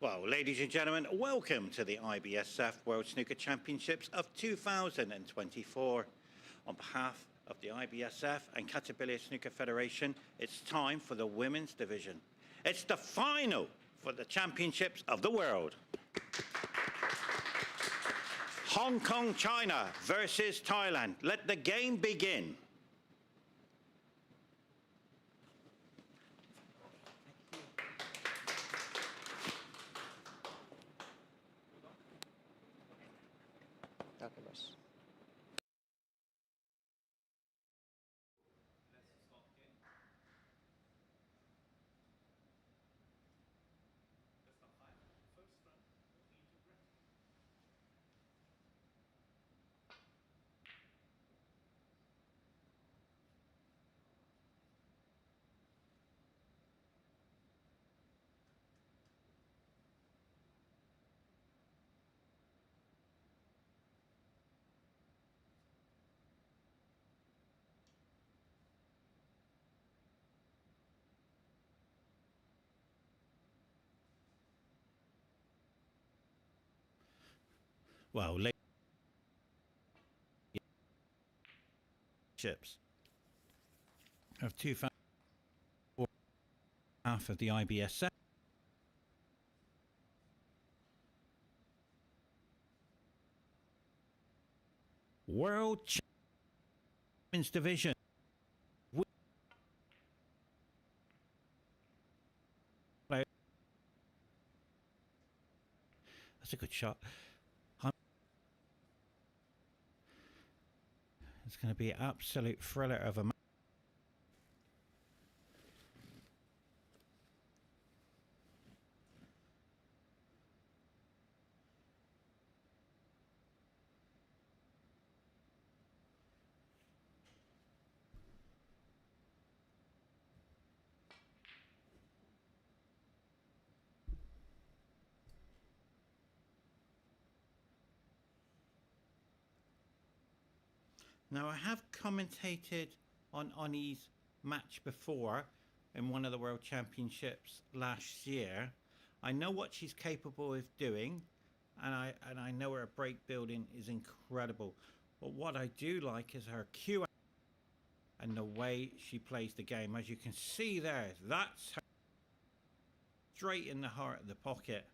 Well, ladies and gentlemen, welcome to the Ibsf World Snooker Championships of 2024. On behalf of the Ibsf and Qatar Snooker Federation, it's time for the women's division. It's the final for the Championships of the World. Hong Kong, China versus Thailand. Let the game begin. Okay, boss. Well, chips of 2004, half of the IBS World Champions Division. That's a good shot. It's going to be an absolute thriller of a match. Now, I have commentated on Ani's match before in one of the World Championships last year. I know what she's capable of doing, and I know her break building is incredible. But what I do like is her Q and the way she plays the game. As you can see there, that's her straight in the heart of the pocket.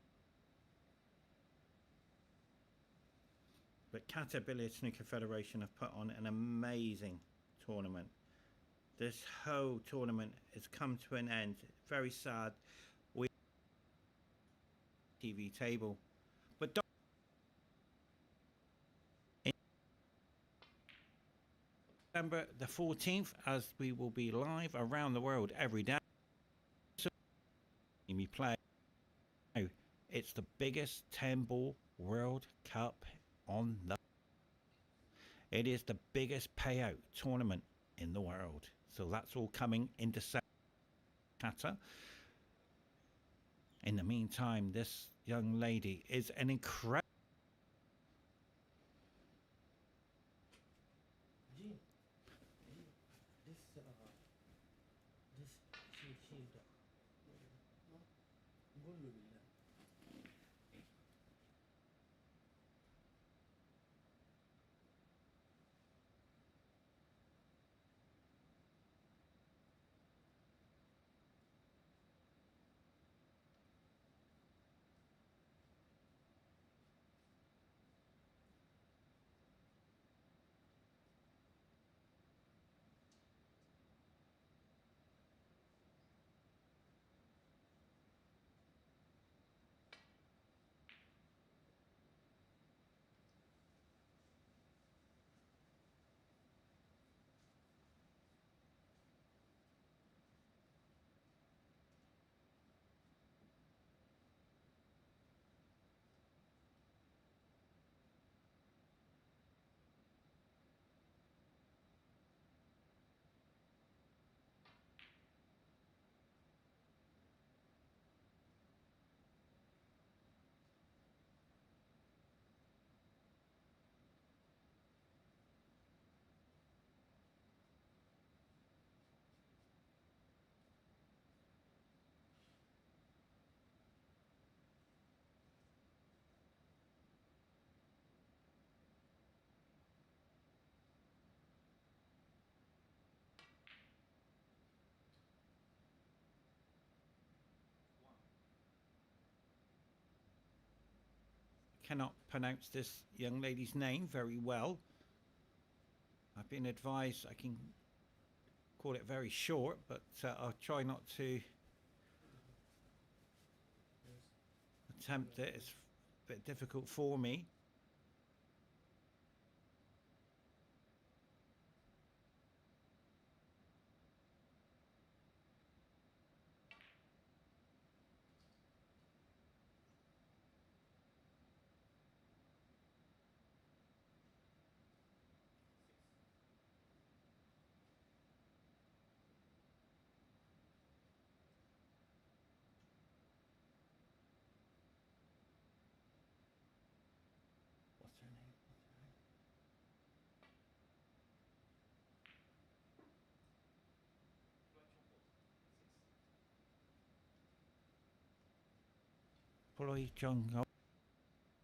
But Qatar Snooker Federation have put on an amazing tournament. This whole tournament has come to an end. Very sad. We TV table, but in December the 14th, as we will be live around the world every day. So we play. It's the biggest 10-ball World Cup on the. It is the biggest payout tournament in the world. So that's all coming into Qatar. In the meantime, this young lady is an incredible. cannot pronounce this young lady's name very well. I've been advised I can call it very short, but I'll try not to attempt it. It's a bit difficult for me. What's her name? Ploychompoo.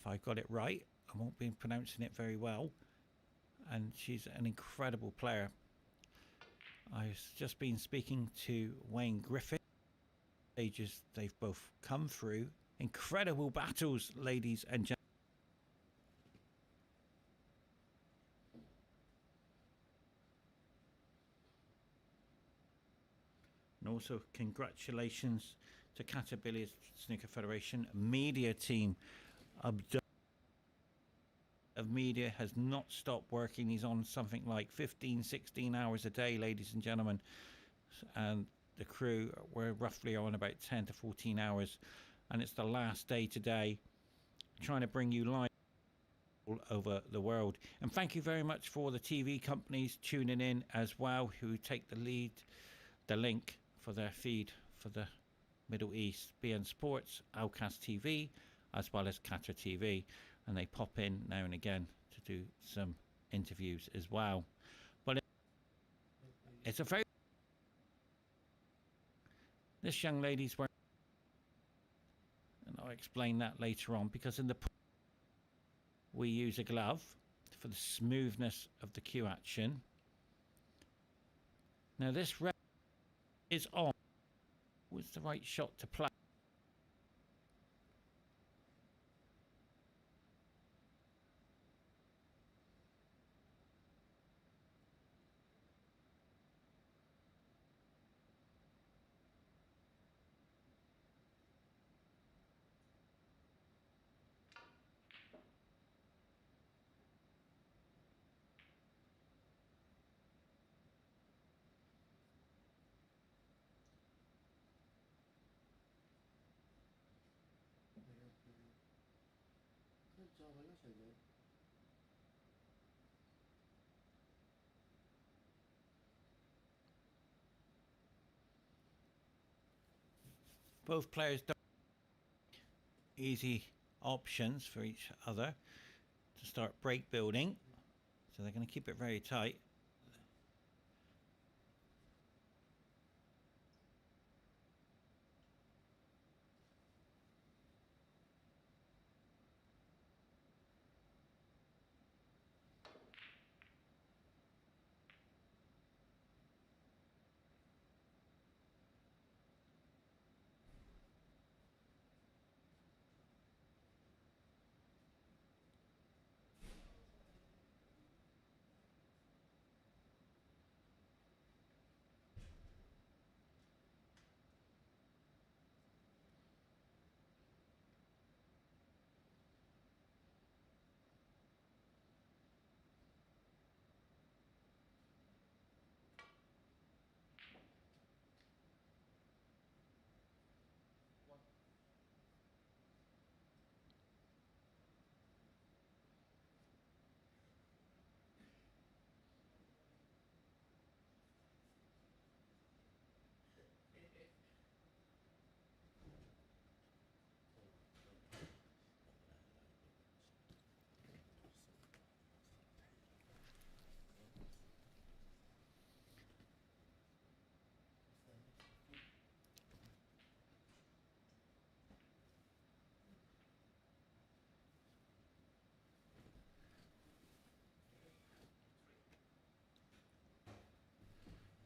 If I got it right, I won't be pronouncing it very well. And she's an incredible player. I've just been speaking to Wayne Griffin. Stages they've both come through. Incredible battles, ladies and gentlemen. And also congratulations to Qatar Billiards Snooker Federation media team. Of media has not stopped working. He's on something like 15-16 hours a day, ladies and gentlemen, and the crew were roughly on about 10 to 14 hours, and it's the last day today, trying to bring you live all over the world. And thank you very much for the TV companies tuning in as well, who take the link for their feed for the Middle East, BN Sports, Alcast TV, as well as Qatar TV, and they pop in now and again to do some interviews as well. But it's a very... This young lady's wearing... And I'll explain that later on, because in the... We use a glove for the smoothness of the cue action. Now this red is on. Was the right shot to play? Both players don't have easy options for each other to start break building, so they're going to keep it very tight.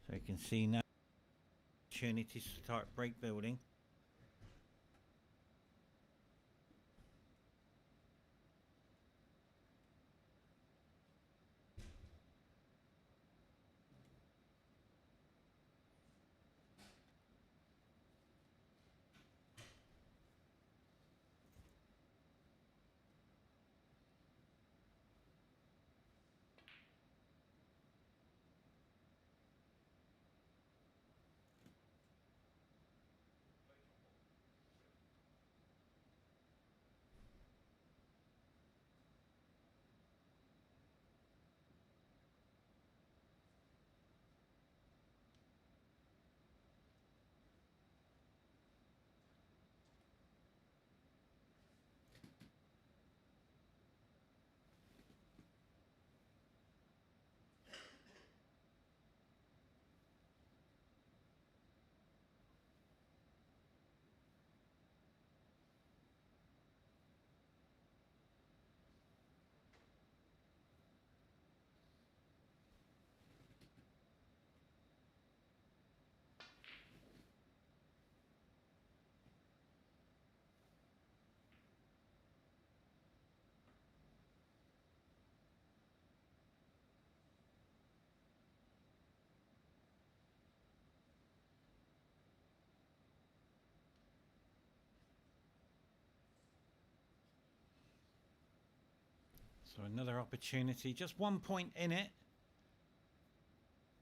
So you can see now opportunity to start break building. So another opportunity, just 1 point in it.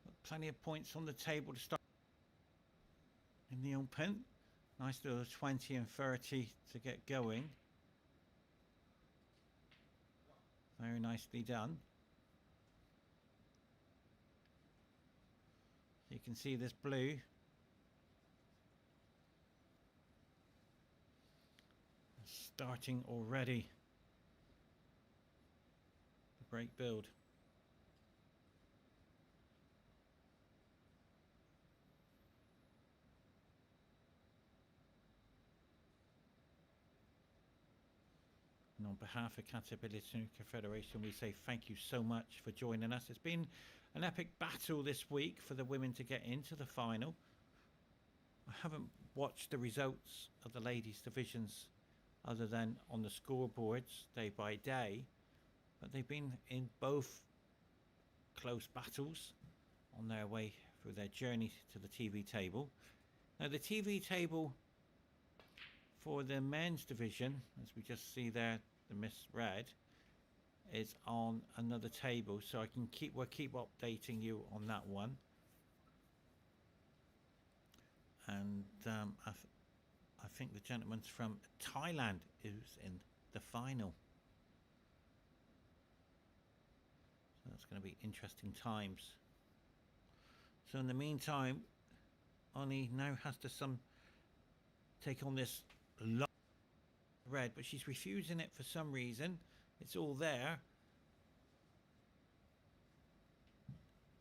Got plenty of points on the table to start in the open. Nice little 20 and 30 to get going. Very nicely done. You can see this blue. Starting already. The break build. And on behalf of Qatar Snooker Federation, we say thank you so much for joining us. It's been an epic battle this week for the women to get into the final. I haven't watched the results of the ladies' divisions other than on the scoreboards day by day, but they've been in both close battles on their way through their journey to the TV table. Now the TV table for the men's division, as we just see there, the misread, is on another table, so we'll keep updating you on that one. And I think the gentleman's from Thailand who's in the final. So that's going to be interesting times. So in the meantime, Oni now has to take on this red, but she's refusing it for some reason. It's all there.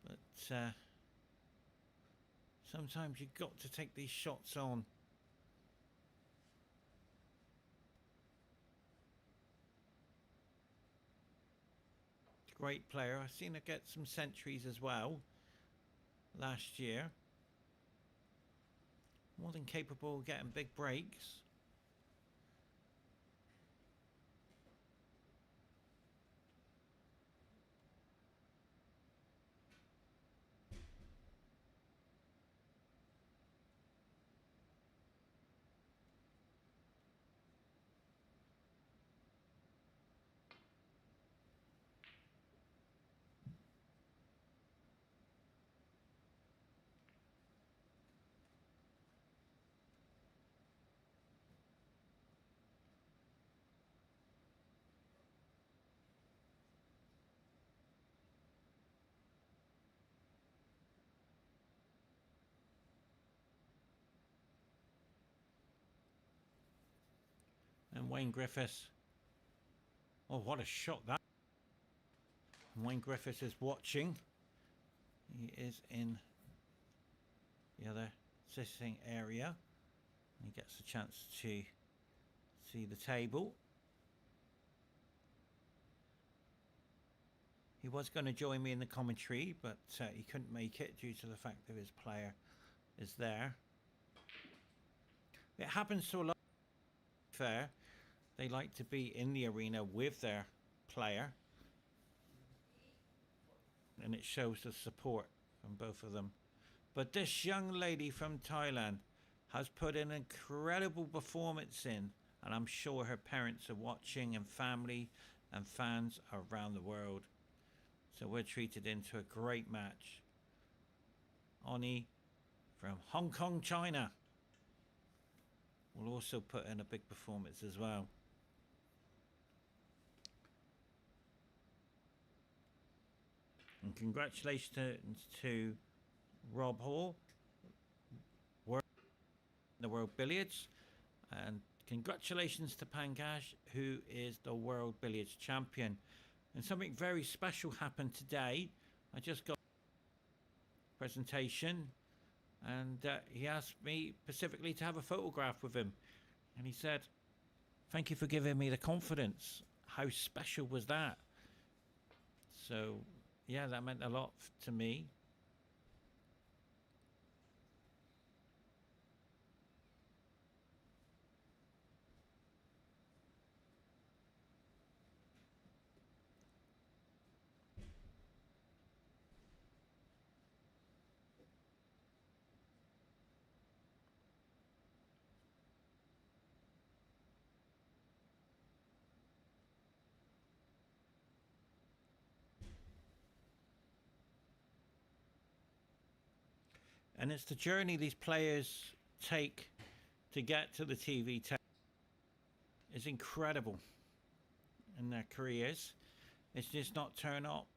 But sometimes you've got to take these shots on. Great player. I've seen her get some centuries as well last year. More than capable of getting big breaks. And Wayne Griffiths. Oh, what a shot that. And Wayne Griffiths is watching. He is in the other sitting area. He gets a chance to see the table. He was going to join me in the commentary, but he couldn't make it due to the fact that his player is there. It happens to a lot. Fair, they like to be in the arena with their player, and it shows the support from both of them. But this young lady from Thailand has put an incredible performance in, and I'm sure her parents are watching, and family and fans around the world. So we're treated into a great match. Oni from Hong Kong, China, will also put in a big performance as well. And congratulations to Rob Hall, the World Billiards, and congratulations to Pankaj, who is the World Billiards Champion. And something very special happened today. I just got a presentation, and he asked me specifically to have a photograph with him, and he said, "Thank you for giving me the confidence." How special was that? So yeah, that meant a lot to me. And it's the journey these players take to get to the TV table is incredible in their careers. It's just not turn up.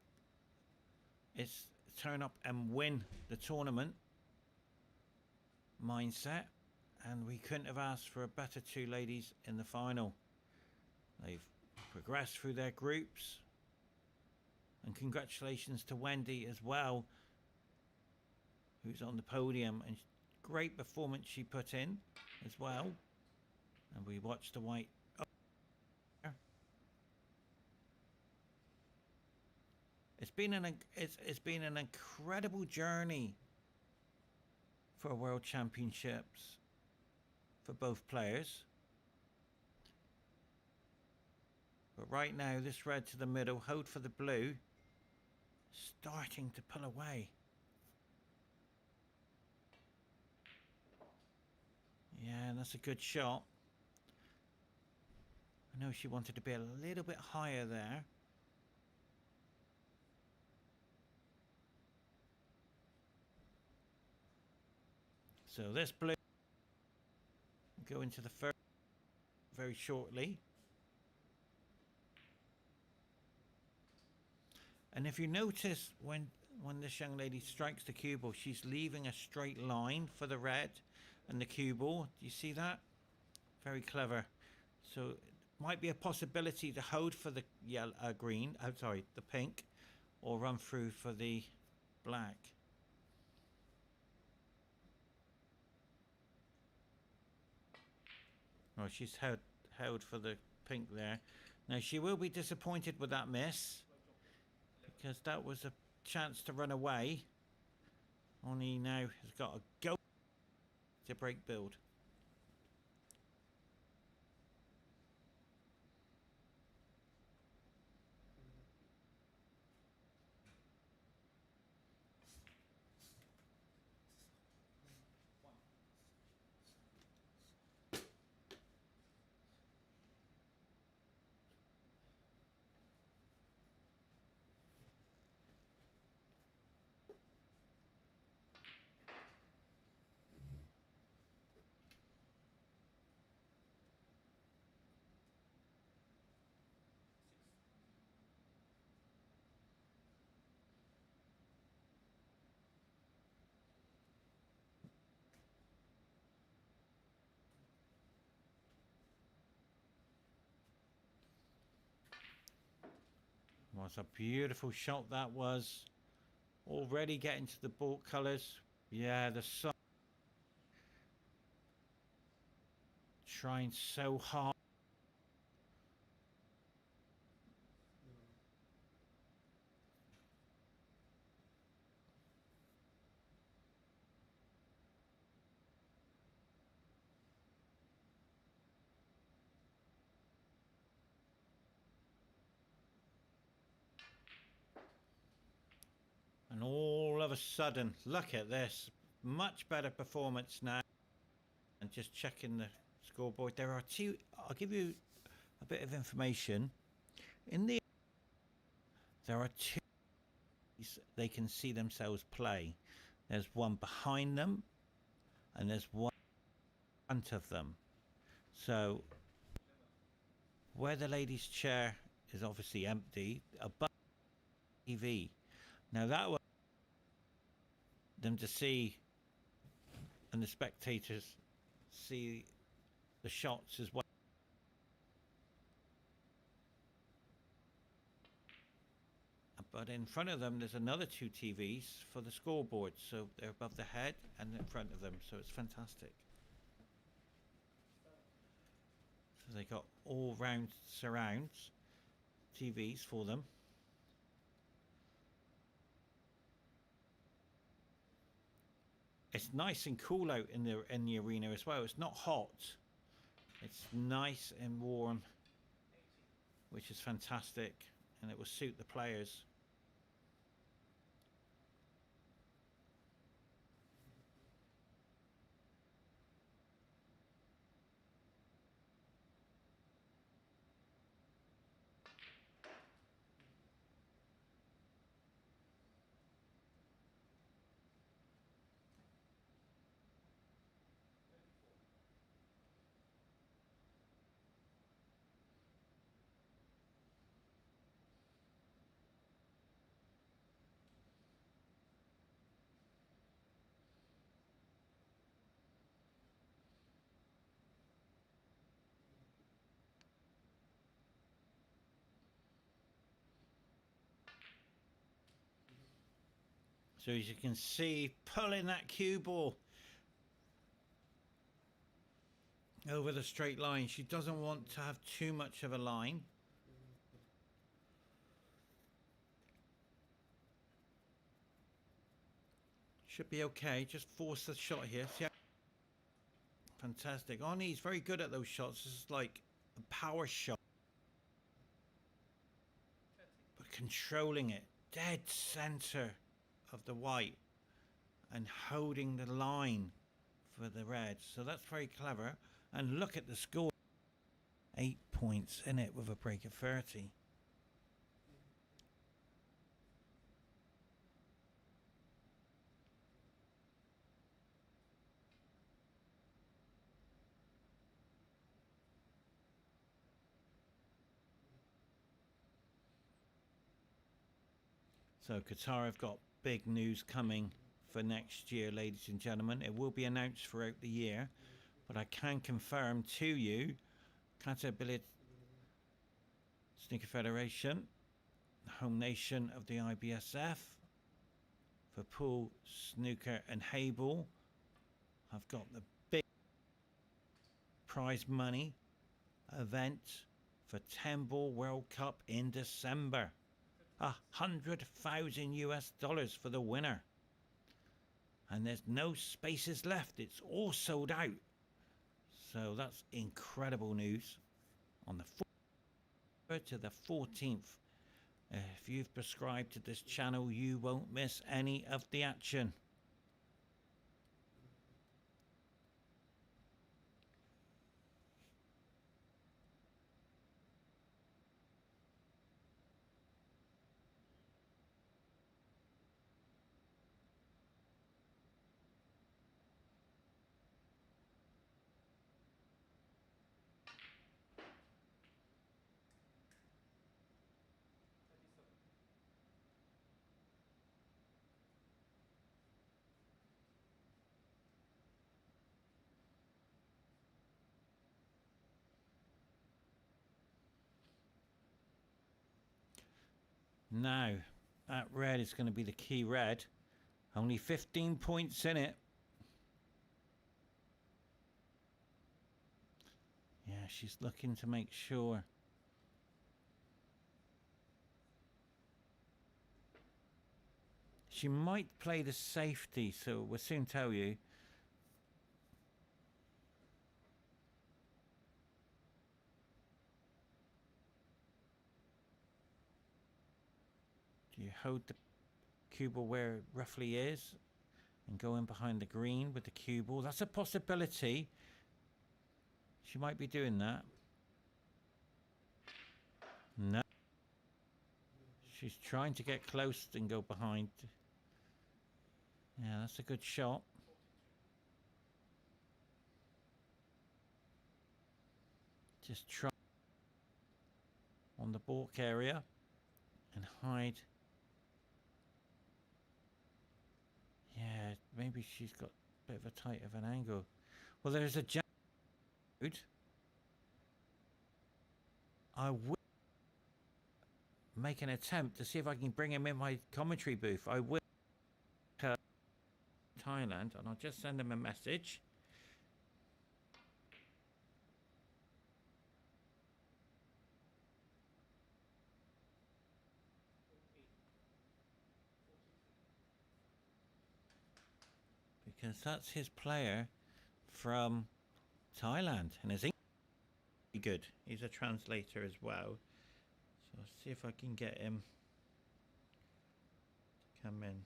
It's turn up and win the tournament mindset. And we couldn't have asked for a better two ladies in the final. They've progressed through their groups. And congratulations to Wendy as well, who's on the podium. And great performance she put in as well. And we watched the white. It's been an incredible journey for World Championships for both players. But right now, this red to the middle, hold for the blue, starting to pull away. Yeah, that's a good shot. I know she wanted to be a little bit higher there. So this blue will go into the first very shortly. And if you notice when this young lady strikes the cue ball, she's leaving a straight line for the red and the cue ball. Do you see that? Very clever. So it might be a possibility to hold for the yellow, green, the pink, or run through for the black. Oh, she's held for the pink there. Now she will be disappointed with that miss, because that was a chance to run away. Only now has got a go to break build. Was a beautiful shot that was. Already getting to the ball colours. Yeah, the sun trying so hard. And all of a sudden, look at this. Much better performance now. And just checking the scoreboard. There are two. I'll give you a bit of information. There are two they can see themselves play. There's one behind them, and there's one in front of them. So where the ladies' chair is obviously empty, above the TV. Now that will them to see, and the spectators see the shots as well. But in front of them, there's another two TVs for the scoreboard. So they're above the head and in front of them. So it's fantastic. So they got all round surrounds TVs for them. It's nice and cool out in the arena as well. It's not hot. It's nice and warm, which is fantastic, and it will suit the players. So as you can see, pulling that cue ball over the straight line. She doesn't want to have too much of a line. Should be okay. Just force the shot here. See how fantastic. Ani's very good at those shots. This is like a power shot. But controlling it. Dead center of the white. And holding the line for the red. So that's very clever. And look at the score. 8 points in it with a break of 30. So Qatar have got big news coming for next year, ladies and gentlemen. It will be announced throughout the year, but I can confirm to you, Qatar Snooker Federation, the home nation of the IBSF, for pool, snooker and hayball, have got the big prize money event for 10 Ball World Cup in December. $100,000 for the winner. And there's no spaces left. It's all sold out. So that's incredible news. On the 4th to the 14th. If you've subscribed to this channel, you won't miss any of the action. Now, that red is going to be the key red. Only 15 points in it. Yeah, she's looking to make sure. She might play the safety, so we'll soon tell you. Do you hold the cue ball where it roughly is and go in behind the green with the cue ball? That's a possibility. She might be doing that. No. She's trying to get close and go behind. Yeah, that's a good shot. Just try on the balk area and hide. Yeah, maybe she's got a bit of a tight of an angle. Well, there's a jump. I will make an attempt to see if I can bring him in my commentary booth. I will. Thailand, and I'll just send him a message. Because that's his player from Thailand, and is good. He's a translator as well. So I'll see if I can get him to come in.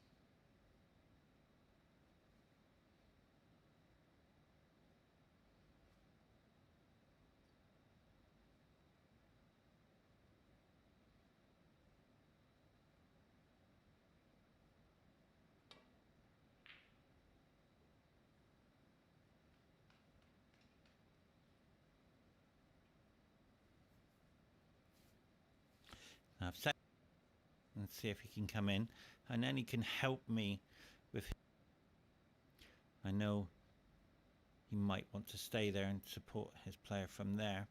I've set and see if he can come in, and then he can help me with. I know he might want to stay there and support his player from there.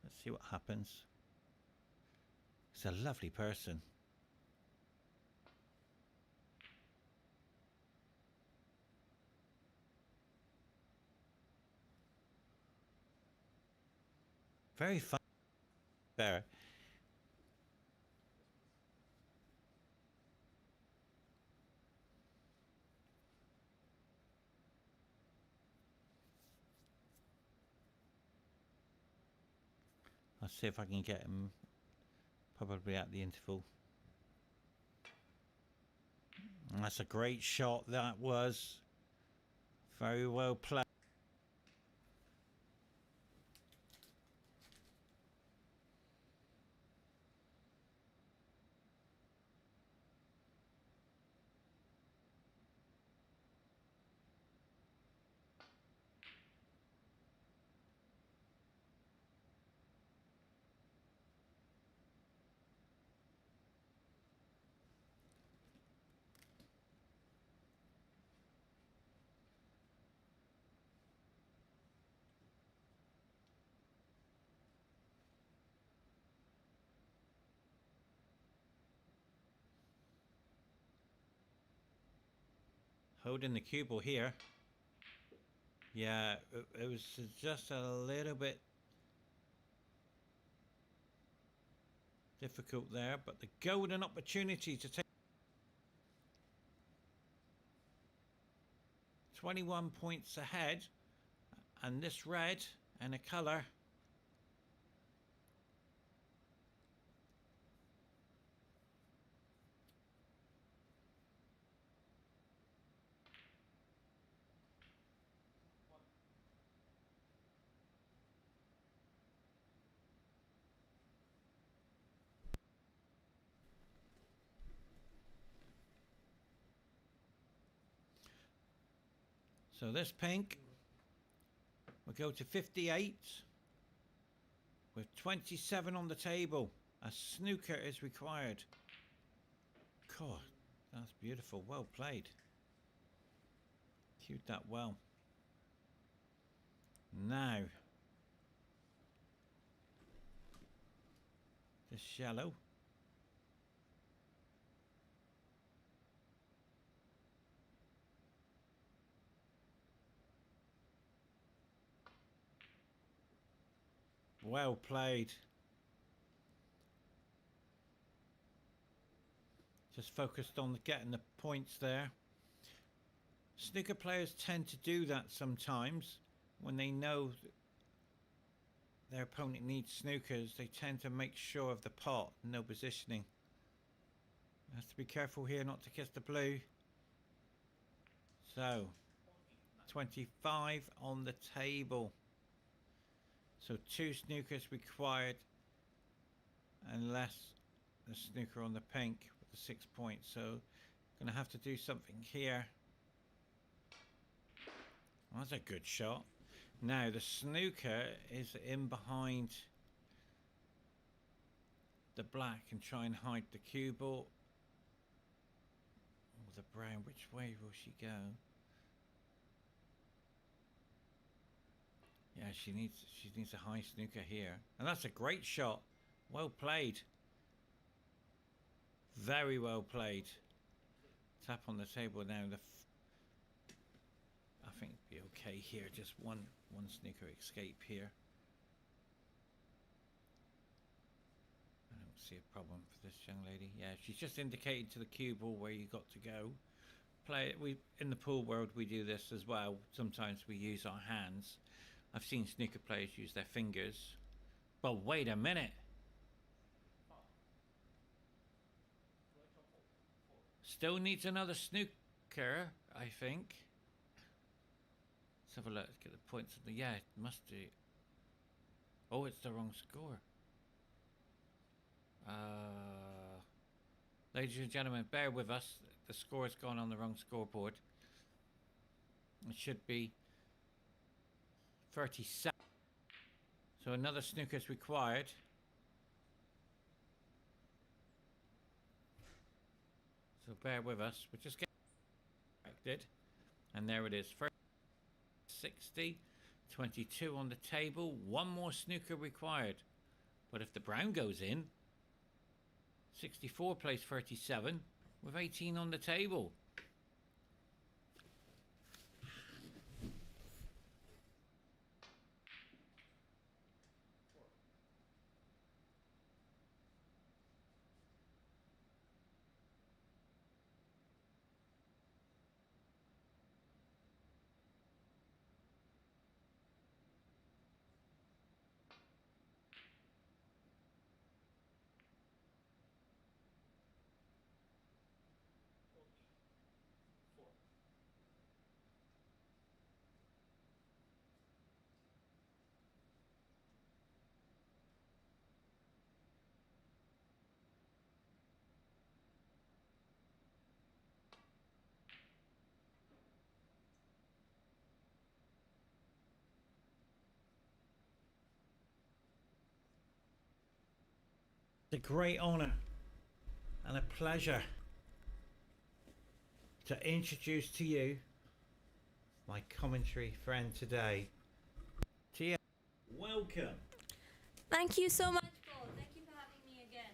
Let's see what happens. He's a lovely person. Very fun. There. I'll see if I can get him probably at the interval. And that's a great shot, that was. Very well played. Holding the cue ball here. Yeah, it was just a little bit difficult there, but the golden opportunity to take 21 points ahead, and this red and a colour. So this pink will go to 58 with 27 on the table. A snooker is required. God, that's beautiful. Well played. Cued that well. Now, this shallow. Well played. Just focused on getting the points there. Snooker players tend to do that sometimes when they know their opponent needs snookers. They tend to make sure of the pot, no positioning. Has to be careful here not to kiss the blue. So 25 on the table. So 2 snookers required, unless the snooker on the pink with the 6 points. So gonna have to do something here. Well, that's a good shot. Now the snooker is in behind the black and try and hide the cue ball. Oh, the brown, which way will she go? Yeah, she needs a high snooker here. And that's a great shot. Well played. Very well played. Tap on the table now. I think it'd be okay here. Just one snooker escape here. I don't see a problem for this young lady. Yeah, she's just indicated to the cue ball where you got to go. Play it. We in the pool world we do this as well. Sometimes we use our hands. I've seen snooker players use their fingers. But wait a minute. Still needs another snooker, I think. Let's have a look. Let's get the points. Yeah, it must do. Oh, it's the wrong score. Ladies and gentlemen, bear with us. The score has gone on the wrong scoreboard. It should be 37. So another snooker is required. So bear with us. We're just getting corrected. And there it is. First 60. 22 on the table. One more snooker required. But if the brown goes in, 64 plays 37 with 18 on the table. It's a great honour and a pleasure to introduce to you my commentary friend today. Tia, welcome. Thank you so much, Paul. Thank you for having me again.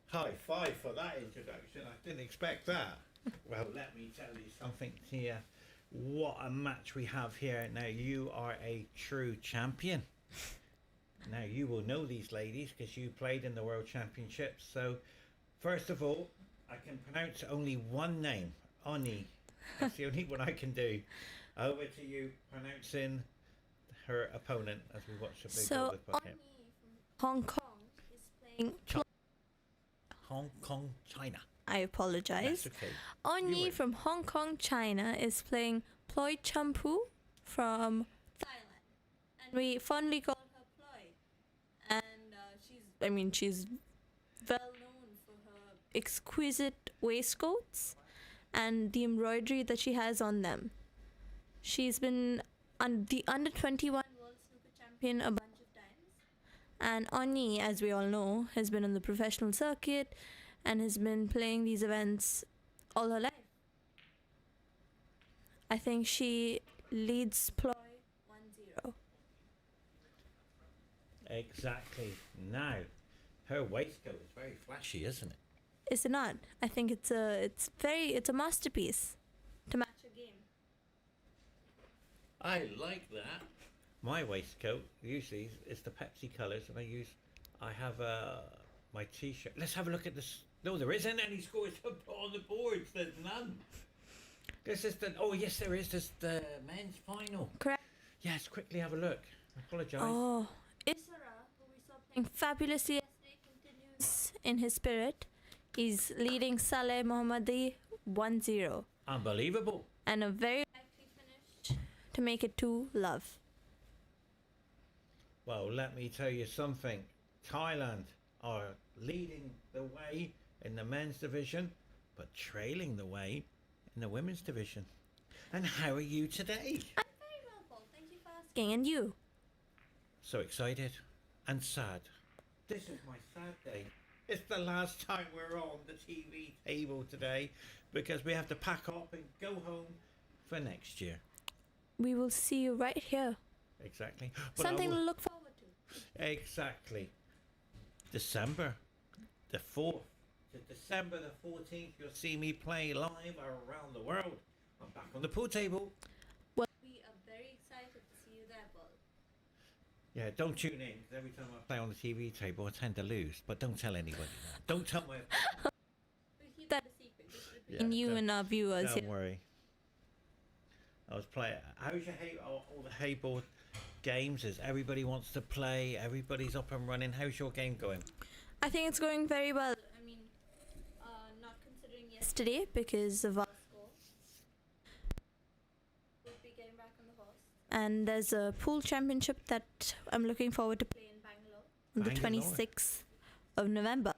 High five for that introduction. I didn't expect that. Well, let me tell you something, Tia. What a match we have here. Now, you are a true champion. Now, you will know these ladies because you played in the World Championships. So, first of all, I can pronounce only one name, Oni. That's the only one I can do. Over to you, pronouncing her opponent as we watch the big So, the puck Oni hit. from Hong Kong is playing. Hong Kong, China. I apologize. That's okay. Oni win. from Hong Kong, China is playing Ploychompoo from Thailand. And we fondly call her Ploy. And she's well known for her exquisite waistcoats and the embroidery that she has on them. She's been the under 21 World Snooker Champion a bunch of times. And Oni, as we all know, has been on the professional circuit and has been playing these events all her life. I think she leads Ploy 1-0. Exactly. Now, her waistcoat is very flashy, isn't it? Is it not? I think it's a masterpiece to match a game. I like that. My waistcoat usually is the Pepsi colours, and I have my T-shirt. Let's have a look at this. No, there isn't any scores on the boards. There's none. This is the. Oh yes, there is. There's the men's final. Correct. Yes, quickly have a look. I apologise. Oh, Isara, who we saw playing fabulously yesterday, continues in his spirit. He's leading Saleh Mohammadi 1-0. Unbelievable. And a very likely finish to make it 2-love. Well, let me tell you something. Thailand are leading the way in the men's division, but trailing the way in the women's division. And how are you today? I'm very well, Paul. Thank you for asking. And you? So excited and sad. This is my sad day. It's the last time we're on the TV table today because we have to pack up and go home for next year. We will see you right here. Exactly. But Something to look forward to. Exactly. December the 4th to December the 14th, you'll see me play live around the world. I'm back on the pool table. Well, we are very excited to see you there, Paul. Yeah, don't tune in, 'cause every time I play on the TV table, I tend to lose. But don't tell anybody. Don't tell my... We'll keep that a secret. Just between you and our viewers. Don't worry. I was playing... How's your all the hayboard games? Is everybody wants to play? Everybody's up and running. How's your game going? I think it's going very well. I mean, not considering yesterday because of our score. We'll be getting back on the horse. And there's a pool championship that I'm looking forward to play in Bangalore on the 26th of November.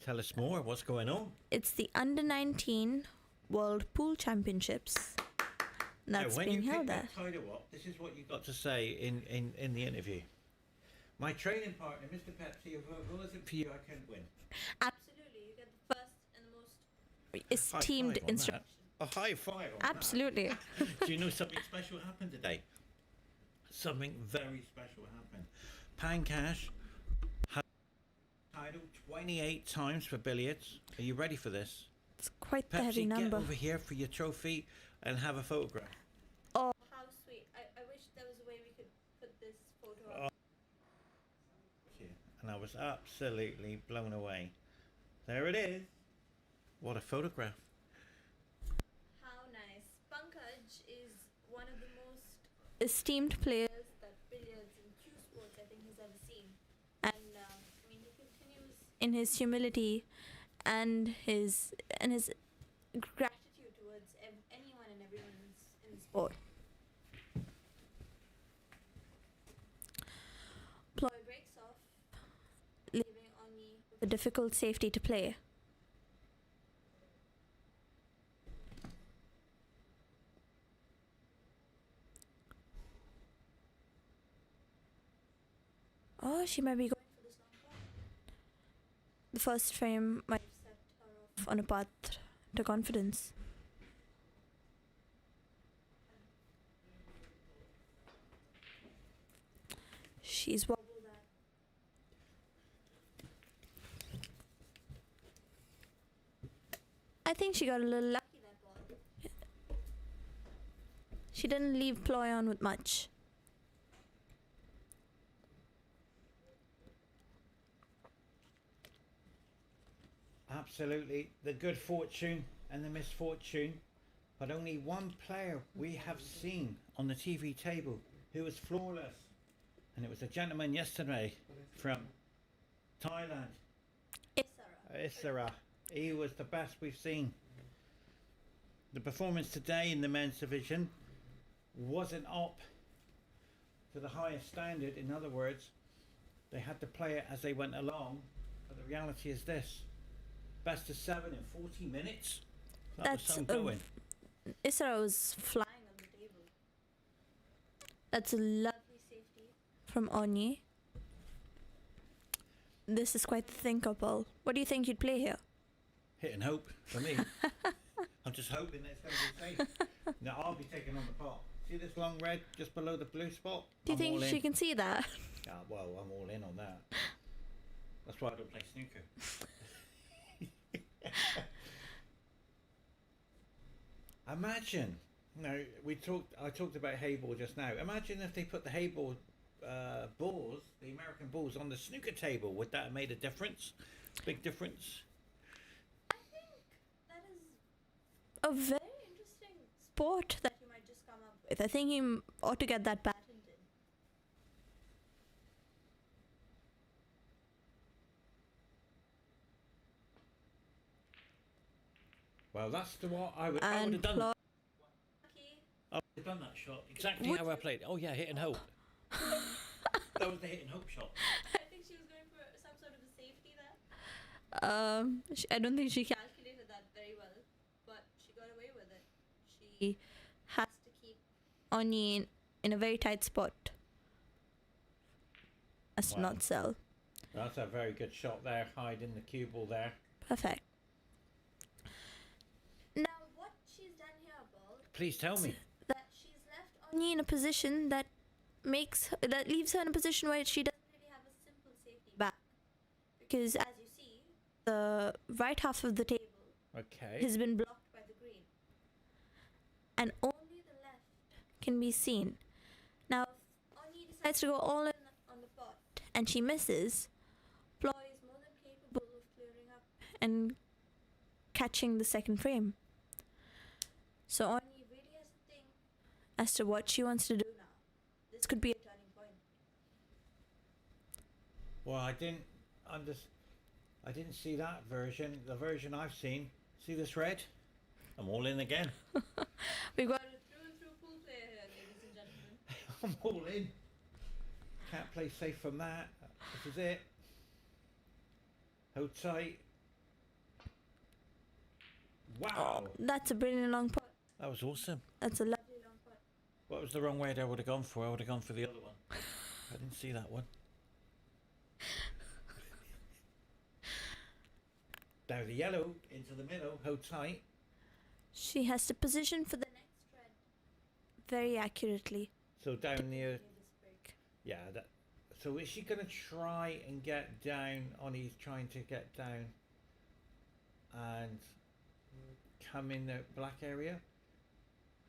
Tell us more. What's going on? It's the Under 19 World Pool Championships. That's now, when being you held pick there. that title up, this is what you got to say in the interview. My training partner, Mr. Pepsi, if it wasn't for you, I couldn't win. Absolutely. You get the first and the most esteemed instruction. A high five on Absolutely. that. Do you know something special happened today? Something very special happened. Pancash had the title 28 times for billiards. Are you ready for this? It's quite the Pepsi, heavy number. get over here for your trophy and have a photograph. Oh, how sweet. I wish there was a way we could put this photo up. And I was absolutely blown away. There it is. What a photograph. How nice. Pankaj is one of the most esteemed players that billiards and cue sports I think has ever seen. And he continues in his humility and his gratitude towards anyone and everyone in the sport. Ploy breaks off, leaving Oni with a difficult safety to play. Oh, she might be going for this long ball. the first frame might set her off on a path to confidence. She's wobbled that. I think she got a little lucky that ball. She didn't leave Ploy on with much. Absolutely, the good fortune and the misfortune, but only one player we have seen on the TV table who was flawless, and it was a gentleman yesterday from Thailand, Isara. He was the best we've seen. The performance today in the men's division wasn't up to the highest standard. In other words, they had to play it as they went along, but the reality is this: best of 7 in 40 minutes. That was some going. Isra was flying on the table. That's a lovely safety from Onyi. This is quite the thinker, Paul. What do you think you'd play here? Hit and hope for me. I'm just hoping that it's going to be safe. Now I'll be taking on the pot. See this long red just below the blue spot? Do you think she can see that? Yeah, well, I'm all in on that. That's why I don't play snooker. Imagine, I talked about hayball just now. Imagine if they put the hayball balls, the American balls, on the snooker table. Would that have made a difference? Big difference? I think that is a very interesting sport that you might just come up with. I think you ought to get that patented. Well, that's the what I would have done. I would have done that shot exactly how I played. Oh yeah, hit and hope. That was the hit and hope shot. I think she was going for some sort of a safety there. I don't think she calculated that very well, but she got away with it. She has to keep Onyi in a very tight spot as to not sell. That's a very good shot there, hiding the cue ball there. Perfect. Now, what she's done here, Paul, Please tell me. that she's left Onyi in a position that leaves her in a position where she doesn't really have a simple safety back, because as you see, the right half of the table has been blocked by the green, and only the left can be seen. Now, if Onyi decides to go all in on the pot and she misses, Ploy is more than capable of clearing up and catching the second frame. So Onyi really has to think as to what she wants to do now. This could be a turning point. Well, I didn't see that version. The version I've seen. See this red? I'm all in again. We've got a through and through pool player here, ladies and gentlemen. I'm all in. Can't play safe from that. This is it. Hold tight. Wow. Oh, that's a brilliant long putt. That was awesome. That's a lovely long putt. What was the wrong way I would have gone for? I would have gone for the other one. I didn't see that one. Now the yellow into the middle, hold tight. She has to position for the next red very accurately. So down near, yeah. So is she gonna try and get down? He's trying to get down and come in the black area.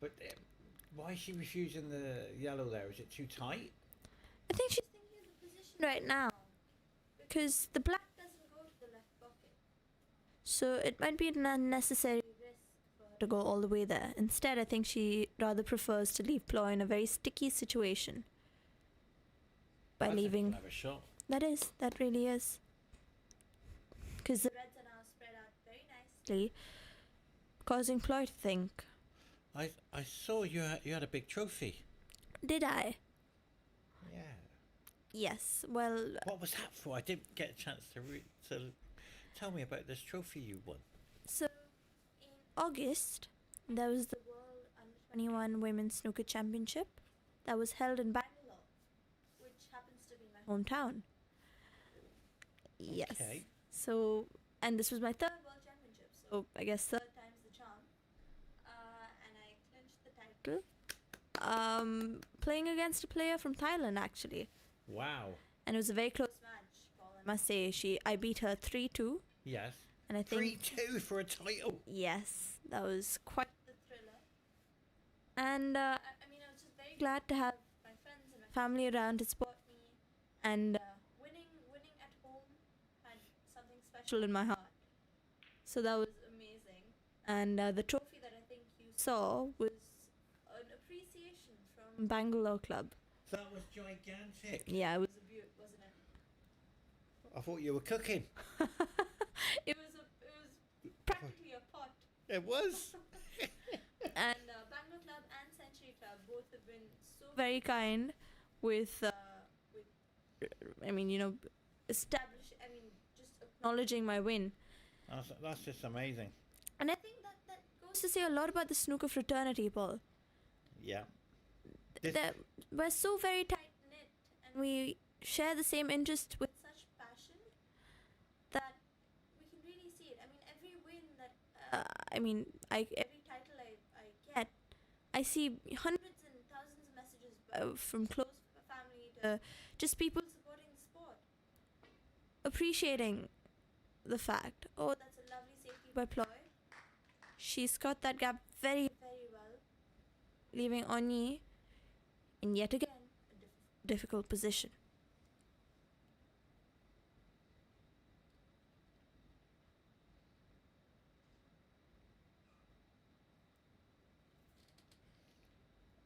But why is she refusing the yellow there? Is it too tight? I think she's thinking of the position right now, because the black doesn't go to the left pocket. So it might be an unnecessary risk for her to go all the way there. Instead, I think she rather prefers to leave Ploy in a very sticky situation by leaving. Have a shot. That really is. Because the reds are now spread out very nicely, causing Ploy to think. I saw you had a big trophy. Did I? Yeah. Yes. Well. What was that for? I didn't get a chance to tell me about this trophy you won. So, in August, there was the World Under-21 Women's Snooker Championship that was held in Bangalore, which happens to be my hometown. Yes. Okay. So, and this was my third world championship. So I guess third time's the charm. And I clinched the title. Playing against a player from Thailand actually, Wow. and it was a very close match. Paul, I must say, I beat her 3-2, Yes. and I think 3-2 for a title. yes, that was quite the thriller. And I mean, I was just very glad to have my friends and my family around to support me, and winning at home had something special in my heart. So that was amazing. And the trophy that I think you saw was an appreciation from Bangalore Club. That was gigantic. Yeah, it was a beaut, wasn't it? I thought you were cooking. It was practically a pot. It was. And Bangalore Club and Century Club both have been so very kind with I mean, you know, just acknowledging my win. That's just amazing. And I think that goes to say a lot about the snooker fraternity, Paul. Yeah. That we're so very tight knit, and we share the same interest with such passion that we can really see it. I mean, every win that every title I get, I see hundreds and thousands of messages from close family to just people supporting the sport, appreciating the fact. Oh, that's a lovely safety by Ploy. She's got that gap very, very well, leaving Oni in yet again a difficult position.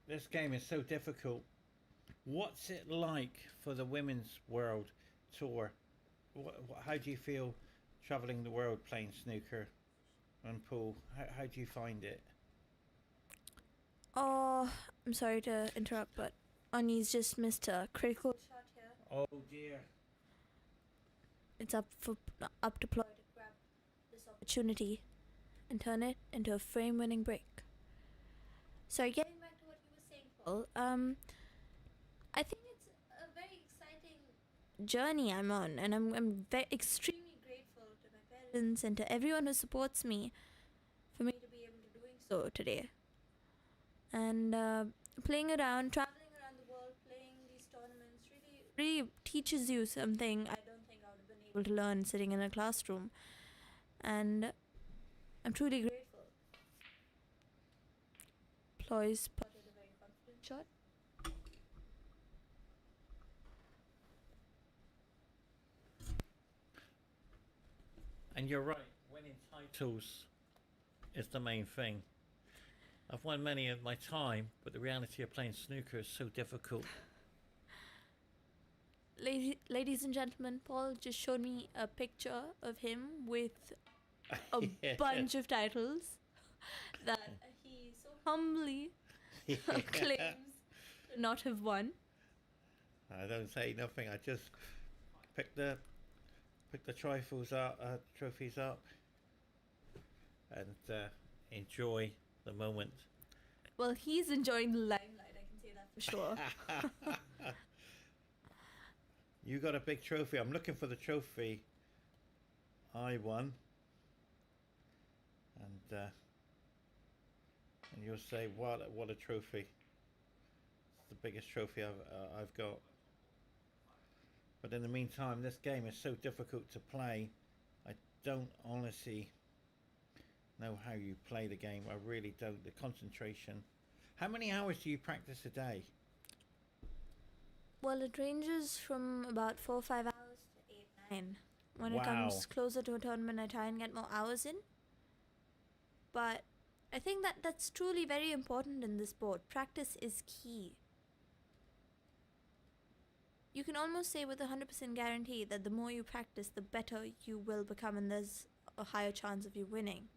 This game is so difficult. What's it like for the Women's World Tour? How do you feel travelling the world playing snooker and pool? How do you find it? Oh, I'm sorry to interrupt, but Ani's just missed a critical shot here. Oh dear. It's up to Ploy to grab this opportunity and turn it into a frame-winning break. Sorry, getting back to what you were saying, Paul. I think it's a very exciting journey I'm on, and I'm extremely grateful to my parents and to everyone who supports me for me to be able to doing so today. And playing around, traveling around the world, playing these tournaments really teaches you something I don't think I would have been able to learn sitting in a classroom. And I'm truly grateful. Ploy's spotted a very confident shot. And you're right, winning titles is the main thing. I've won many of my time, but the reality of playing snooker is so difficult. Ladies and gentlemen, Paul just showed me a picture of him with a Yeah. bunch of titles that he so humbly claims to not have won. I don't say nothing. I just pick the trophies up, and enjoy the moment. Well, he's enjoying the limelight, I can say that for sure. You got a big trophy. I'm looking for the trophy I won, and you'll say, what a trophy! It's the biggest trophy I've got. But in the meantime, this game is so difficult to play. I don't honestly know how you play the game. I really don't. The concentration. How many hours do you practice a day? Well, it ranges from about 4 or 5 hours to 8, 9. When it Wow. comes closer to a tournament, I try and get more hours in. But I think that's truly very important in this sport. Practice is key. You can almost say with 100% guarantee that the more you practice, the better you will become, and there's a higher chance of you winning.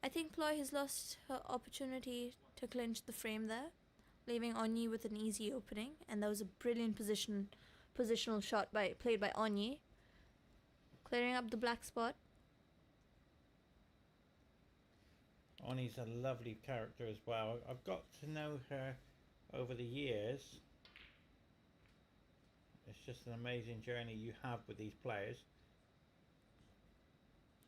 I think Ploy has lost her opportunity to clinch the frame there, leaving Onyi with an easy opening, and that was a brilliant positional shot played by Onyi, clearing up the black spot. Oni's a lovely character as well. I've got to know her over the years. It's just an amazing journey you have with these players.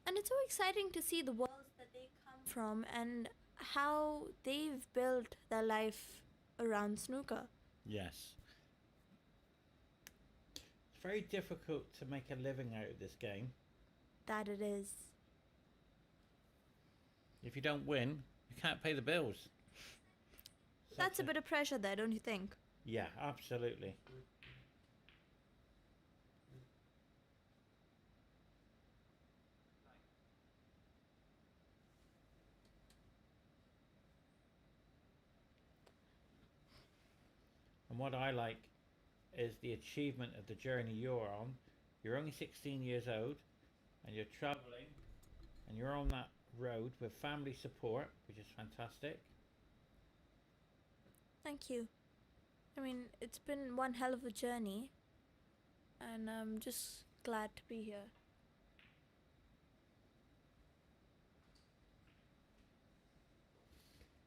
And it's so exciting to see the worlds that they come from and how they've built their life around snooker. Yes. It's very difficult to make a living out of this game. That it is. If you don't win, you can't pay the bills. That's a bit of pressure there, don't you think? Yeah, absolutely. And what I like is the achievement of the journey you're on. You're only 16 years old and you're traveling and you're on that road with family support, which is fantastic. Thank you. I mean, it's been one hell of a journey, and I'm just glad to be here.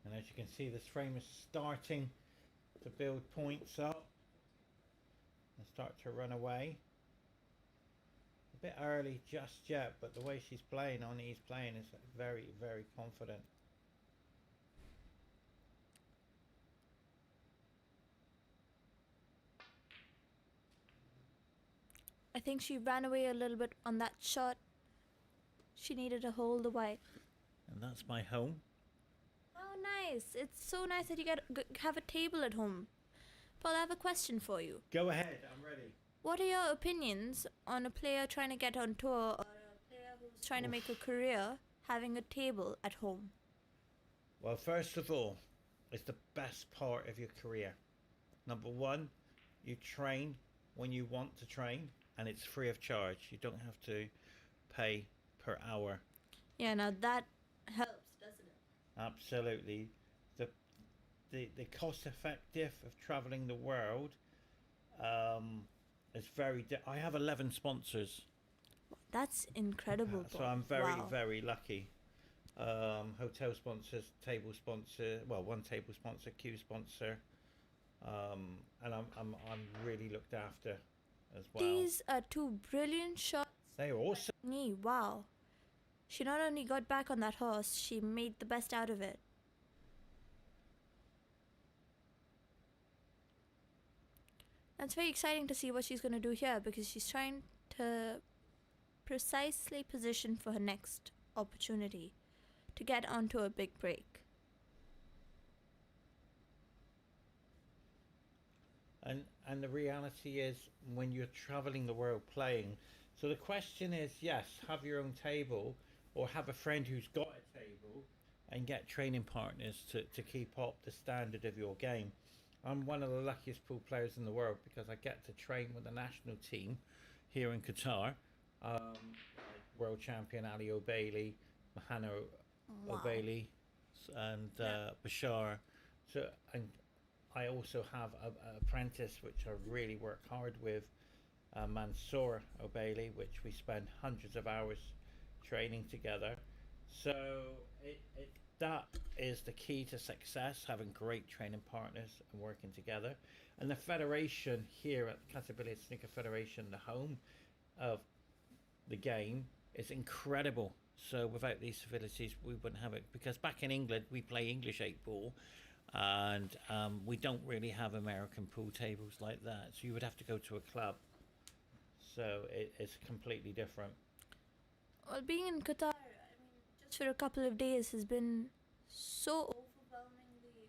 And as you can see, this frame is starting to build points up and start to run away. A bit early just yet, but the way she's playing, Oni's playing, is very, very confident. I think she ran away a little bit on that shot. She needed to hold the white. And that's my home. Oh, nice. It's so nice that you have a table at home. Paul, I have a question for you. Go ahead, I'm ready. What are your opinions on a player trying to get on tour or a player who's trying to make a career having a table at home? Well, first of all, it's the best part of your career. Number one, you train when you want to train, and it's free of charge. You don't have to pay per hour. Yeah, now that helps, doesn't it? Absolutely. The cost effective of traveling the world is very. I have 11 sponsors. That's incredible. So Paul. I'm very, Wow. very lucky. Hotel sponsors, table sponsor, well, one table sponsor, queue sponsor, and I'm really looked after as well. These are two brilliant shots. They are awesome. Wow. She not only got back on that horse, she made the best out of it. And it's very exciting to see what she's going to do here because she's trying to precisely position for her next opportunity to get onto a big break. And the reality is, when you're traveling the world playing, so the question is, yes, have your own table or have a friend who's got a table and get training partners to keep up the standard of your game. I'm one of the luckiest pool players in the world because I get to train with the national team here in Qatar. World champion Ali O'Bailey, Mahana O'Bailey, and Bashar. So, and I also have an apprentice which I really work hard with, Mansour O'Bailey, which we spend hundreds of hours training together. So that is the key to success, having great training partners and working together. And the federation here at Qatar Snooker Federation, the home of the game, is incredible. So without these facilities, we wouldn't have it, because back in England we play English 8 ball, and we don't really have American pool tables like that. So you would have to go to a club. So it's completely different. Well, being in Qatar, I mean, just for a couple of days has been so overwhelmingly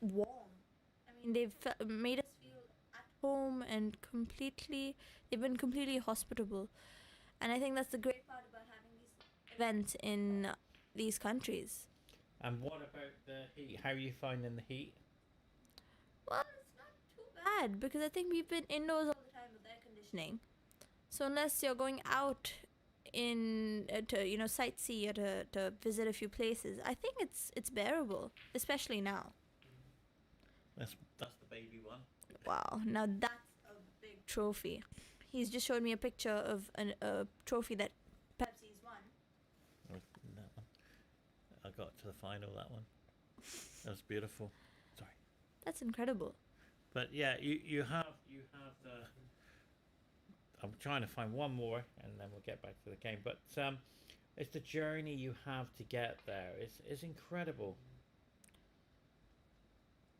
warm. I mean, they've made us feel at home and they've been completely hospitable. And I think that's the great part about having these events in these countries. And what about the heat? How are you finding the heat? Well, it's not too bad because I think we've been indoors all the time with air conditioning. So unless you're going out to sightsee or to visit a few places, I think it's bearable, especially now. That's the baby one. Wow, now that's a big trophy. He's just showed me a picture of a trophy that Pepsi's won. Oh, that one. I got to the final, that one. That was beautiful. Sorry. That's incredible. But yeah, you have the. I'm trying to find one more, and then we'll get back to the game. But it's the journey you have to get there. It's incredible.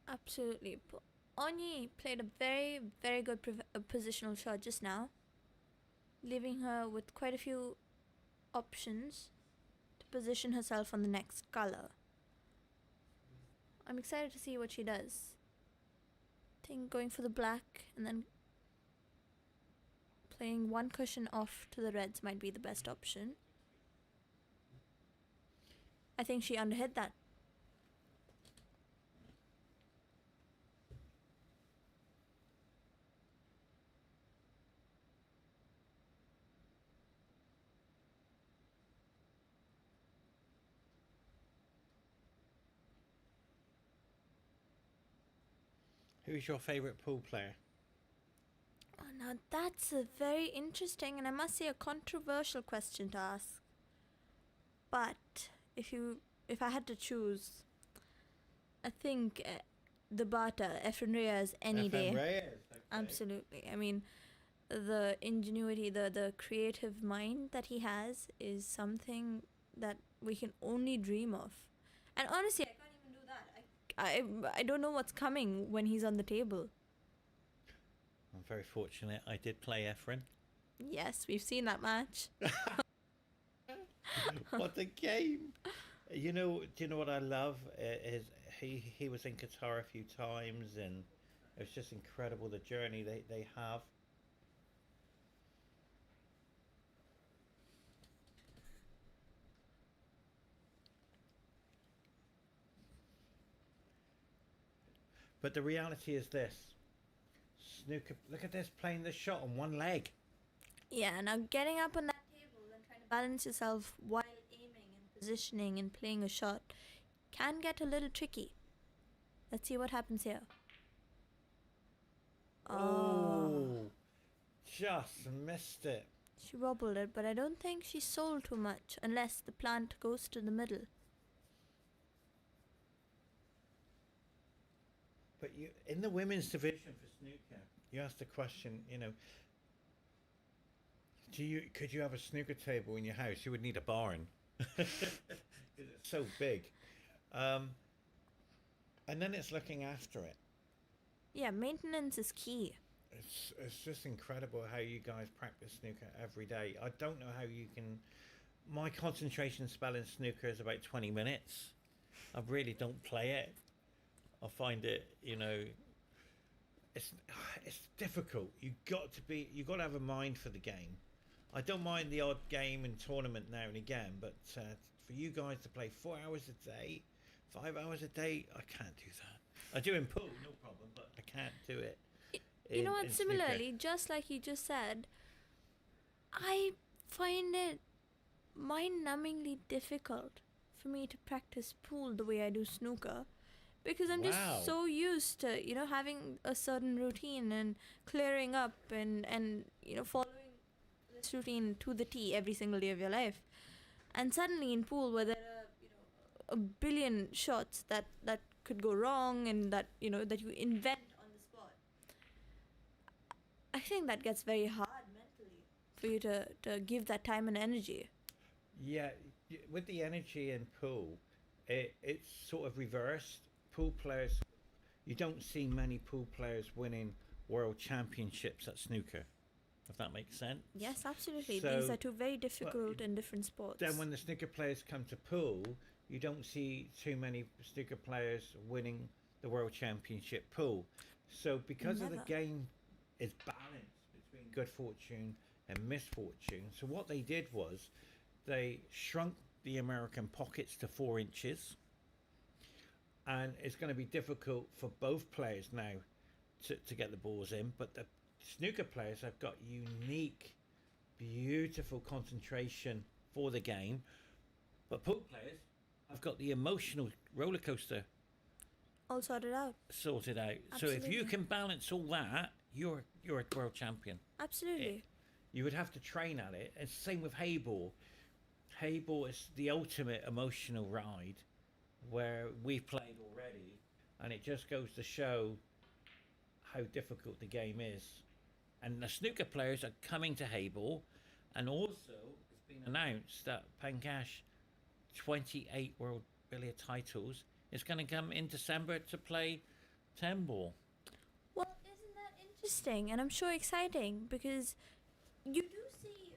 Absolutely. Onyi played a very, very good positional shot just now, leaving her with quite a few options to position herself on the next color. I'm excited to see what she does. I think going for the black and then playing one cushion off to the reds might be the best option. I think she underhit that. Who's your favourite pool player? Oh, now that's a very interesting and I must say a controversial question to ask. But if I had to choose, I think the Bata, Efren Reyes, any day. Reyes, okay. Absolutely. I mean, the ingenuity, the creative mind that he has is something that we can only dream of. And honestly, I can't even do that. I don't know what's coming when he's on the table. I'm very fortunate. I did play Efren. Yes, we've seen that match. What a game! Do you know what I love? Is he was in Qatar a few times, and it was just incredible the journey they have. But the reality is this: snooker. Look at this, playing the shot on one leg. Yeah, now getting up on that table and trying to balance yourself while aiming and positioning and playing a shot can get a little tricky. Let's see what happens here. Oh, just missed it. She wobbled it, but I don't think she sold too much unless the plant goes to the middle. But you, in the women's division for snooker, you asked the question, could you have a snooker table in your house? You would need a barn. It's so big. And then it's looking after it. Yeah, maintenance is key. It's just incredible how you guys practice snooker every day. I don't know how you can. My concentration spell in snooker is about 20 minutes. I really don't play it. I find it, it's difficult. You got to have a mind for the game. I don't mind the odd game and tournament now and again, but for you guys to play 4 hours a day, 5 hours a day, I can't do that. I do in pool, no problem, but I can't do it. You know what? Similarly, just like you just said, I find it mind-numbingly difficult for me to practice pool the way I do snooker. Because I'm just so used to, having a certain routine and clearing up and following this routine to the T every single day of your life. And suddenly in pool where there are, a billion shots that could go wrong and that you invent on the spot, I think that gets very hard mentally for you to give that time and energy. Yeah, with the energy in pool, it's sort of reversed. Pool players, you don't see many pool players winning world championships at snooker, if that makes sense. Yes, absolutely. So, these are two very difficult and different sports. Then when the snooker players come to pool, you don't see too many snooker players winning the world championship pool. So because of the game is balanced between good fortune and misfortune, so what they did was they shrunk the American pockets to 4 inches. And it's going to be difficult for both players now to get the balls in. But the snooker players have got unique, beautiful concentration for the game. But pool players have got the emotional roller coaster all sorted out. Absolutely. So if you can balance all that, you're a world champion. Absolutely. You would have to train at it. And same with hayball. Hayball is the ultimate emotional ride, where we've played already, and it just goes to show how difficult the game is and the snooker players are coming to Hayball, and also it's been announced that Pankaj 28 World Billiard titles is going to come in December to play 10 ball. Well, isn't that interesting? And I'm sure exciting because you do see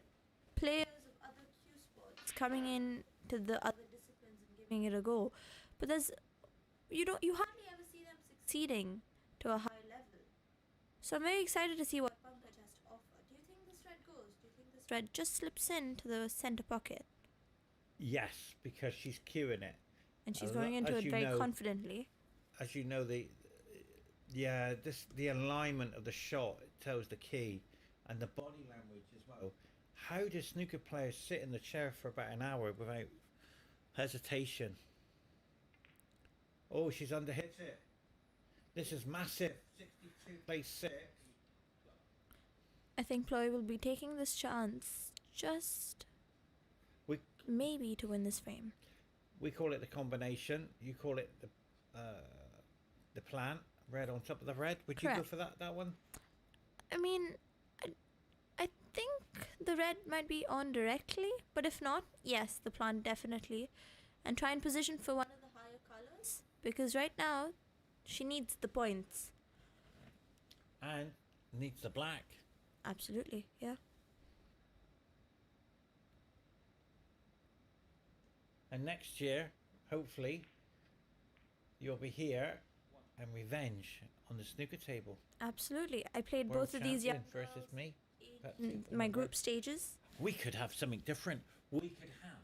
players of other cue sports coming in to the other disciplines and giving it a go, but you hardly ever see them succeeding to a high level. So I'm very excited to see what Pankaj has to offer. Do you think this red goes? Do you think this red just slips into the center pocket? Yes, because she's cueing it. And she's going into it very confidently. As you know, the alignment of the shot tells the key, and the body language as well. How do snooker players sit in the chair for about an hour without hesitation? Oh, she's underhit it. This is massive. 62 plays 6. I think Ploy will be taking this chance maybe to win this frame. We call it the combination. You call it the plant. Red on top of the red. Would you go for that one? I mean, I think the red might be on directly, but if not, yes, the plant definitely. And try and position for one of the higher colors, because right now she needs the points. And needs the black. Absolutely, yeah. And next year, hopefully, you'll be here and revenge on the snooker table. Absolutely. I played World both of these young versus me. in my group stages. We could have something different. We could have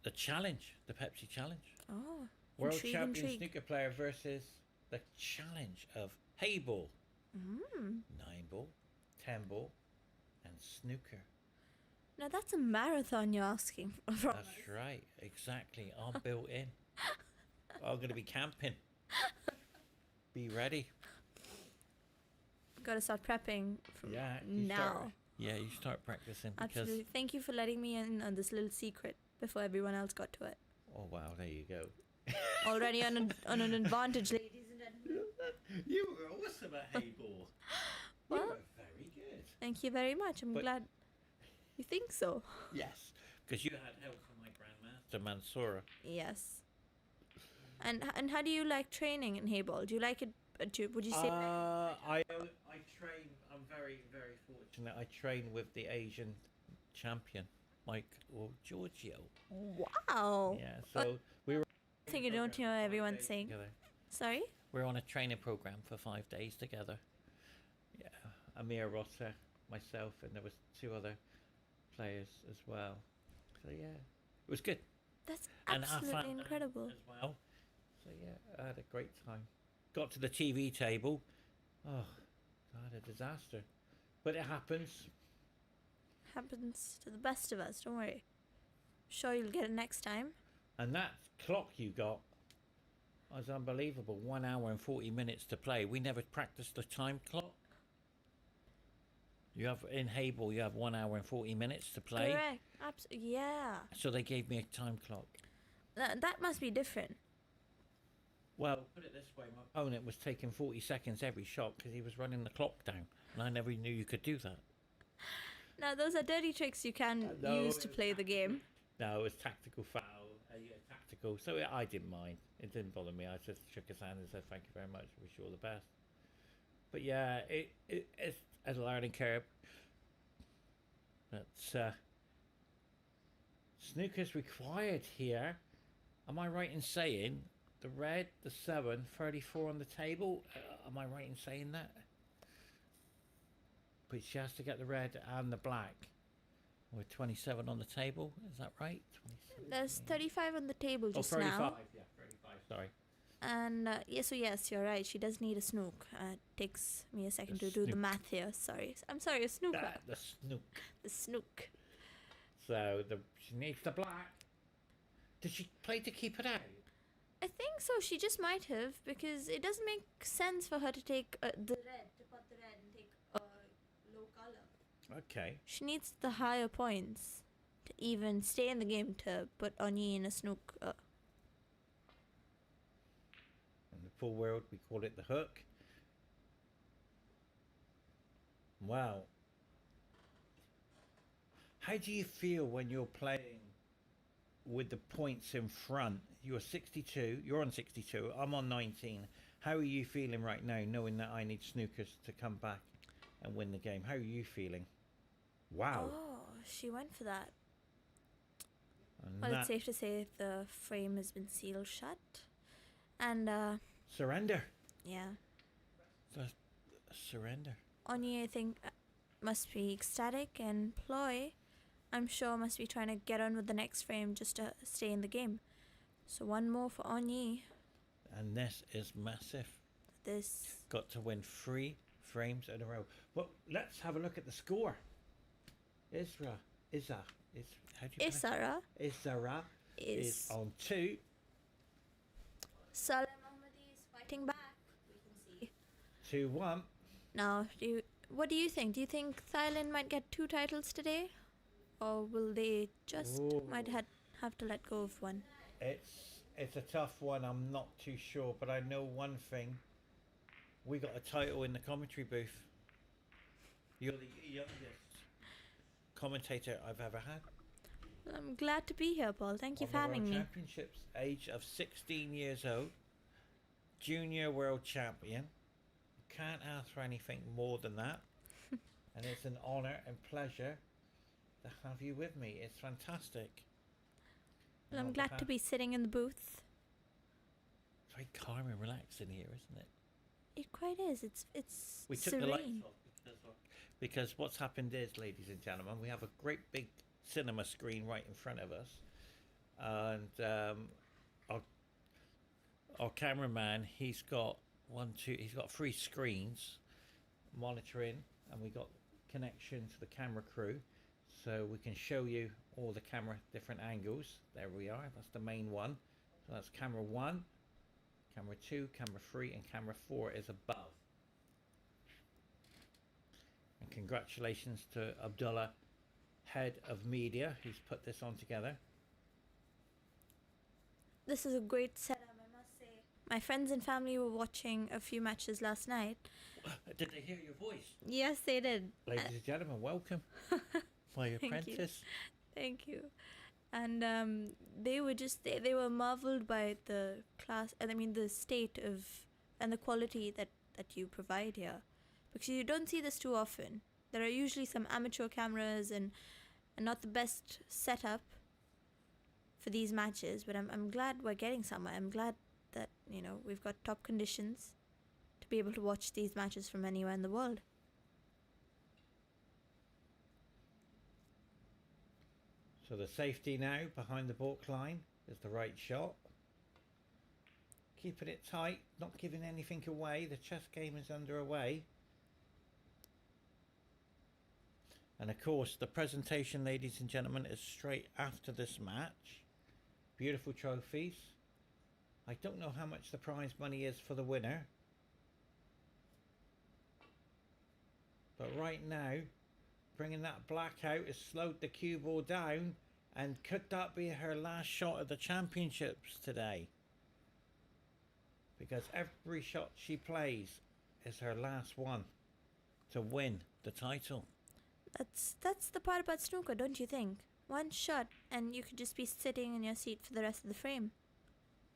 the challenge, the Pepsi challenge. Oh, World champion snooker player versus the challenge of Hayball, 9 ball, 10 ball, and snooker. Now that's a marathon you're asking for. That's right, exactly. I'm built in. I'm going to be camping. Be ready. Got to start prepping from now. You start practicing. Absolutely. Thank you for letting me in on this little secret before everyone else got to it. Oh wow, there you go. Already on an advantage, ladies and gentlemen. You were awesome at Hayball. Well, you were very good. Thank you very much. I'm glad you think so. Yes, because you had help from my grandmaster Mansoura. Yes. And how do you like training in Hayball? Do you like it? Would you say? I train. I'm very fortunate. I train with the Asian champion, Giorgio. Wow. Yeah. So we were. I think you don't hear everyone saying. Together. Sorry. We're on a training program for 5 days together. Yeah, Amir Rotter, myself, and there was 2 other players as well. So yeah, it was good. That's absolutely incredible. As well. So yeah, I had a great time. Got to the TV table. Oh, God, a disaster. But it happens. Happens to the best of us. Don't worry. Sure, you'll get it next time. And that clock you got was unbelievable. 1 hour and 40 minutes to play. We never practiced the time clock. You have in Hayball, you have 1 hour and 40 minutes to play. Correct. Yeah. So they gave me a time clock. That must be different. Well, put it this way, my opponent was taking 40 seconds every shot because he was running the clock down, and I never knew you could do that. Now, those are dirty tricks you can use to play the game. No, it was tactical foul, tactical, so I didn't mind. It didn't bother me. I just shook his hand and said, thank you very much, wish you all the best. But yeah, it's a learning curve. But snooker's required here. Am I right in saying the red, the 7, 34 on the table? Am I right in saying that? But she has to get the red and the black. With 27 on the table, is that right? There's 35 on the table just 35, now. Yeah, 35, sorry. And yes, you're right. She does need a snook. It takes me a second to do the math here. Sorry. I'm sorry, a snooker. The snook. The snook. So she needs the black. Did she play to keep it out? I think so. She just might have, because it doesn't make sense for her to take the red, to put the red and take a low color. Okay. She needs the higher points to even stay in the game, to put Oni in a snook. In the full world, we call it the hook. Wow. How do you feel when you're playing with the points in front? You're 62. You're on 62. I'm on 19. How are you feeling right now, knowing that I need Snookers to come back and win the game? How are you feeling? Wow. Oh, she went for that. And Well, it's that safe to say the frame has been sealed shut. And, surrender. yeah. The surrender. Oni, I think, must be ecstatic, and Ploy, I'm sure, must be trying to get on with the next frame just to stay in the game. So one more for Oni. And this is massive. This. Got to win 3 frames in a row. Well, let's have a look at the score. How do you pronounce Isara it? Isara is is. on 2. Saleh Mohammadi is fighting back. We can see. 2-1. Now, what do you think? Do you think Thailand might get 2 titles today? Or will they just might have to let go of one? It's a tough one. I'm not too sure, but I know one thing. We got a title in the commentary booth. You're the youngest commentator I've ever had. Well, I'm glad to be here, Paul. Thank you On for the having World me. Championships, age of 16 years old, junior world champion. Can't ask for anything more than that. And it's an honour and pleasure to have you with me. It's fantastic. Well, And I'm on glad to behalf- be sitting in the booth. It's very calm and relaxed in here, isn't it? It quite is. It's We took serene. the lights off because what's happened is, ladies and gentlemen, we have a great big cinema screen right in front of us, and our cameraman, he's got 3 screens monitoring, and we got connection to the camera crew, so we can show you all the camera different angles. There we are. That's the main one. So that's camera 1, camera 2, camera 3, and camera 4 is above. And congratulations to Abdullah, head of media, who's put this on together. This is a great setup, I must say. My friends and family were watching a few matches last night. Did they hear your voice? Yes, they did. Ladies and gentlemen, welcome. My Thank you. apprentice. Thank you. And they were they were marveled by the class, and I mean the state of and the quality that you provide here, because you don't see this too often. There are usually some amateur cameras and not the best setup for these matches, but I'm glad we're getting somewhere. I'm glad that, you know, we've got top conditions to be able to watch these matches from anywhere in the world. So the safety now behind the balk line is the right shot. Keeping it tight, not giving anything away. The chess game is underway. And of course, the presentation, ladies and gentlemen, is straight after this match. Beautiful trophies. I don't know how much the prize money is for the winner. But right now, bringing that black out has slowed the cue ball down. And could that be her last shot of the championships today? Because every shot she plays is her last one to win the title. That's the part about snooker, don't you think? One shot and you could just be sitting in your seat for the rest of the frame.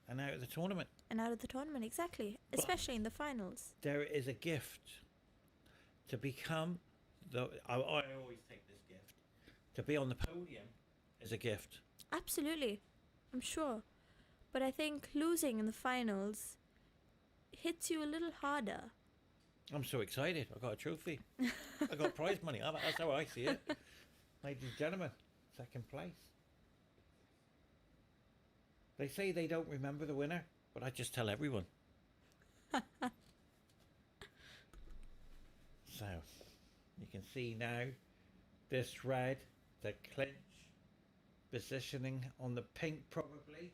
And out of the tournament. And out of the tournament, exactly. Especially in the finals. There is a gift to become I always take this gift. To be on the podium is a gift. Absolutely. I'm sure. But I think losing in the finals hits you a little harder. I'm so excited. I got a trophy. I got prize money. That's how I see it. Ladies and gentlemen, second place. They say they don't remember the winner, but I just tell everyone. So, you can see now this red, the clinch, positioning on the pink probably.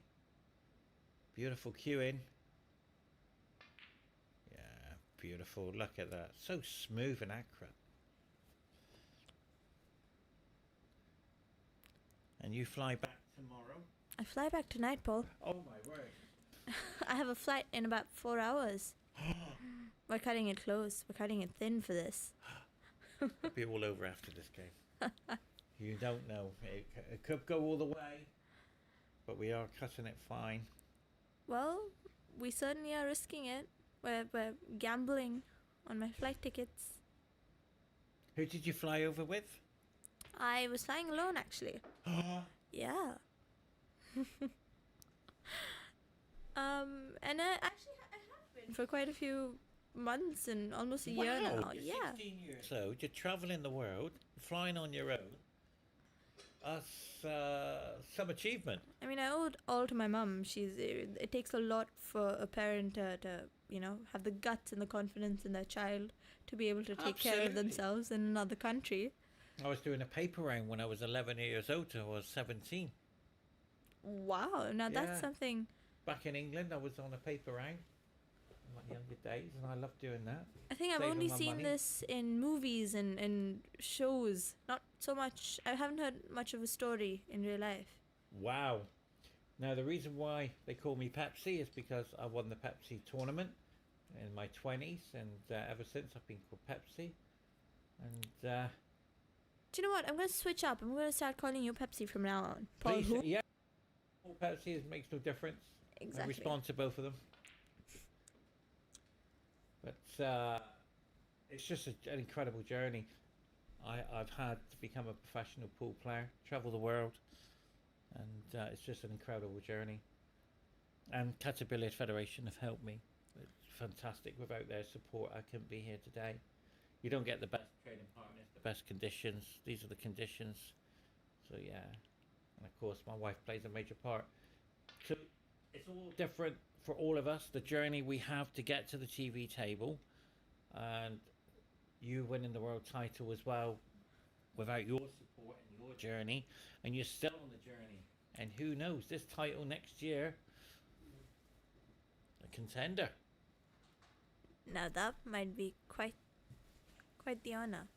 Beautiful cueing. Yeah, beautiful. Look at that. So smooth and accurate. And you fly back tomorrow? I fly back tonight, Paul. Oh my word. I have a flight in about 4 hours. We're cutting it close. We're cutting it thin for this. It'll be all over after this game. You don't know. It could go all the way, but we are cutting it fine. Well, we certainly are risking it. We're gambling on my flight tickets. Who did you fly over with? I was flying alone, actually. Yeah. And I have been for quite a few months and almost a year now. You're Yeah. 16 years old. You're traveling the world, flying on your own. That's some achievement. I mean, I owe it all to my mum. It takes a lot for a parent to have the guts and the confidence in their child to be able to take care of Absolutely. themselves in another country. I was doing a paper round when I was 11 years old till I was 17. Wow. Now Yeah. that's something. Back in England, I was on a paper round in my younger days, and I loved doing that. I think I've Saving only my seen money. this in movies and shows. Not so much. I haven't heard much of a story in real life. Wow. Now, the reason why they call me Pepsi is because I won the Pepsi tournament in my 20s, and ever since I've been called Pepsi. And Do you know what? I'm going to switch up. I'm going to start calling you Pepsi from now on. Paul please, who? yeah, all Pepsi makes no difference. I Exactly. respond to both of them. But it's just an incredible journey. I've had to become a professional pool player, travel the world, and it's just an incredible journey. And Qatar Billiard Federation have helped me. It's fantastic. Without their support, I couldn't be here today. You don't get the best training partners, the best conditions. These are the conditions. So yeah, and of course my wife plays a major part. So it's all different for all of us. The journey we have to get to the TV table, and you winning the world title as well, without your support and your journey, and you're still on the journey. And who knows, this title next year, a contender. Now that might be quite the honor.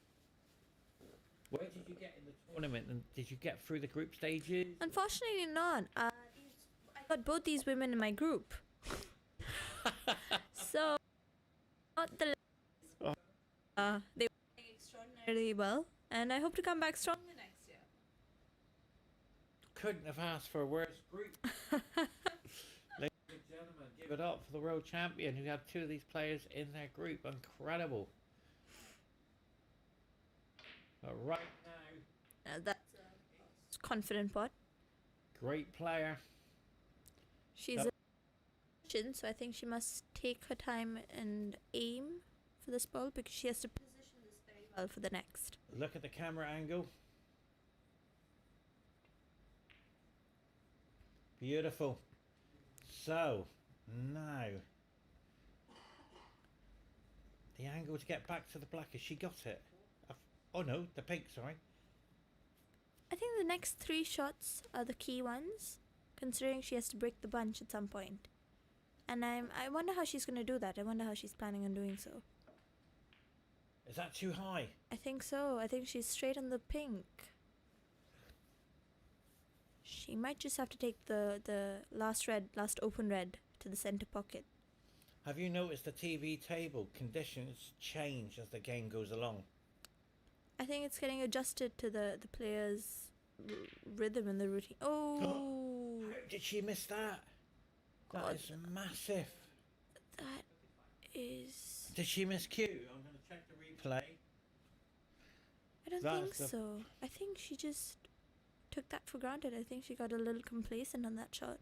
Where did you get in the tournament, and did you get through the group stages? Unfortunately, not. I got both these women in my group. So, not the. They were playing extraordinarily well, and I hope to come back stronger next year. Couldn't have asked for a worse group. Ladies and gentlemen, give it up for the world champion who had two of these players in their group. Incredible. But right now, That's a confident pot. great player. She's a Christian, so I think she must take her time and aim for this ball because she has to position this very well for the next. Look at the camera angle. Beautiful. So, now, the angle to get back to the black. Has she got it? Oh no, the pink, sorry. I think the next 3 shots are the key ones, considering she has to break the bunch at some point. And I wonder how she's going to do that. I wonder how she's planning on doing so. Is that too high? I think so. I think she's straight on the pink. She might just have to take the last open red to the center pocket. Have you noticed the TV table conditions change as the game goes along? I think it's getting adjusted to the player's rhythm and the routine. Oh, How did she miss that? God. That is massive. that is... Did she miss cue? I'm going to check the replay. I don't That's think the- so. I think she just took that for granted. I think she got a little complacent on that shot.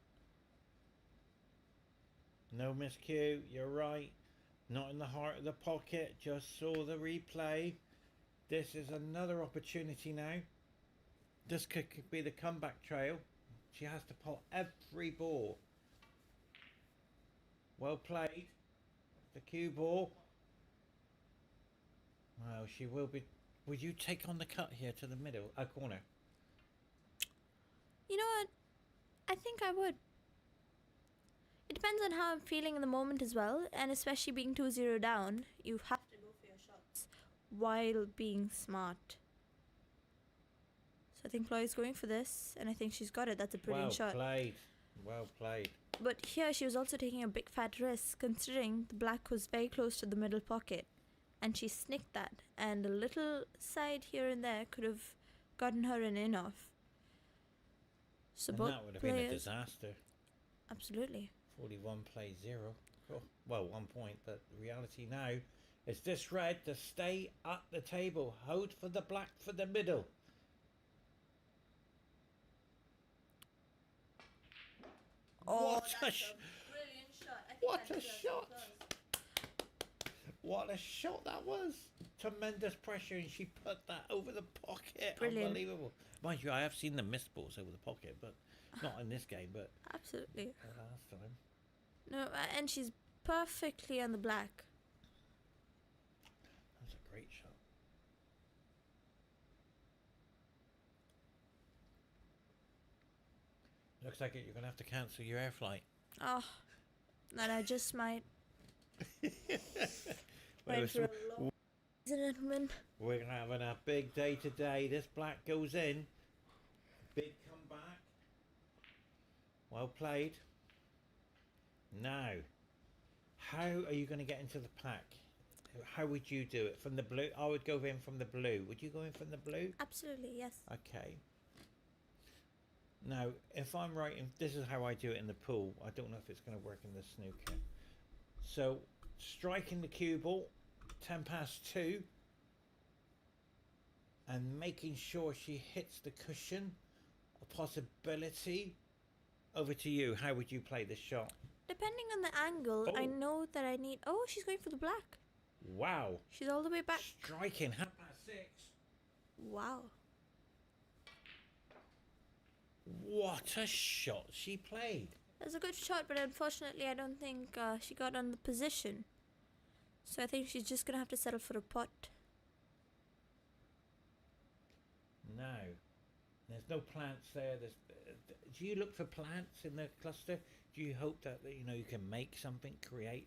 No miscue, you're right. Not in the heart of the pocket, just saw the replay. This is another opportunity now. This could be the comeback trail. She has to pull every ball. Well played. The cue ball. Well, she will be... Would you take on the cut here to the middle, corner? You know what? I think I would. It depends on how I'm feeling in the moment as well, and especially being 2-0 down, you have to go for your shots while being smart. So I think Ploy is going for this, and I think she's got it. That's a brilliant shot. Well played. Well played. But here she was also taking a big fat risk, considering the black was very close to the middle pocket. and she snicked that, and a little side here and there could have gotten her an in off. So And both that would have been a players, disaster. absolutely. 41 plays 0. Oh, well, 1 point, but the reality now is this red to stay at the table. Hold for the black for the middle. What a brilliant shot. what a shot! What a shot that was! Tremendous pressure, and she put that over the pocket. Brilliant. Unbelievable. Mind you, I have seen the missed balls over the pocket, but not in this game, but Absolutely. last time. No, and she's perfectly on the black. That's a great shot. Looks like you're going to have to cancel your air flight. Oh, and I just might. Well, Went for a long, gentlemen. we're having a big day today. This black goes in. Big comeback. Well played. Now, how are you going to get into the pack? How would you do it? From the blue? I would go in from the blue. Would you go in from the blue? Absolutely, yes. Okay. Now, if I'm right, this is how I do it in the pool. I don't know if it's going to work in the snooker. So, striking the cue ball, 10 past 2, and making sure she hits the cushion, a possibility. Over to you. How would you play this shot? Depending on the angle, I Oh. know that I need. Oh, she's going for the black. Wow. She's all the way back. Striking, 6:30. Wow. What a shot she played. That's a good shot, but unfortunately, I don't think she got on the position. So I think she's just gonna have to settle for a pot. No. There's no plants there. Do you look for plants in the cluster? Do you hope that you can make something, create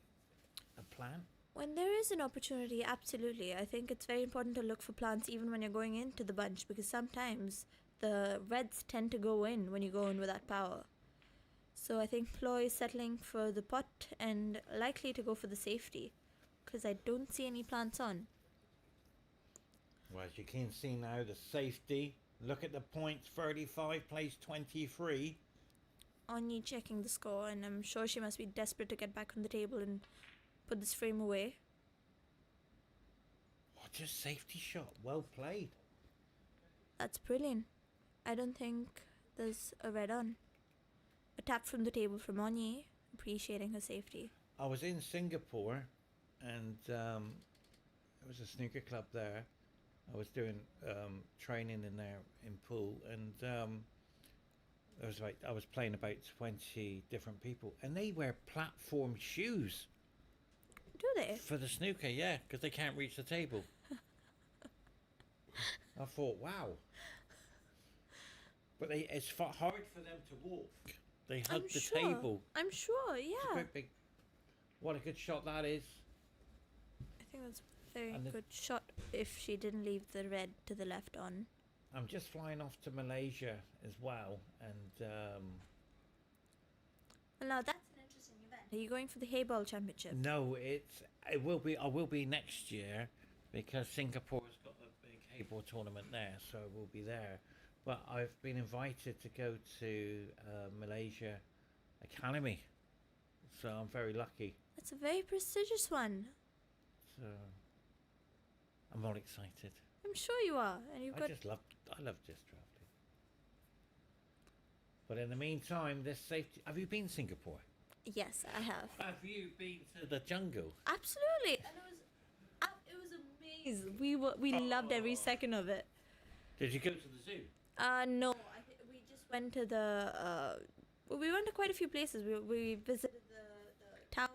a plant? When there is an opportunity, absolutely. I think it's very important to look for plants even when you're going into the bunch, because sometimes the reds tend to go in when you go in with that power. So I think Ploy is settling for the pot and likely to go for the safety, because I don't see any plants on. Well, as you can see now, the safety. Look at the points. 35 plays 23. Onyi checking the score, and I'm sure she must be desperate to get back on the table and put this frame away. What a safety shot. Well played. That's brilliant. I don't think there's a red on. A tap from the table from Onyi, appreciating her safety. I was in Singapore, and there was a snooker club there. I was doing training in there in pool, and I was playing about 20 different people, and they wear platform shoes Do they? for the snooker, yeah, because they can't reach the table. I thought, wow. But it's hard for them to walk. They hug the table. I'm sure, It's a yeah. great big. What a good shot that is. I think that's a very And the- good shot if she didn't leave the red to the left on. I'm just flying off to Malaysia as well, and Well, now that's an interesting event. Are you going for the Hayball Championship? no, it will be. I will be next year because Singapore's got a big Hayball tournament there, so I will be there. But I've been invited to go to Malaysia Academy, so I'm very lucky. It's a very prestigious one. So I'm all excited. I'm sure you are. And you've got I love just drafting. But in the meantime, this safety. Have you been to Singapore? Yes, I have. Have you been to the jungle? Absolutely. And it was amazing. We loved every second of it. Did you go to the zoo? No, we just went to the we went to quite a few places. We visited the towers.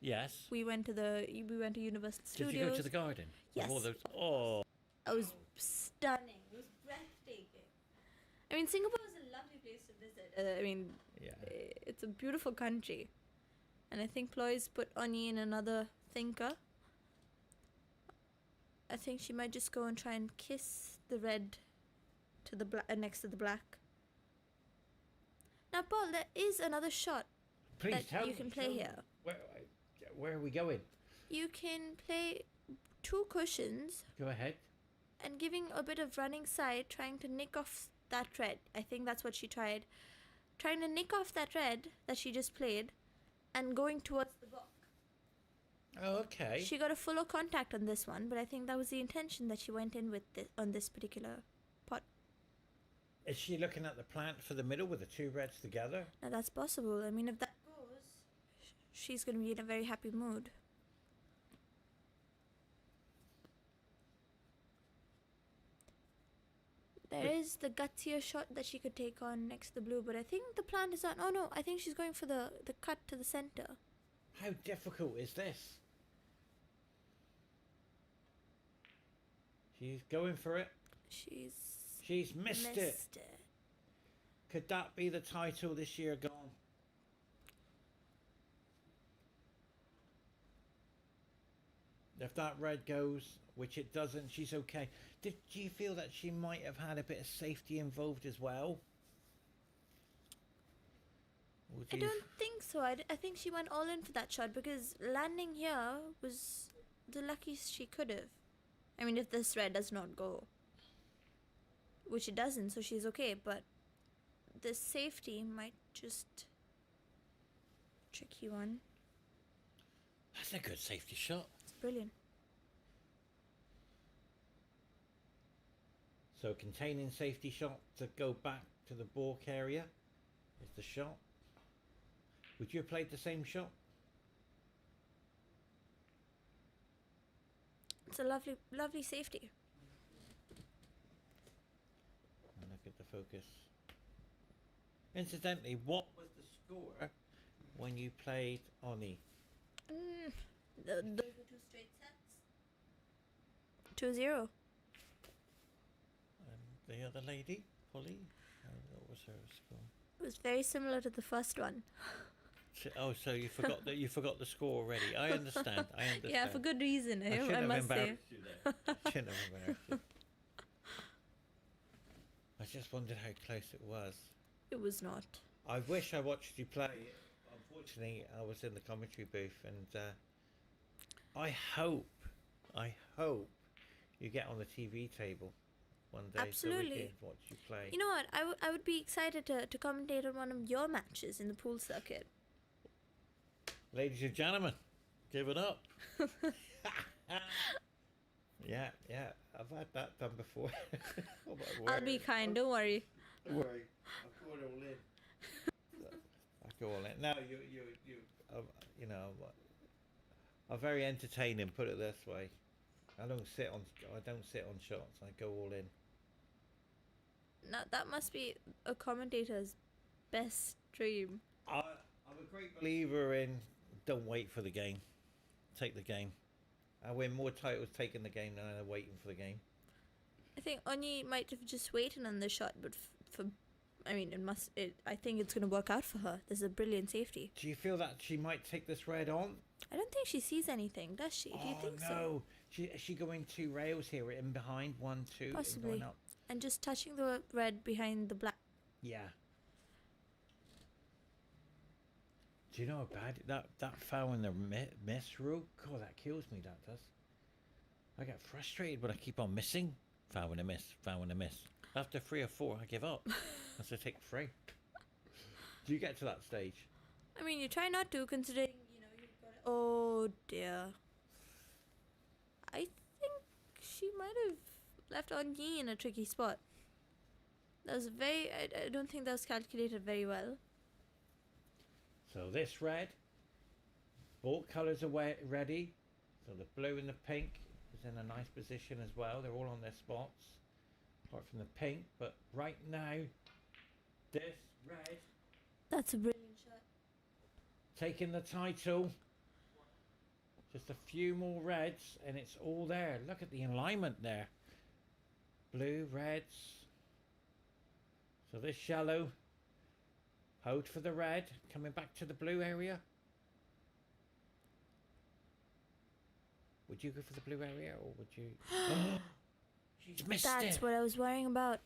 Yes. We went to Universal Studios. Did you go to the garden? Yes. All those, oh. It was stunning. It was breathtaking. I mean, Singapore is a lovely place to visit. I mean, Yeah. it's a beautiful country. And I think Ploy's put Onyi in another thinker. I think she might just go and try and kiss the red to the next to the black. Now, Paul, there is another shot Please that tell you me, can play show me. here. Where are we going? You can play 2 cushions Go ahead. and giving a bit of running side, trying to nick off that red. I think that's what she tried. Trying to nick off that red that she just played and going towards the block. Oh, okay. She got a fuller contact on this one, but I think that was the intention that she went in with on this particular pot. Is she looking at the plant for the middle with the 2 reds together? Now that's possible. I mean, if that goes, she's going to be in a very happy mood. There is the gutsier shot that she could take on next to the blue, but I think the plant is on. Oh no, I think she's going for the cut to the center. How difficult is this? She's going for it. She's missed it. Could that be the title this year gone? If that red goes, which it doesn't, she's okay. Do you feel that she might have had a bit of safety involved as well? I don't think so. I think she went all in for that shot because landing here was the luckiest she could have. I mean, if this red does not go, which it doesn't, so she's okay, but the safety might just tricky one. That's a good safety shot. It's brilliant. So containing safety shot to go back to the balk area is the shot. Would you have played the same shot? It's a lovely, lovely safety. And look at the focus. Incidentally, what was the score when you played Oni? Those were 2 straight sets. 2-0. And the other lady, Polly, what was her score? It was very similar to the first one. Oh, so you forgot that you forgot the score already. I understand. I understand. Yeah, for good reason. I must say. I shouldn't have embarrassed you. I just wondered how close it was. It was not. I wish I watched you play. Unfortunately, I was in the commentary booth, and I hope you get on the TV table one day so we Absolutely. can watch you play. You know what? I would be excited to commentate on one of your matches in the pool circuit. Ladies and gentlemen, give it up. Yeah, I've had that done before. I'll be kind, don't worry. Don't worry, I'll go all in. I'll go all in. No, you know, I'm very entertaining. Put it this way, I don't sit on shots. I go all in. Now that must be a commentator's best dream. I'm a great believer in don't wait for the game, take the game. I win more titles taking the game than I waiting for the game. I think Onyi might have just waited on the shot, but I mean, I think it's going to work out for her. There's a brilliant safety. Do you feel that she might take this red on? I don't think she sees anything, does she? Do you think so? No. Is she going 2 rails here in behind 1, 2? Possibly. And going up? And just touching the red behind the black. Yeah. Do you know how bad that foul in the miss rule? God, that kills me. That does. I get frustrated when I keep on missing. Foul and a miss. Foul and a miss. After 3 or 4, I give up. I have to take 3. Do you get to that stage? I mean, you try not to, considering you've got. Oh dear. I think she might have left Onyi in a tricky spot. That was I don't think that was calculated very well. So this red, both colours are ready. So the blue and the pink is in a nice position as well. They're all on their spots, apart from the pink. But right now, this red That's a brilliant shot. taking the title. Just a few more reds and it's all there. Look at the alignment there. Blue, reds. So this shallow. Hold for the red. Coming back to the blue area. Would you go for the blue area or would you... She's missed it. That's what I was worrying about.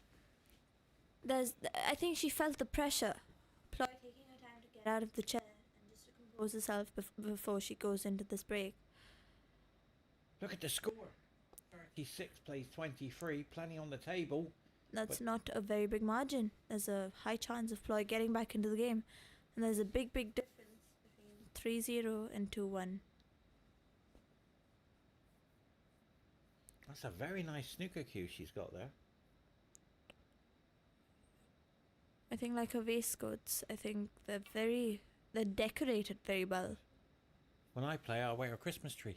I think she felt the pressure. Ploy taking her time to get out of the chair and just to compose herself before she goes into this break. Look at the score. 36 plays 23. Plenty on the table. That's But- not a very big margin. There's a high chance of Ploy getting back into the game. And there's a big difference between 3-0 and 2-1. That's a very nice snooker cue she's got there. I think like her waistcoats, I think they're decorated very well. When I play, I'll wear a Christmas tree.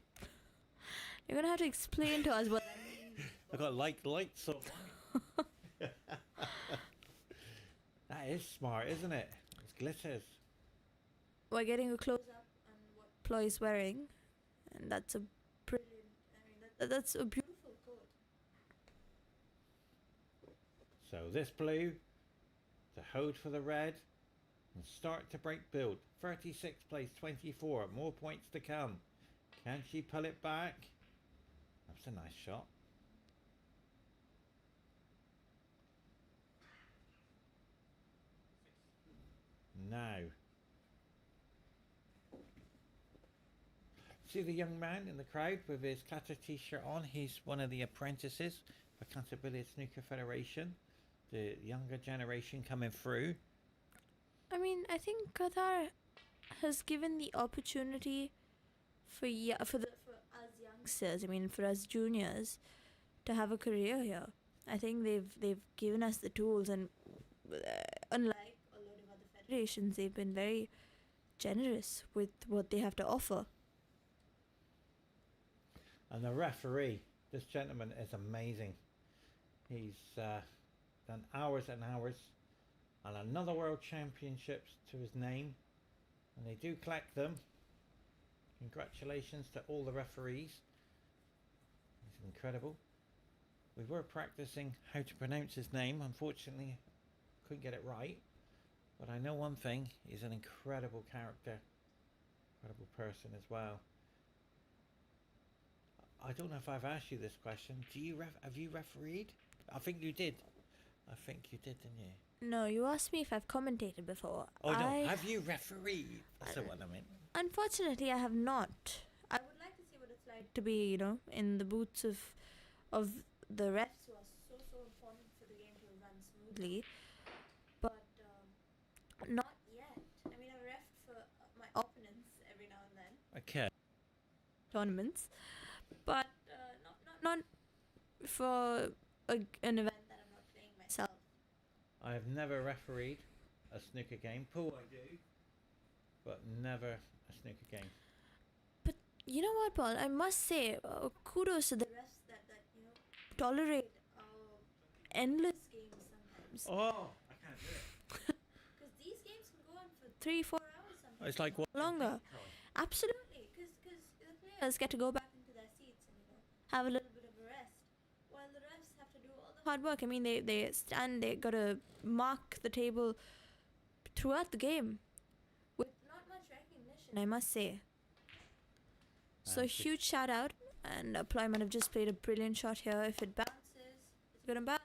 You're gonna have to explain to us what that means. I've got lights on. That is smart, isn't it? It glitters. We're getting a close up on what Ploy is wearing, and that's a brilliant. I mean, that's a beautiful coat. So this blue to hold for the red and start to break build. 36 plays 24. More points to come. Can she pull it back? That's a nice shot. Now, see the young man in the crowd with his Qatar t-shirt on? He's one of the apprentices for Qatar Billiard Snooker Federation. The younger generation coming through. I mean, I think Qatar has given the opportunity for us youngsters. I mean, for us juniors, to have a career here. I think they've given us the tools, and unlike a lot of other federations, they've been very generous with what they have to offer. And the referee, this gentleman is amazing. He's done hours and hours and another world championships to his name, and they do collect them. Congratulations to all the referees. It's incredible. We were practicing how to pronounce his name. Unfortunately, couldn't get it right. But I know one thing, he's an incredible character, incredible person as well. I don't know if I've asked you this question. Have you refereed? I think you did. I think you did, didn't you? No, you asked me if I've commentated before. Oh no, have you refereed? That's the one I meant. Unfortunately, I have not. I would like to see what it's like to be, in the boots of the refs who are so important for the game to run smoothly. But not yet. I mean, I've refed for my opponents every now and then. Okay. Tournaments. But not for an event that I'm not playing myself. I have never refereed a snooker game. Pool I do, but never a snooker game. But you know what, Paul? I must say, kudos to the refs that tolerate endless games sometimes. Oh, I can't do it. Because these games can go on for 3-4 hours sometimes. It's like what? Longer. Absolutely. Because the players get to go back into their seats and have a little bit of a rest, while the refs have to do all the hard work. I mean, they stand, they gotta mark the table throughout the game with not much recognition, I must say. So huge shout out, and Ploy might have just played a brilliant shot here. If it bounces, it's gonna bounce.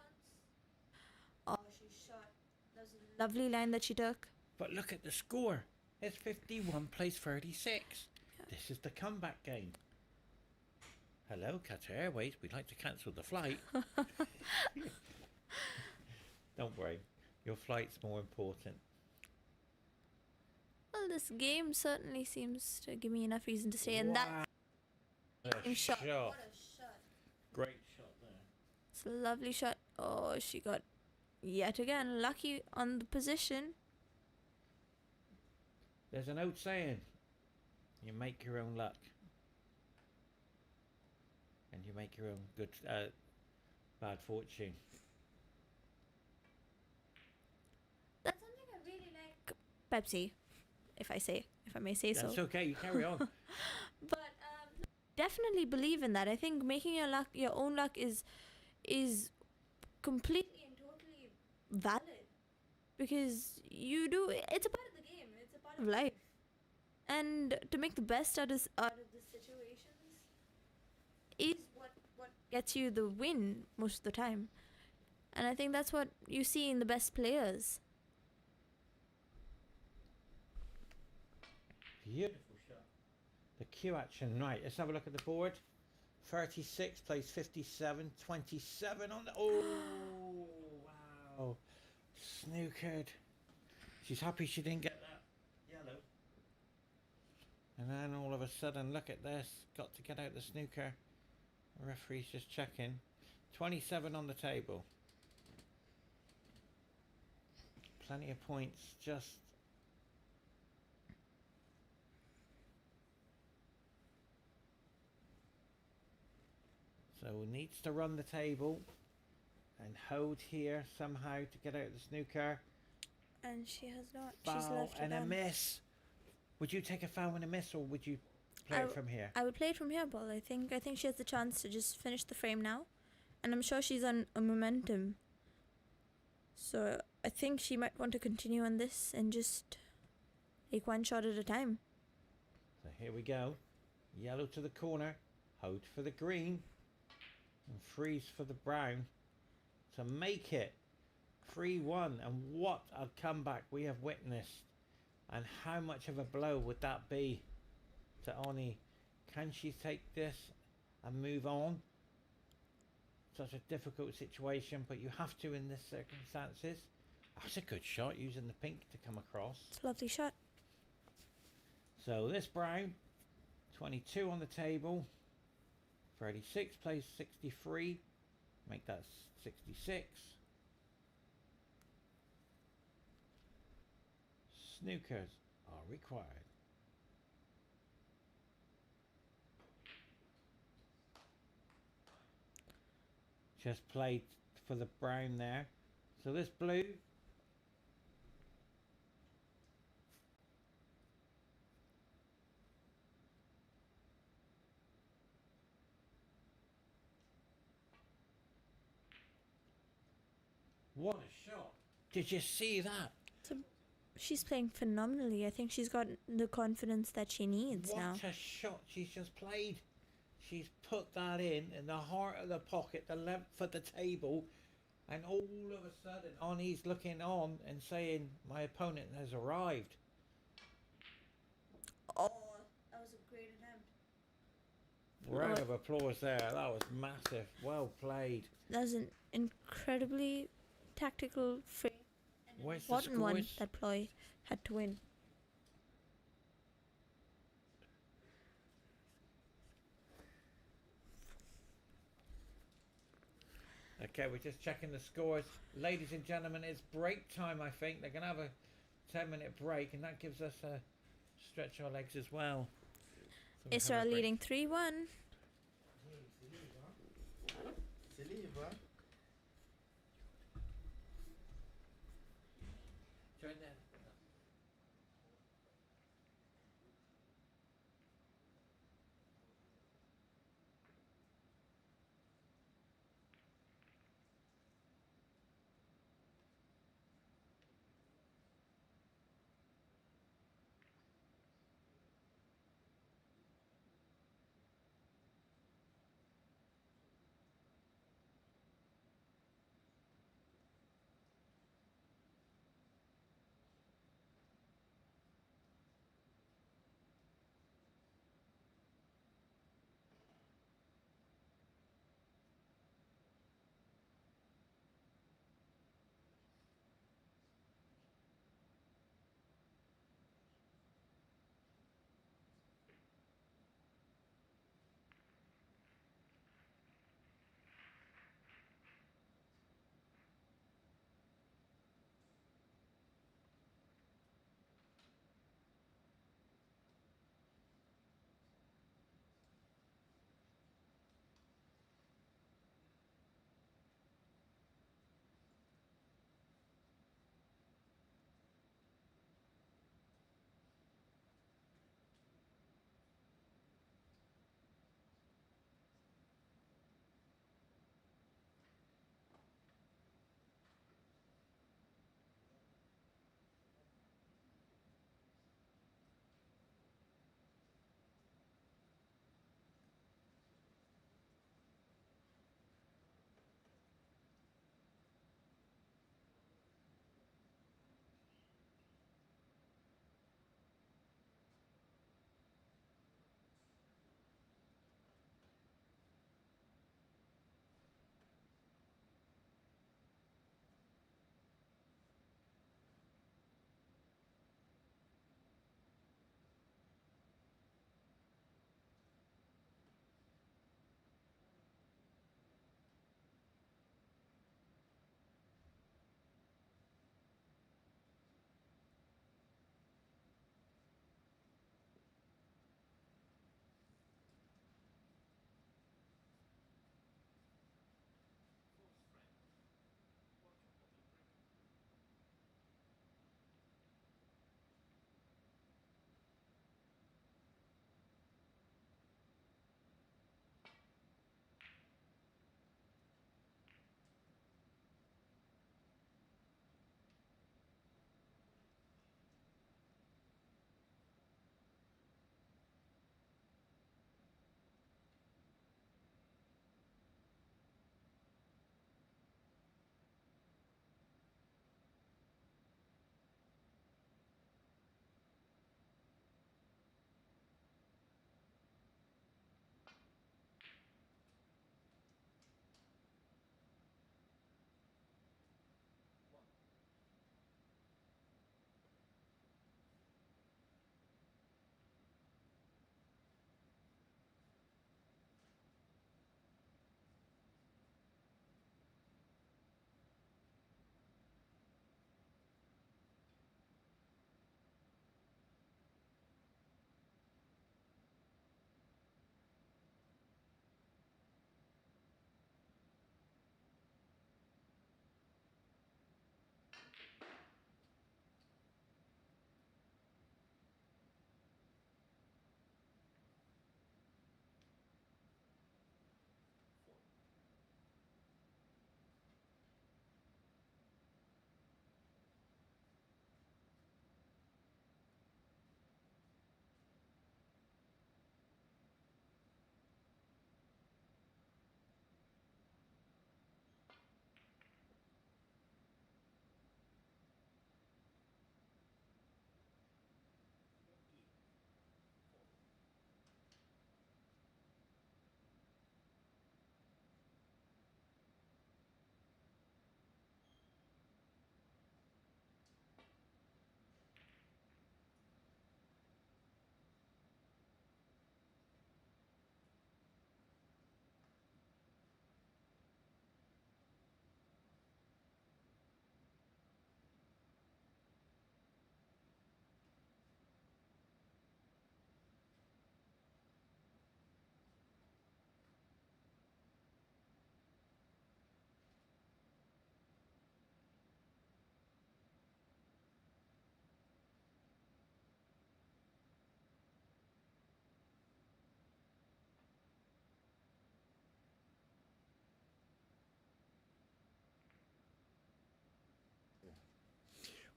Oh, she shot. That was a lovely line that she took. But look at the score. It's 51 plays 36. Yeah. This is the comeback game. Hello, Qatar Airways. We'd like to cancel the flight. Don't worry. Your flight's more important. Well, this game certainly seems to give me enough reason to stay, and that A shot. shot. What a shot. Great shot there. It's a lovely shot. Oh, she got yet again lucky on the position. There's an old saying. You make your own luck. And you make your own bad fortune. That's something I really like. Pepsi, if I may say so. That's okay. You carry on. But definitely believe in that. I think making your own luck is completely and totally valid, because you do. It's a part of the game. It's a part of life, and to make the best out of the situations is what gets you the win most of the time. And I think that's what you see in the best players. Beautiful shot. The cue action, right. Let's have a look at the board. 36 plays 57. 27 on the... Oh, wow. Snookered. She's happy she didn't get that yellow. And then all of a sudden, look at this. Got to get out the snooker. The referee's just checking. 27 on the table. Plenty of points. Just... So needs to run the table and hold here somehow to get out the snooker. And she has not. She's Foul left it and a on. miss. Would you take a foul and a miss, or would you play it from here? I would play it from here, Paul. I think she has the chance to just finish the frame now, and I'm sure she's on a momentum. So I think she might want to continue on this and just take one shot at a time. So here we go. Yellow to the corner. Hold for the green. And freeze for the brown. To make it 3-1. And what a comeback we have witnessed. And how much of a blow would that be to Oni? Can she take this and move on? Such a difficult situation, but you have to in this circumstances. That's a good shot, using the pink to come across. It's a lovely shot. So this brown, 22 on the table. 36 plays 63. Make that 66. Snookers are required. Just played for the brown there. So this blue. What a shot. Did you see that? She's playing phenomenally. I think she's got the confidence that she needs now. What a shot she's just played. She's put that in the heart of the pocket, the length of the table, and all of a sudden Ani's looking on and saying, my opponent has arrived. Oh, that was a great attempt. Round of applause there. That was massive. Well played. That was an incredibly tactical frame. Where's the Important one scores? that Ploy had to win. Okay, we're just checking the scores. Ladies and gentlemen, it's break time, I think. They're going to have a 10-minute break, and that gives us a stretch our legs as well. So we have a Israel break. leading 3-1. Join them.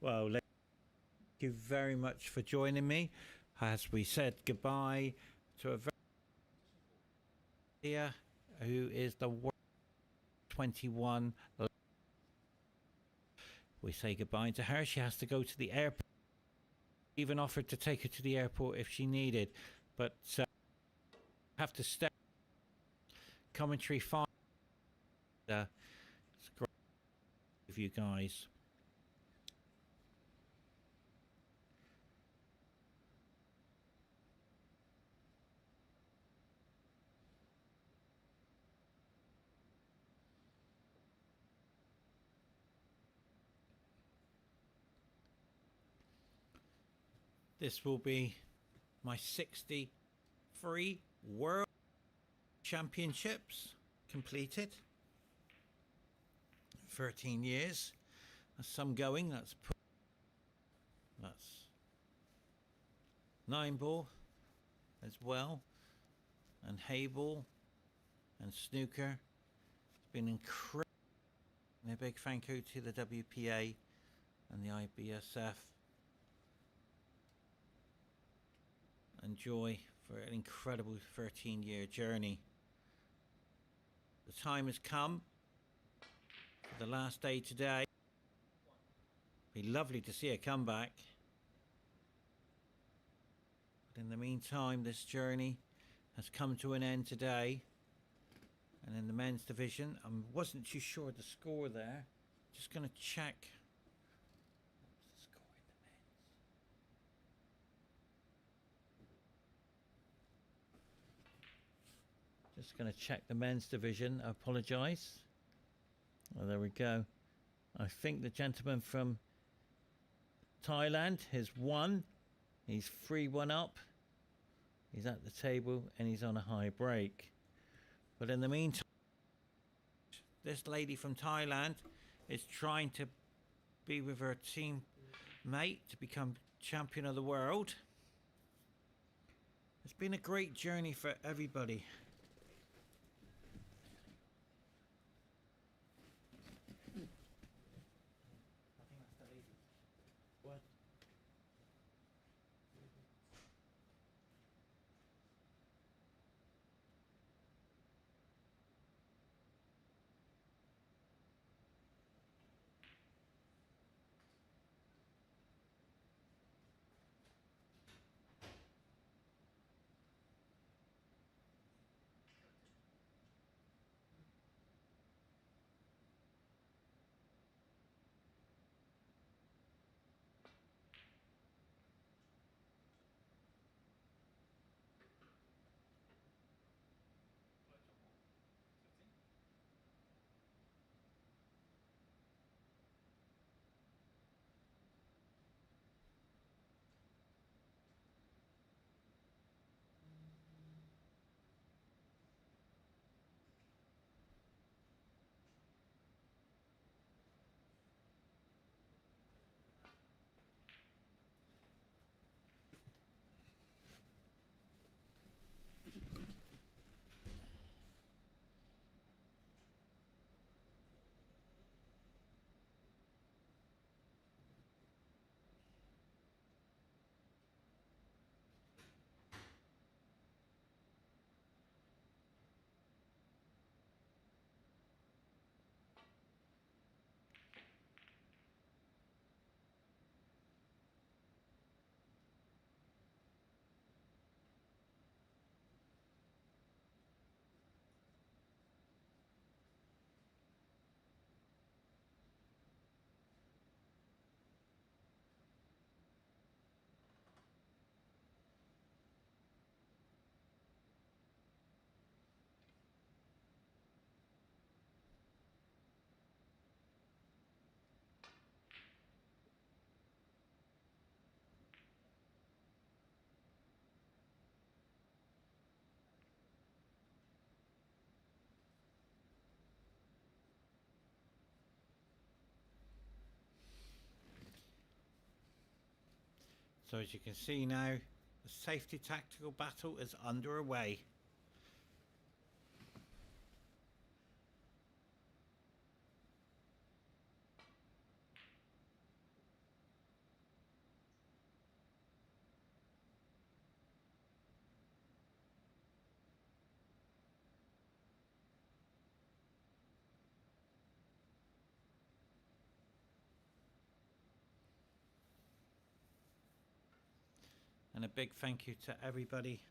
Well, thank you very much for joining me as we said goodbye to a very who is the world 21. We say goodbye to her. She has to go to the airport. Even offered to take her to the airport if she needed, but have to stay. Commentary fine. It's great with you guys. This will be my 63 World Championships completed. 13 years. That's some going. That's 9 ball as well, and hay ball and snooker. It's been incredible. And a big thank you to the WPA and the Ibsf. And Joy for an incredible 13-year journey. The time has come for the last day today. Be lovely to see her come back. But in the meantime, this journey has come to an end today. And in the men's division, I wasn't too sure of the score there. Just going to check. What's the score in the men's? Just going to check the men's division. I apologise. Oh, there we go. I think the gentleman from Thailand has won. He's 3-1 up. He's at the table and he's on a high break. But in the meantime, this lady from Thailand is trying to be with her teammate to become champion of the world. It's been a great journey for everybody. So as you can see now, the safety tactical battle is underway. And a big thank you to everybody.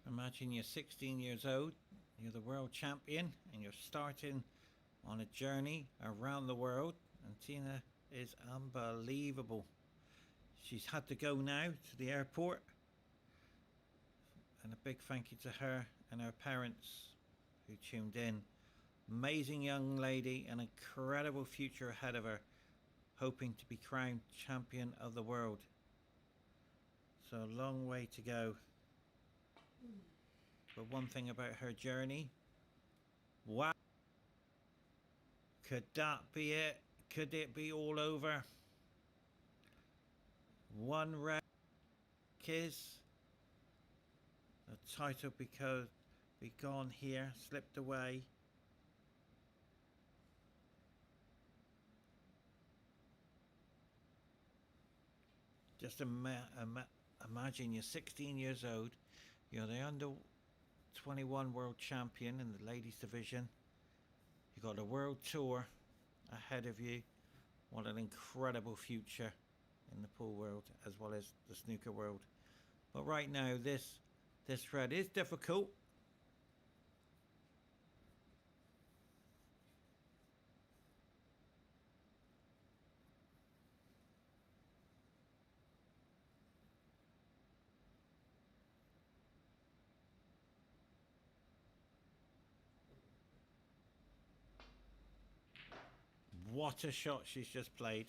Imagine you're 16 years old, you're the world champion, and you're starting on a journey around the world. And Tina is unbelievable. She's had to go now to the airport. And a big thank you to her and her parents who tuned in. Amazing young lady, an incredible future ahead of her, hoping to be crowned champion of the world. So a long way to go. But one thing about her journey, wow, could that be it? Could it be all over? One round kiss, the title because be gone here, slipped away. Just imagine you're 16 years old, you're the under 21 world champion in the ladies division. You've got a world tour ahead of you. What an incredible future in the pool world as well as the snooker world. But right now this thread is difficult. What a shot she's just played.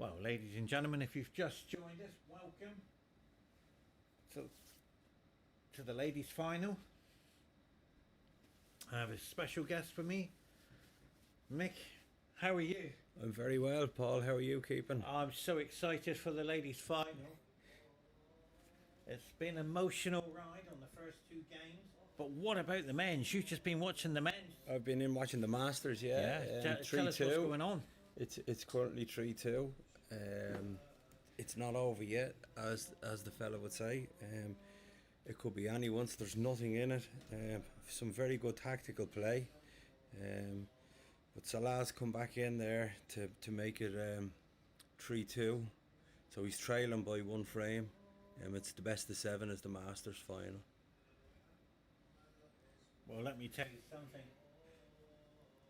Well, ladies and gentlemen, if you've just joined us, welcome to the ladies' final. I have a special guest for me, Mick. How are you? I'm very well, Paul. How are you keeping? I'm so excited for the ladies' final. It's been an emotional ride on the first two games. But what about the men's? You've just been watching the men's. I've been in watching the Masters, Tell us what's going on. It's currently 3-2. It's not over yet, as the fella would say. It could be anyone's. There's nothing in it. Some very good tactical play. But Salah's come back in there to make it 3-2. So he's trailing by one frame. It's the best of 7 as the Masters final. Well, let me tell you something.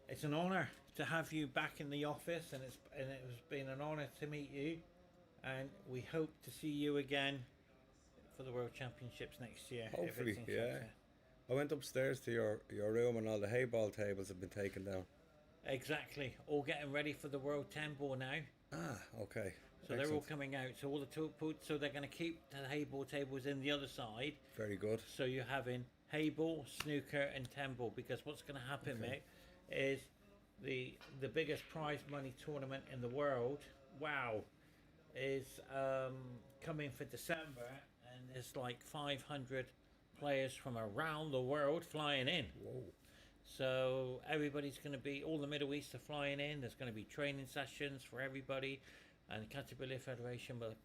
It's an honour to have you back in the office, and it has been an honour to meet you. And we hope to see you again for the World Championships next year. Hopefully, yeah. I went upstairs to your room, and all the hay ball tables have been taken down. Exactly. All getting ready for the World 10 ball now. Ah, okay. So they're all coming out. So all so they're going to keep the hay ball tables in the other side. Very good. So you're having hay ball, snooker, and 10 ball. Because what's going to happen, Mick, is the biggest prize money tournament in the world. Wow, is coming for December, and there's like 500 players from around the world flying in. Whoa. So everybody's going to be, all the Middle East are flying in. There's going to be training sessions for everybody, and the Qatar Federation will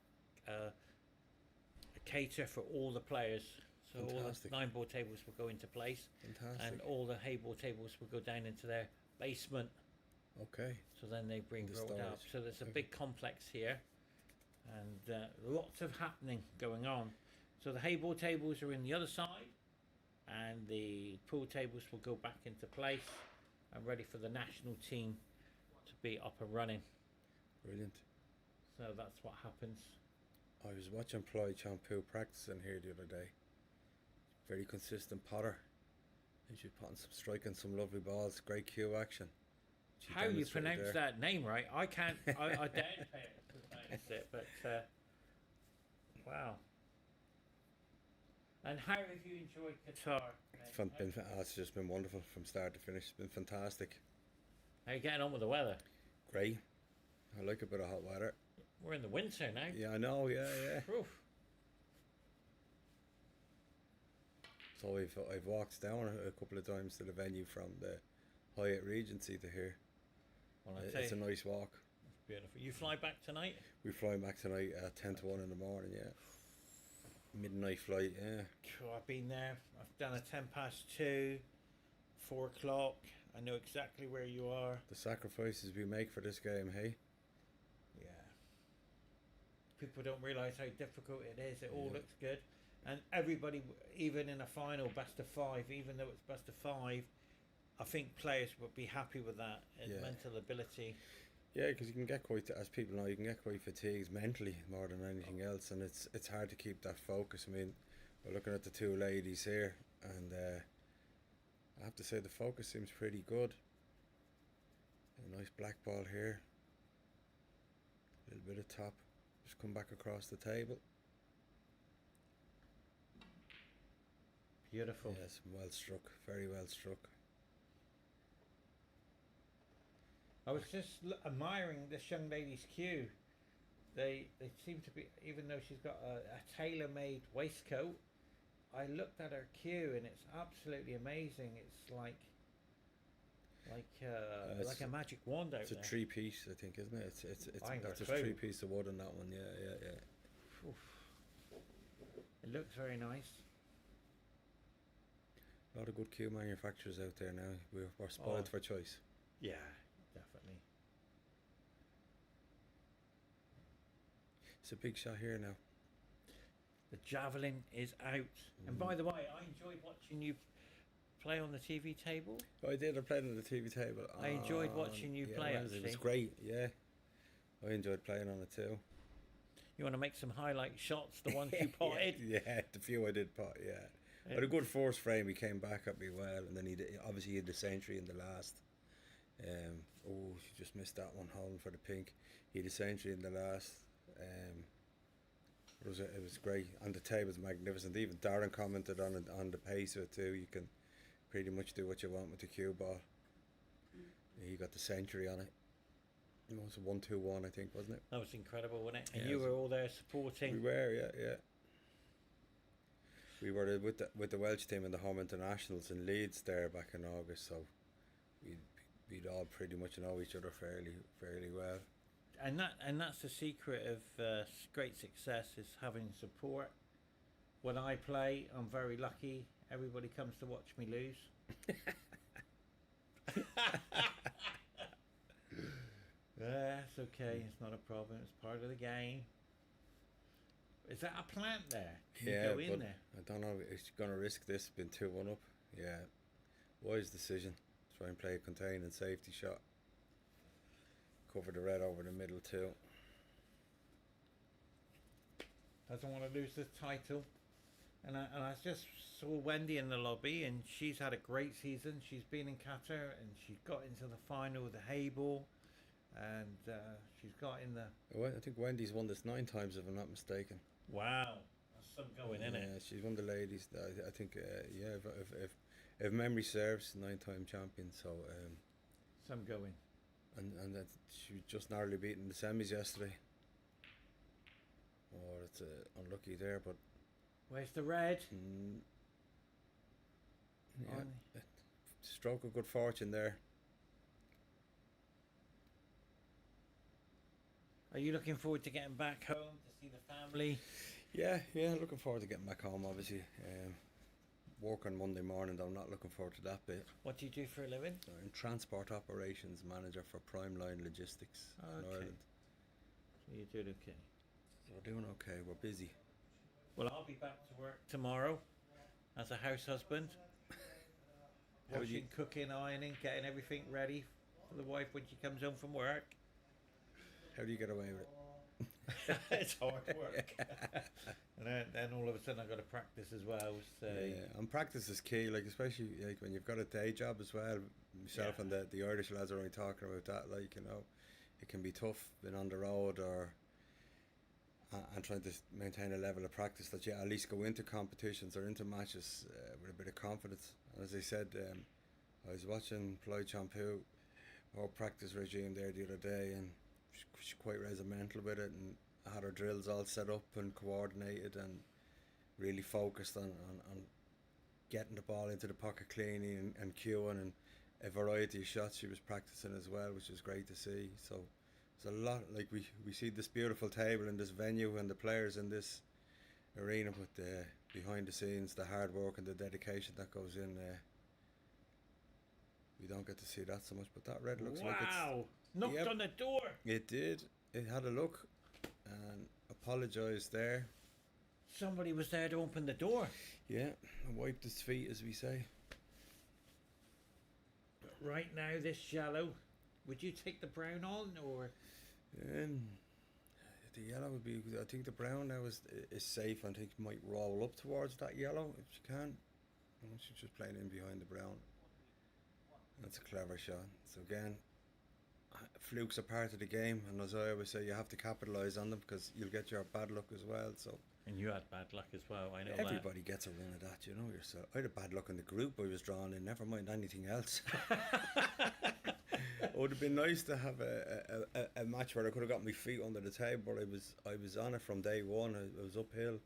cater for all the players. So Fantastic. all the 9 ball tables will go into place. Fantastic. And all the hay ball tables will go down into their basement. Okay. So then they bring The rolled up. storage. So there's a big complex here, and lots of happening going on. So the hay ball tables are in the other side, and the pool tables will go back into place and ready for the national team to be up and running. Brilliant. So that's what happens. I was watching Ploychompoo practicing here the other day. Very consistent potter. And she's striking some lovely balls. Great cue action. She How you demonstrated pronounce there. that name right? I can't. I don't pronounce it, but wow. And how have you enjoyed Qatar? It's just been wonderful from start to finish. It's been fantastic. How are you getting on with the weather? Great. I like a bit of hot weather. We're in the winter now. Yeah, I know. Yeah. Oof. So I've walked down a couple of times to the venue from the Hyatt Regency to here. Well, I tell It's a you, nice walk. it's beautiful. You fly back tonight? We fly back tonight at 10 to 1 in the morning, yeah. Midnight flight, yeah. Cool, I've been there. I've done a 2:10, 4 o'clock. I know exactly where you are. The sacrifices we make for this game, hey? Yeah. People don't realise how difficult it is. It all Yeah. looks good. And everybody, even in a final, best of 5, even though it's best of 5, I think players would be happy with that and Yeah. mental ability. Yeah, because you can get quite, as people know, you can get quite fatigued mentally more than anything else, and it's hard to keep that focus. I mean, we're looking at the two ladies here, and I have to say the focus seems pretty good. A nice black ball here. A little bit of top. Just come back across the table. Beautiful. Yes, well struck. Very well struck. I was just admiring this young lady's cue. They seem to be, even though she's got a tailor-made waistcoat, I looked at her cue and it's absolutely amazing. It's like a magic wand out It's there. a 3-piece, I think, isn't it? It's I ain't got that's a a clue. 3-piece of wood on that one. Yeah. Oof. It looks very nice. A lot of good cue manufacturers out there now. We're spoiled Oh. for choice. Yeah, definitely. It's a big shot here now. The javelin is out. And by the way, I enjoyed watching you play on the TV table. I did. I played on the TV table. I enjoyed watching you play, It was actually. great. Yeah, I enjoyed playing on it too. You want to make some highlight shots, the ones you potted? Yeah, the few I did pot. Yeah, but a good first frame. He came back at me well, and then obviously he had the century in the last. Oh, she just missed that one, holding for the pink. He had a century in the last. It was great, and the table's magnificent. Even Darren commented on it, on the pace of it too. You can pretty much do what you want with the cue ball. He got the century on it. It was a 1-2-1, I think, wasn't it? That was incredible, wasn't it? And Yeah, you it were was- all there supporting. We were, yeah. We were with the Welsh team in the home internationals in Leeds there back in August, so we'd all pretty much know each other fairly well. And that's the secret of great success, is having support. When I play, I'm very lucky. Everybody comes to watch me lose. That's okay. It's not a problem. It's part of the game. Is that a plant there? Can you go in but there? I don't know. It's going to risk this being 2-1 up. Yeah, wise decision. Try and play a containing safety shot. Cover the red over the middle too. Doesn't want to lose the title. And I just saw Wendy in the lobby, and she's had a great season. She's been in Qatar, and she got into the final with the Hayball, and she's got in the... I think Wendy's won this 9 times, if I'm not mistaken. Wow, that's some going in it. Yeah, she's won the ladies. I think, yeah, if memory serves, 9-time champion. So, Some going. and that she was just narrowly beaten the semis yesterday. Oh, it's unlucky there, but Where's the red? yeah, On- stroke of good fortune there. Are you looking forward to getting back home to see the family? Yeah, looking forward to getting back home, obviously. Work on Monday morning, though, not looking forward to that bit. What do you do for a living? I'm transport operations manager for Prime Line Logistics in Okay. Ireland. So you did okay. We're doing okay, we're busy. Well, I'll be back to work tomorrow as a house husband. How would you- Washing, cooking, ironing, getting everything ready for the wife when she comes home from work. How do you get away with it? It's hard work. And then all of a sudden I've got to practice as well. So Yeah, and practice is key, like especially like when you've got a day job as well. Myself Yeah. and the Irish lads are only talking about that. Like, you know, it can be tough being on the road or and trying to maintain a level of practice that you at least go into competitions or into matches with a bit of confidence. And as I said, I was watching Ploychompoo, our practice regime there the other day, and she's quite regimental with it, and had her drills all set up and coordinated and really focused on getting the ball into the pocket cleanly and cueing, and a variety of shots she was practicing as well, which was great to see. So there's a lot, like we see this beautiful table in this venue and the players in this arena, but the behind the scenes, the hard work and the dedication that goes in, we don't get to see that so much. But that red looks like it's... wow! Knocked Yep. on the door. It did. It had a look and apologised there. Somebody was there to open the door. Yeah, and wiped his feet, as we say. Right now, this yellow. Would you take the brown on, or The yellow would be... I think the brown now is safe. I think you might roll up towards that yellow if you can. She's just playing in behind the brown. That's a clever shot. So again, flukes are part of the game, and as I always say, you have to capitalise on them because you'll get your bad luck as well. So and you had bad luck as well? I know everybody gets a run of that, you know yourself. I had bad luck in the group I was drawn in, never mind anything else. It would have been nice to have a match where I could have got my feet under the table, but I was on it from day one. I was uphill.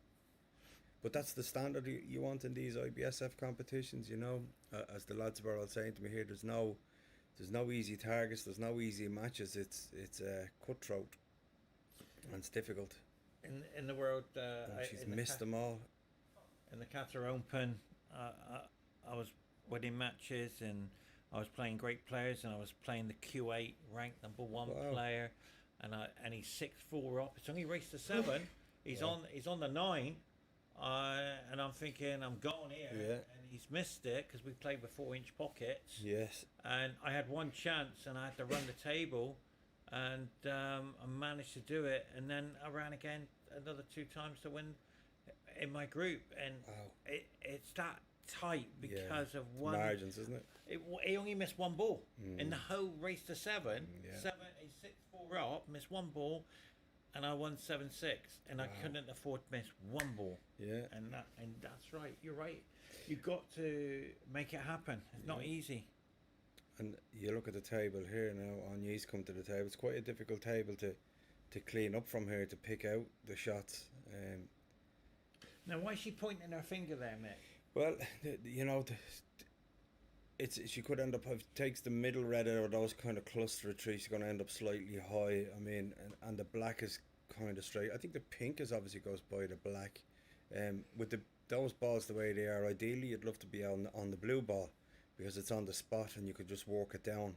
But that's the standard you want in these IBSF competitions, you know. As the lads were all saying to me here, there's no easy targets, there's no easy matches. It's a cutthroat, and it's difficult. In the world, She's missed them all. In the Qatar Open, I was winning matches, and I was playing great players, and I was playing the Q8 ranked number 1 Wow. player, and he's 6-4 up. It's only race to 7. He's Wow. he's on the 9, and I'm thinking I'm going here, Yeah. and he's missed it because we played with 4-inch pockets. Yes. And I had one chance, and I had to run the table, and I managed to do it. And then I ran again another 2 times to win in my group. And Wow. it's that tight because of one margins, isn't it? He only missed one ball in the whole race to 7. Yeah. 6-4 up, missed one ball, and I won 7-6, and I couldn't afford to miss one ball. Yeah. And that's right. You're right. You've got to make it happen. It's not easy. And you look at the table here now. Ony's come to the table. It's quite a difficult table to clean up from here, to pick out the shots. Now, why is she pointing her finger there, Mick? Well, she could end up, if it takes the middle red out of those kind of cluster of trees, she's going to end up slightly high. I mean, and the black is kind of straight. I think the pink is obviously goes by the black. With those balls the way they are, ideally you'd love to be on the blue ball, because it's on the spot and you could just walk it down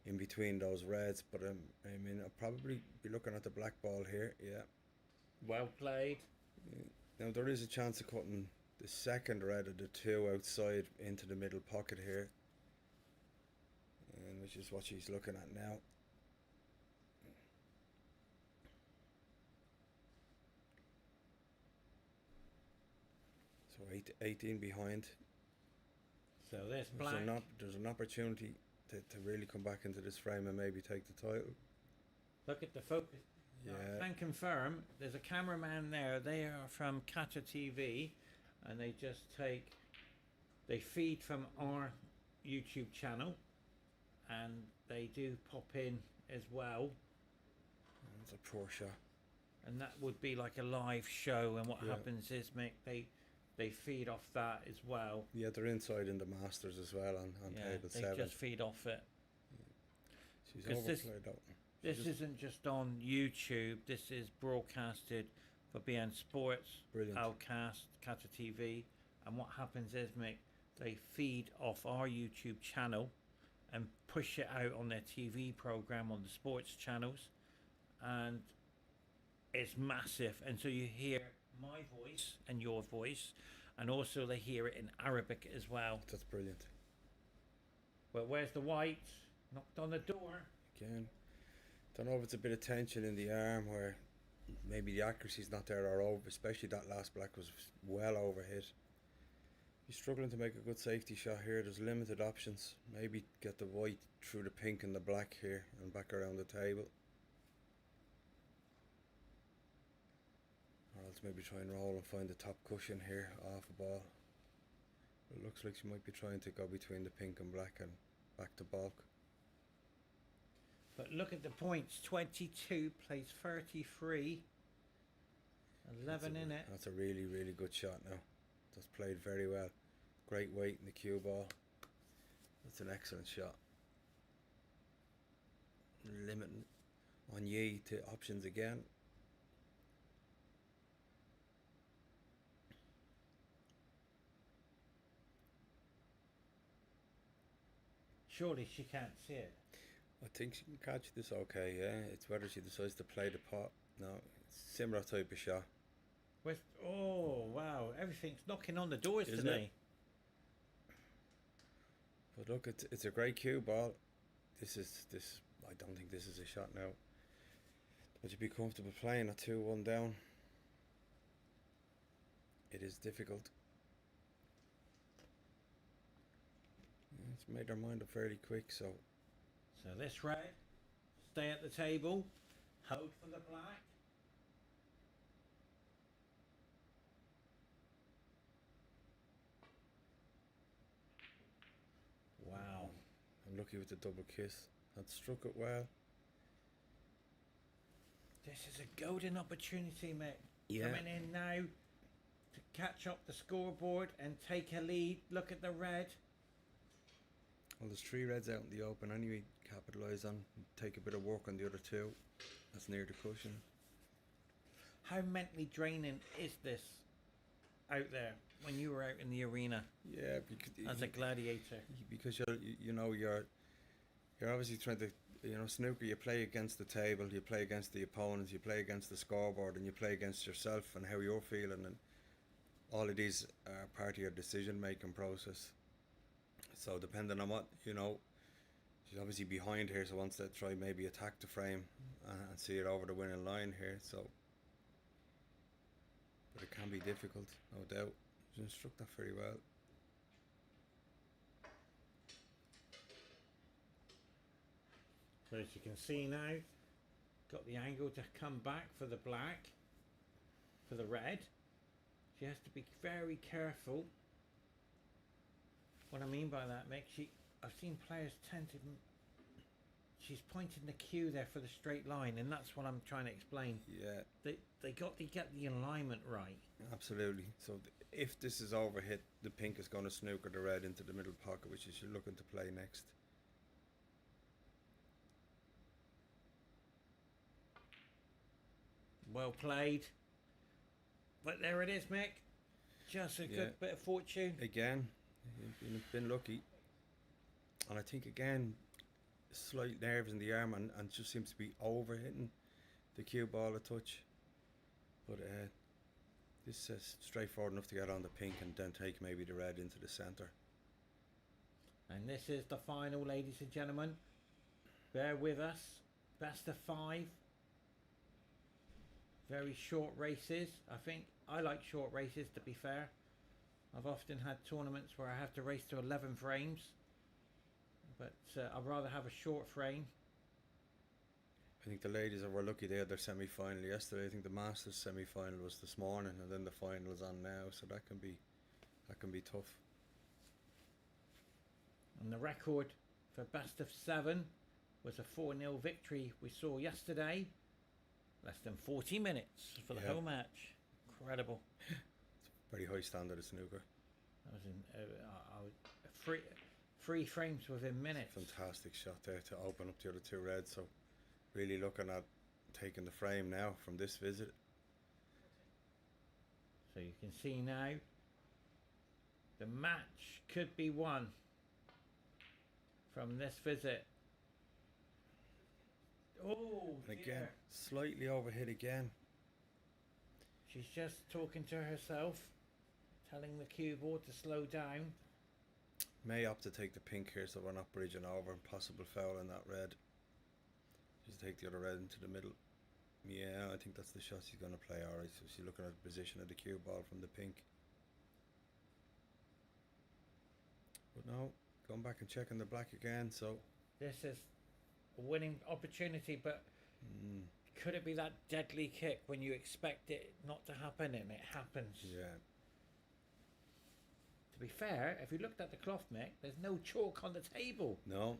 in between those reds. But I mean, I'll probably be looking at the black ball here. Yeah. Well played. Now there is a chance of cutting the second red of the 2 outside into the middle pocket here, and which is what she's looking at now. So 18 behind. So this black. There's an opportunity to really come back into this frame and maybe take the title. Look at the focus. Yeah. I can confirm there's a cameraman there. They are from Qatar TV, and they feed from our YouTube channel, and they do pop in as well. It's a poor shot. And that would be like a live show, and what Yeah. happens is, Mick, they feed off that as well. Yeah, they're inside in the Masters as well on table they 7. just feed off it. She's 'Cause overplayed out. This isn't just on YouTube. This is broadcasted for BN Sports, Brilliant. Outcast, Qatar TV. And what happens is, Mick, they feed off our YouTube channel and push it out on their TV program on the sports channels. And it's massive. And so you hear my voice and your voice. And also they hear it in Arabic as well. That's brilliant. But where's the white? Knocked on the door. Again, don't know if it's a bit of tension in the arm where maybe the accuracy's not there, or over, especially that last black was well overhit. You're struggling to make a good safety shot here. There's limited options. Maybe get the white through the pink and the black here and back around the table. Or else maybe try and roll and find the top cushion here off a ball. It looks like she might be trying to go between the pink and black and back to bulk. But look at the points. 22 plays 33. 11 in it. That's a really, really good shot now. That's played very well. Great weight in the cue ball. That's an excellent shot. Limiting Ony to options again. Surely she can't see it. I think she can catch this okay, yeah. It's whether she decides to play the pot. No, it's similar type of shot. Oh, wow. Everything's knocking on the doors Isn't today. it? But look, it's a great cue ball. This. I don't think this is a shot now. Would you be comfortable playing at 2-1 down? It is difficult. Yeah, it's made her mind up fairly quick, so. So this red, stay at the table, hold for the black. Wow. I'm lucky with the double kiss. That struck it well. This is a golden opportunity, mate. Yeah. Coming in now to catch up the scoreboard and take a lead. Look at the red. Well, there's 3 reds out in the open anyway. Capitalise on, take a bit of work on the other 2. That's near the cushion. How mentally draining is this out there when you were out in the arena? Yeah, because as a gladiator. Because you're obviously trying to, snooker. You play against the table, you play against the opponents, you play against the scoreboard, and you play against yourself and how you're feeling, and all of these are part of your decision making process. So depending on what she's obviously behind here, so wants to try maybe attack the frame and see it over the winning line here. So, but it can be difficult, no doubt. She struck that very well. So as you can see now, got the angle to come back for the black, for the red. She has to be very careful. What I mean by that, Mick, I've seen players tend to... She's pointing the cue there for the straight line, and that's what I'm trying to explain. Yeah. They got to get the alignment right. Absolutely. So if this is overhit, the pink is going to snooker the red into the middle pocket, which is you're looking to play next. Well played. But there it is, Mick. Just a good bit of fortune. Again, you've been lucky. And I think, again, slight nerves in the arm and just seems to be over-hitting the cue ball a touch. But this is straightforward enough to get on the pink and then take maybe the red into the centre. And this is the final, ladies and gentlemen. Bear with us. Best of 5. Very short races. I think I like short races, to be fair. I've often had tournaments where I have to race to 11 frames. But I'd rather have a short frame. I think the ladies were lucky they had their semi-final yesterday. I think the Masters semi-final was this morning, and then the final's on now, so that can be tough. And the record for best of 7 was a 4-0 victory we saw yesterday. Less than 40 minutes for the whole match. Incredible. Very high standard of snooker. That was in three frames within minutes. Fantastic shot there to open up the other two reds. So really looking at taking the frame now from this visit. So you can see now the match could be won from this visit. Oh, and again, dear. slightly overhit again. She's just talking to herself, telling the cue board to slow down. May opt to take the pink here so we're not bridging over and possible foul in that red. Just take the other red into the middle. Yeah, I think that's the shot she's going to play. Alright, so she's looking at the position of the cue ball from the pink. But no, going back and checking the black again, so... This is a winning opportunity, but could it be that deadly kick when you expect it not to happen and it happens? Yeah. To be fair, if you looked at the cloth, Mick, there's no chalk on the table. No.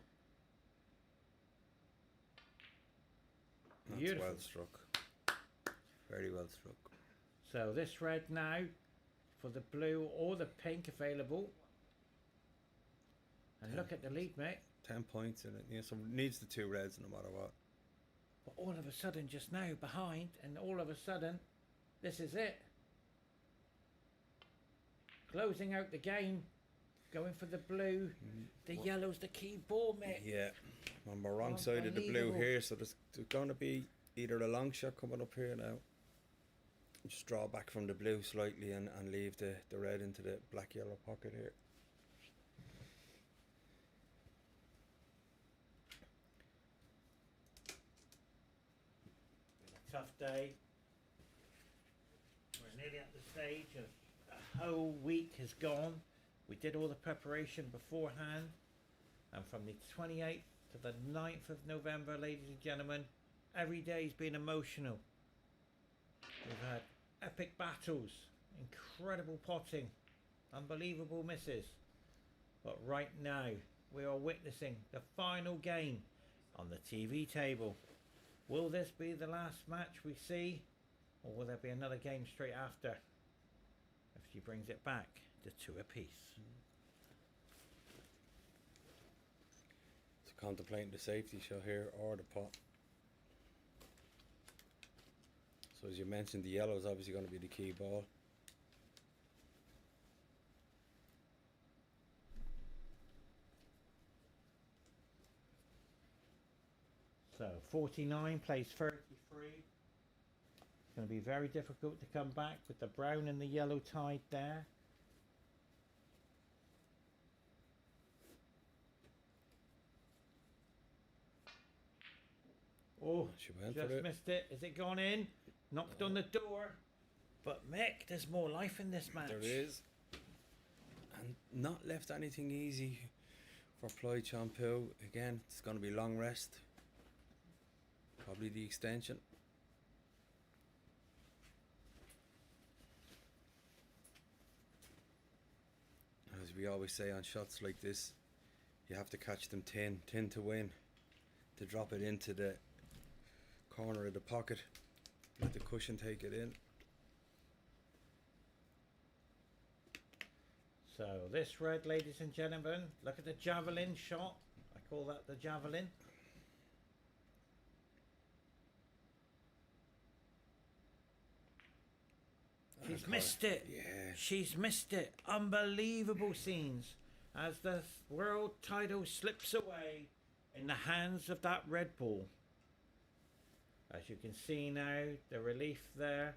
That's Beautiful. well struck. Very well struck. So this red now for the blue or the pink available. And look at the lead, Mick. 10 points in it. Yeah, so it needs the two reds no matter what. But all of a sudden, just now behind, and all of a sudden, this is it. Closing out the game, going for the blue. The yellow's the key ball, Mick. Yeah, on the wrong side of the blue here, so there's going to be either a long shot coming up here now. Just draw back from the blue slightly and leave the red into the black-yellow pocket here. Tough day. We're nearly at the stage of a whole week has gone. We did all the preparation beforehand, and from the 28th to the 9th of November, ladies and gentlemen, every day's been emotional. We've had epic battles, incredible potting, unbelievable misses, but right now we are witnessing the final game on the TV table. Will this be the last match we see, or will there be another game straight after if she brings it back to 2 apiece? So contemplating the safety shot here or the pot. So as you mentioned, the yellow is obviously going to be the key ball. So 49 plays 33. It's going to be very difficult to come back with the brown and the yellow tied there. Oh, She went just for it. missed it. Is it gone in? Knocked on the door. But Mick, there's more life in this match. There is. And not left anything easy for Ploychompoo. Again, it's going to be long rest. Probably the extension. As we always say on shots like this, you have to catch them thin to win. To drop it into the corner of the pocket, let the cushion take it in. So this red, ladies and gentlemen, look at the javelin shot. I call that the javelin. She's missed it. Yeah. She's missed it. Unbelievable scenes as the world title slips away in the hands of that red ball. As you can see now, the relief there,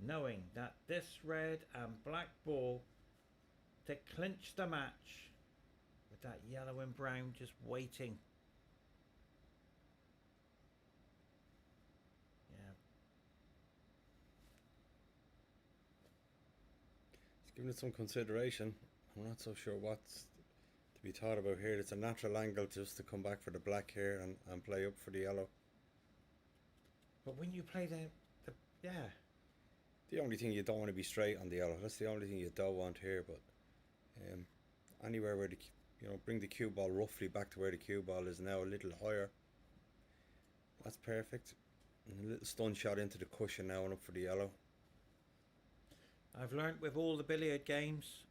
knowing that this red and black ball to clinch the match with that yellow and brown just waiting. Yeah. It's giving it some consideration. I'm not so sure what's to be thought about here. It's a natural angle just to come back for the black here and play up for the yellow. But when you play yeah. The only thing you don't want to be straight on the yellow. That's the only thing you don't want here. But anywhere where bring the cue ball roughly back to where the cue ball is now, a little higher. That's perfect. And a little stun shot into the cushion now and up for the yellow. I've learnt with all the billiard games,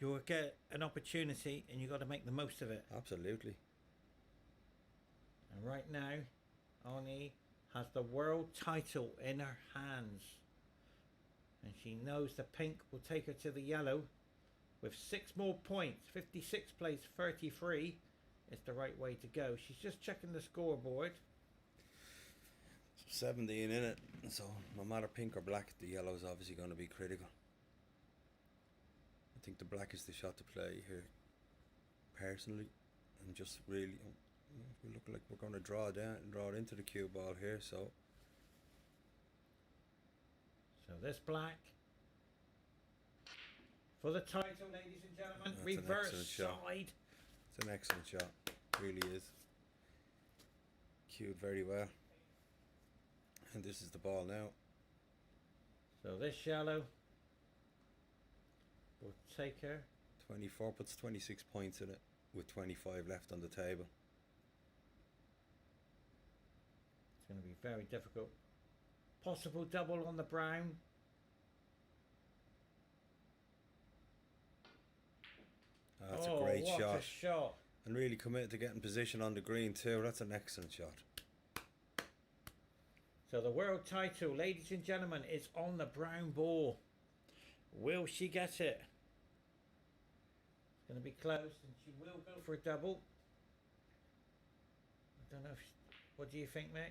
you'll get an opportunity and you've got to make the most of it. Absolutely. And right now, Ani has the world title in her hands. And she knows the pink will take her to the yellow. With 6 more points, 56 plays 33 is the right way to go. She's just checking the scoreboard. 17 in it, so no matter pink or black, the yellow is obviously going to be critical. I think the black is the shot to play here, personally, and just really, we look like we're going to draw it into the cue ball here. So this black for the title, ladies and gentlemen. That's Reverse an excellent shot. side. It's an excellent shot, really is. Cued very well. And this is the ball now. So this yellow will take her. 24 puts 26 points in it with 25 left on the table. It's going to be very difficult. Possible double on the brown. That's a great what shot. a shot. And really committed to getting position on the green too. That's an excellent shot. So the world title, ladies and gentlemen, is on the brown ball. Will she get it? It's going to be close and she will go for a double. I don't know if what do you think, Mick?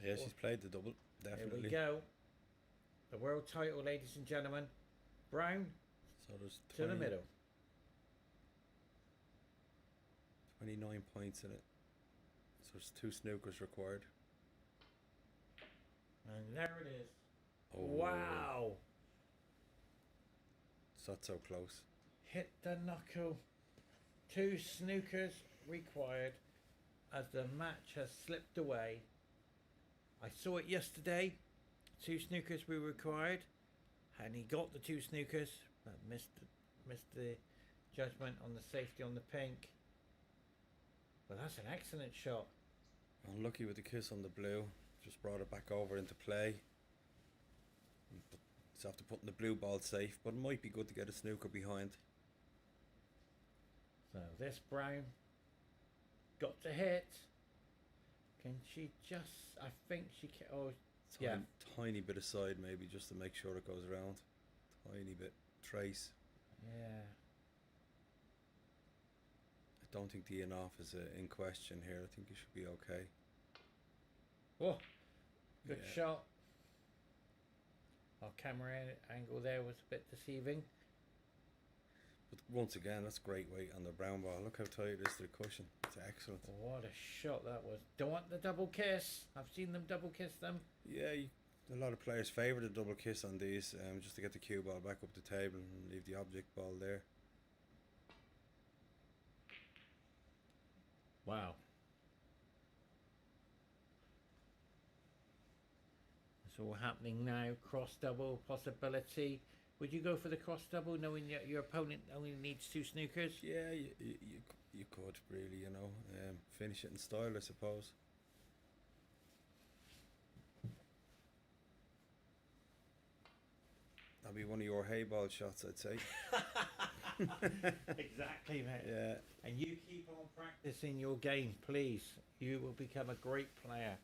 Yeah, she's played the double, definitely. Here we go. The world title, ladies and gentlemen. Brown So there's to the middle. 29 points in it. So there's 2 snookers required. And there it is. Oh. Wow. It's not so close. Hit the knuckle. 2 snookers required as the match has slipped away. I saw it yesterday. 2 snookers were required. And he got the 2 snookers. But missed the judgment on the safety on the pink. But that's an excellent shot. Unlucky with the kiss on the blue. Just brought it back over into play. It's after putting the blue ball safe, but it might be good to get a snooker behind. So this brown got to hit. Can she just? I think she can. Oh, yeah. Tiny bit of side maybe just to make sure it goes around. Tiny bit. Trace. Yeah. I don't think the in-off is in question here. I think it should be okay. Oh, good Yeah. shot. Our camera angle there was a bit deceiving. But once again, that's great weight on the brown ball. Look how tight it is to the cushion. It's excellent. What a shot that was. Don't want the double kiss. I've seen them double kiss them. Yeah, a lot of players favour the double kiss on these just to get the cue ball back up the table and leave the object ball there. Wow. It's all happening now. Cross double possibility. Would you go for the cross double, knowing your opponent only needs 2 snookers? Yeah, you could really, finish it in style, I suppose. That'd be one of your hay ball shots, I'd say. Exactly, mate. Yeah. And you keep on practicing your game, please. You will become a great player.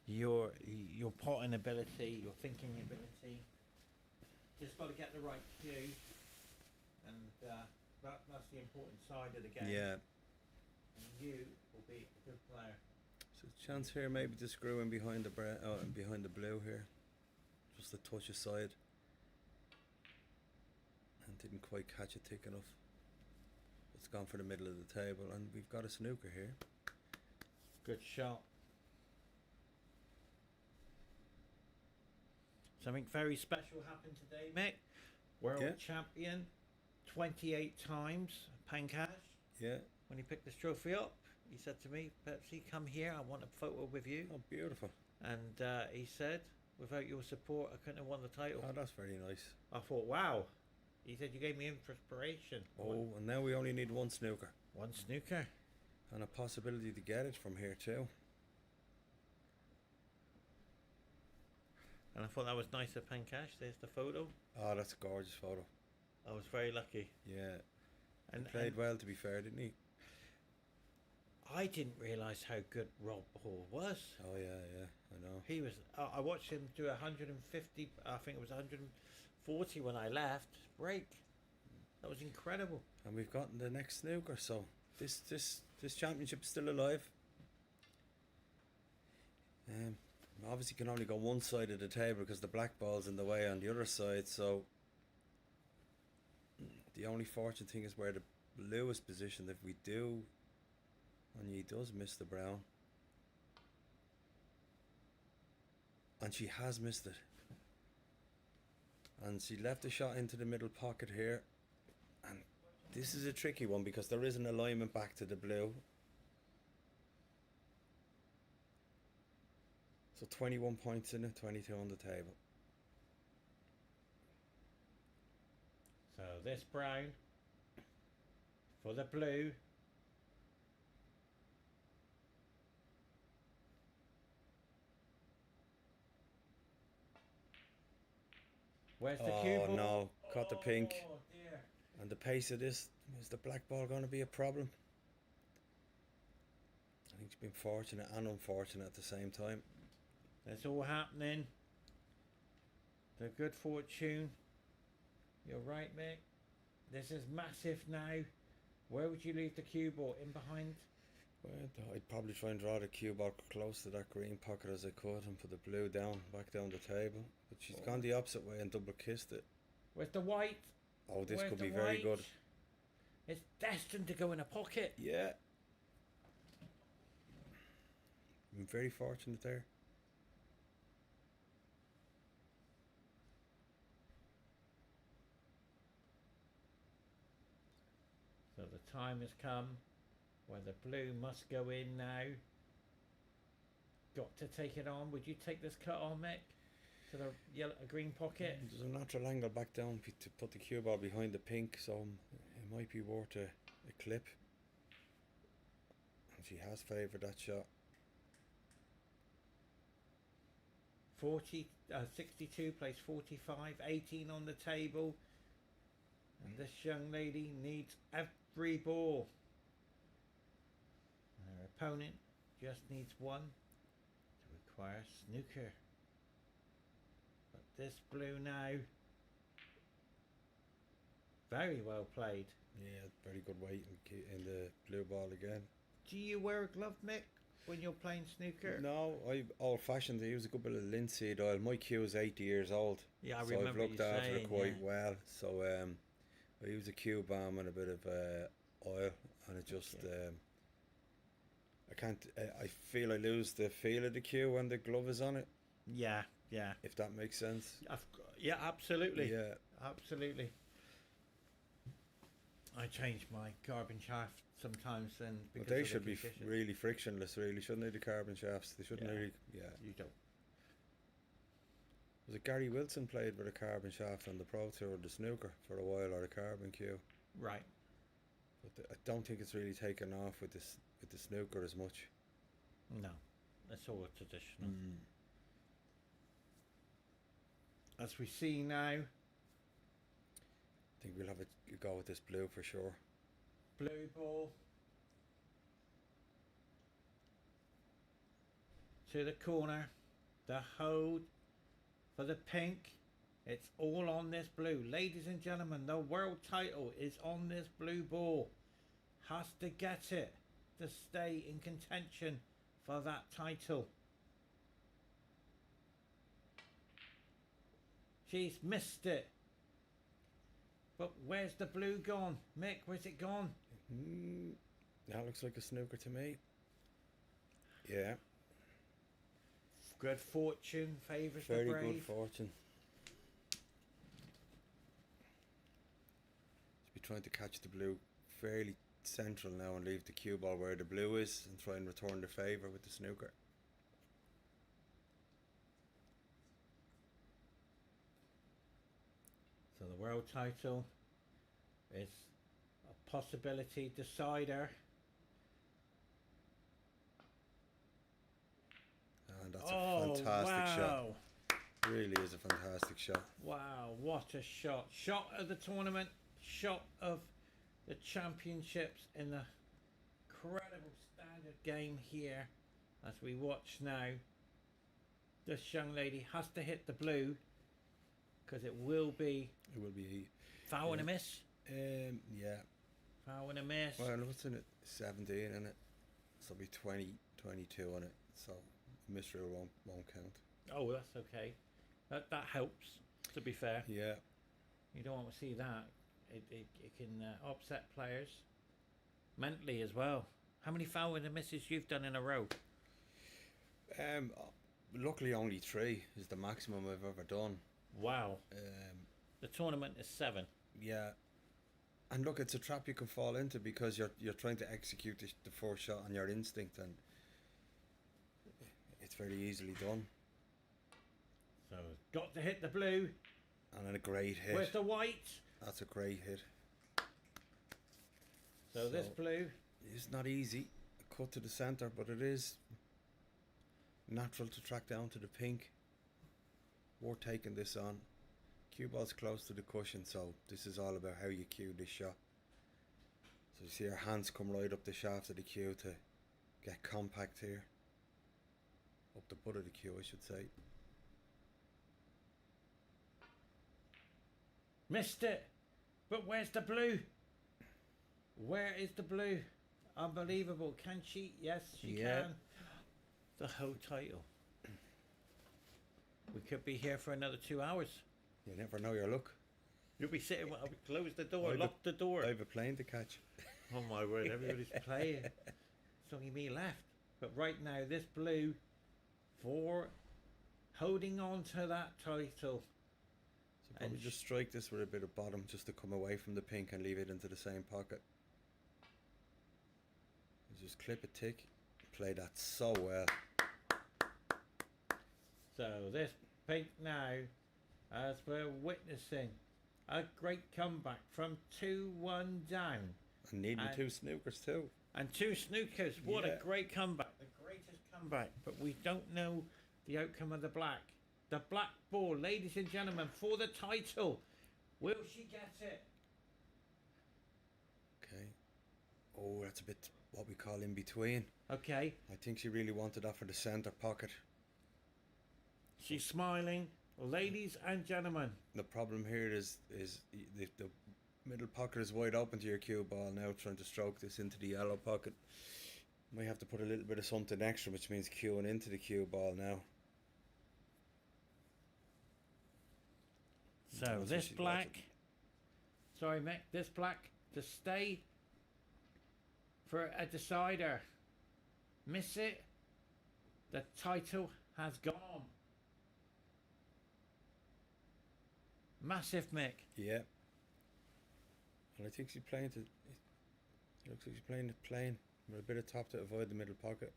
Your potting ability, your thinking ability. Just got to get the right cue, and that's the important side of the game. Yeah. And you will be a good player. So chance here maybe to screw in behind the behind the blue here, just a touch aside, and didn't quite catch it thick enough. It's gone for the middle of the table, and we've got a snooker here. Good shot. Something very special happened today, Mick. World Yeah. champion, 28 times, Pankaj. Yeah. When he picked this trophy up, he said to me, Pepsi, come here, I want a photo with you. Oh, beautiful. And he said, without your support, I couldn't have won the title. Oh, that's very nice. I thought, wow. He said, you gave me inspiration. Oh, and now we only need 1 snooker. 1 snooker. And a possibility to get it from here too. And I thought that was nice of Pankaj. There's the photo. Oh, that's a gorgeous photo. I was very lucky. Yeah. And He played well, to be fair, didn't he? I didn't realise how good Rob Hall was. Oh, yeah, I know. He was. I watched him do 150. I think it was 140 when I left. Break. That was incredible. And we've gotten the next snooker, so this championship's still alive. Obviously can only go one side of the table because the black ball's in the way on the other side, so the only fortunate thing is where the blue is positioned. If we do, and he does miss the brown, and she has missed it, and she left a shot into the middle pocket here, and this is a tricky one because there is an alignment back to the blue. So 21 points in it, 22 on the table. So this brown for the blue. Where's the cue ball? Oh no, caught the pink. Oh dear. And the pace of this, is the black ball going to be a problem? I think it's been fortunate and unfortunate at the same time. It's all happening. The good fortune. You're right, Mick. This is massive now. Where would you leave the cue ball? In behind? Well, I'd probably try and draw the cue ball close to that green pocket as I could and put the blue down, back down the table. But she's gone the opposite way and double kissed it. Where's the white? Oh, this Where's could the be very white? good. It's destined to go in a pocket. Yeah. I'm very fortunate there. So the time has come where the blue must go in now. Got to take it on. Would you take this cut on, Mick? To the yellow, green pocket? There's a natural angle back down to put the cue ball behind the pink, so it might be worth a clip. And she has favoured that shot. 62 plays 45, 18 on the table. And this young lady needs every ball. And her opponent just needs one to require snooker. But this blue now, very well played. Yeah, very good weight in the blue ball again. Do you wear a glove, Mick, when you're playing snooker? No, I old-fashioned. I use a good bit of linseed oil. My cue is 80 years old. Yeah, I so remember I've looked you after saying, it quite yeah. well. So I use a cue balm and a bit of oil, and it just I can't. I feel I lose the feel of the cue when the glove is on it. Yeah, yeah. If that makes sense. Yeah, absolutely. Yeah. Absolutely. I change my carbon shaft sometimes then But because they of the should be conditions. really frictionless, really, shouldn't they? The carbon shafts. They shouldn't Yeah. really. Yeah. You don't. Was it Gary Wilson played with a carbon shaft on the Pro Tour of the snooker for a while, or a carbon cue? Right. But I don't think it's really taken off with the snooker as much. No, that's all traditional. As we see now, I think we'll have a go with this blue for sure. blue ball to the corner, the hold for the pink. It's all on this blue. Ladies and gentlemen, the world title is on this blue ball. Has to get it to stay in contention for that title. She's missed it. But where's the blue gone? Mick, where's it gone? That looks like a snooker to me. Yeah. Good fortune favours the Very brave. good fortune. Should be trying to catch the blue fairly central now and leave the cue ball where the blue is and try and return the favour with the snooker. So the world title is a possibility decider. And that's a fantastic shot. Wow. Really is a fantastic shot. Wow, what a shot. Shot of the tournament, shot of the championships in the incredible standard game here as we watch now. This young lady has to hit the blue because it will be It will be. foul and a miss. Yeah. Foul and a miss. Well, what's in it? 17 in it. So it'll be 20, 22 on it. So miss rule won't count. Oh, that's okay. That helps, to be fair. Yeah. You don't want to see that. It can upset players mentally as well. How many foul and a misses you've done in a row? Luckily only 3 is the maximum I've ever done. Wow. The tournament is 7. Yeah. And look, it's a trap you can fall into because you're trying to execute the first shot on your instinct, and it's very easily done. So got to hit the blue. And then a great hit. Where's the white? That's a great hit. So this blue. It's not easy. A cut to the centre, but it is natural to track down to the pink. Worth taking this on. Cue ball's close to the cushion, so this is all about how you cue this shot. So you see her hands come right up the shaft of the cue to get compact here. Up the butt of the cue, I should say. Missed it. But where's the blue? Where is the blue? Unbelievable. Can she? Yes, she Yeah. can. The whole title. We could be here for another 2 hours. You never know your luck. You'll be sitting. I'll close the door. I've Lock the door. I have a plane to catch. Oh my word! Everybody's playing. It's only me left. But right now, this blue for holding on to that title. So probably just strike this with a bit of bottom just to come away from the pink and leave it into the same pocket. Just clip a tick. Play that so well. So this pink now, as we're witnessing, a great comeback from 2-1 down. And needing And- 2 snookers too. And 2 snookers. What Yeah. a great comeback. The greatest comeback. But we don't know the outcome of the black. The black ball, ladies and gentlemen, for the title. Will she get it? Okay. Oh, that's a bit what we call in between. Okay. I think she really wanted that for the centre pocket. She's smiling. Ladies and gentlemen. The problem here is the middle pocket is wide open to your cue ball now, trying to stroke this into the yellow pocket. Might have to put a little bit of something extra, which means cueing into the cue ball now. So That's what this she'd black. like Sorry, Mick. This black to stay for a decider. Miss it. The title has gone. Massive, Mick. Yeah. And I think she's playing to. It looks like she's playing it plain with a bit of top to avoid the middle pocket.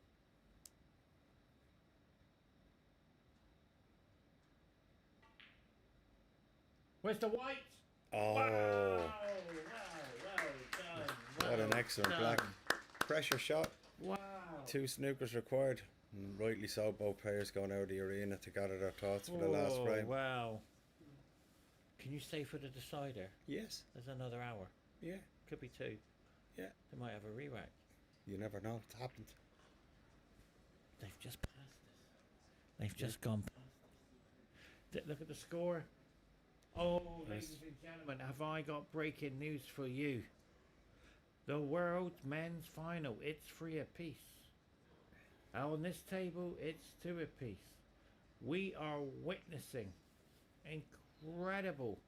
Where's the white? Oh, Well done. what an well excellent done. black. Pressure shot. Wow. 2 snookers required. And rightly so, both players going out of the arena to gather their thoughts for the last Oh, frame. wow. Can you stay for the decider? Yes. There's another hour. Yeah. Could be 2. Yeah. They might have a re-rack. You never know. It's happened. They've just passed us. They've just gone past us. Look at the score. Oh, ladies and gentlemen, have I got breaking news for you? The World Men's Final. It's 3 apiece. On this table, it's 2 apiece. We are witnessing incredible,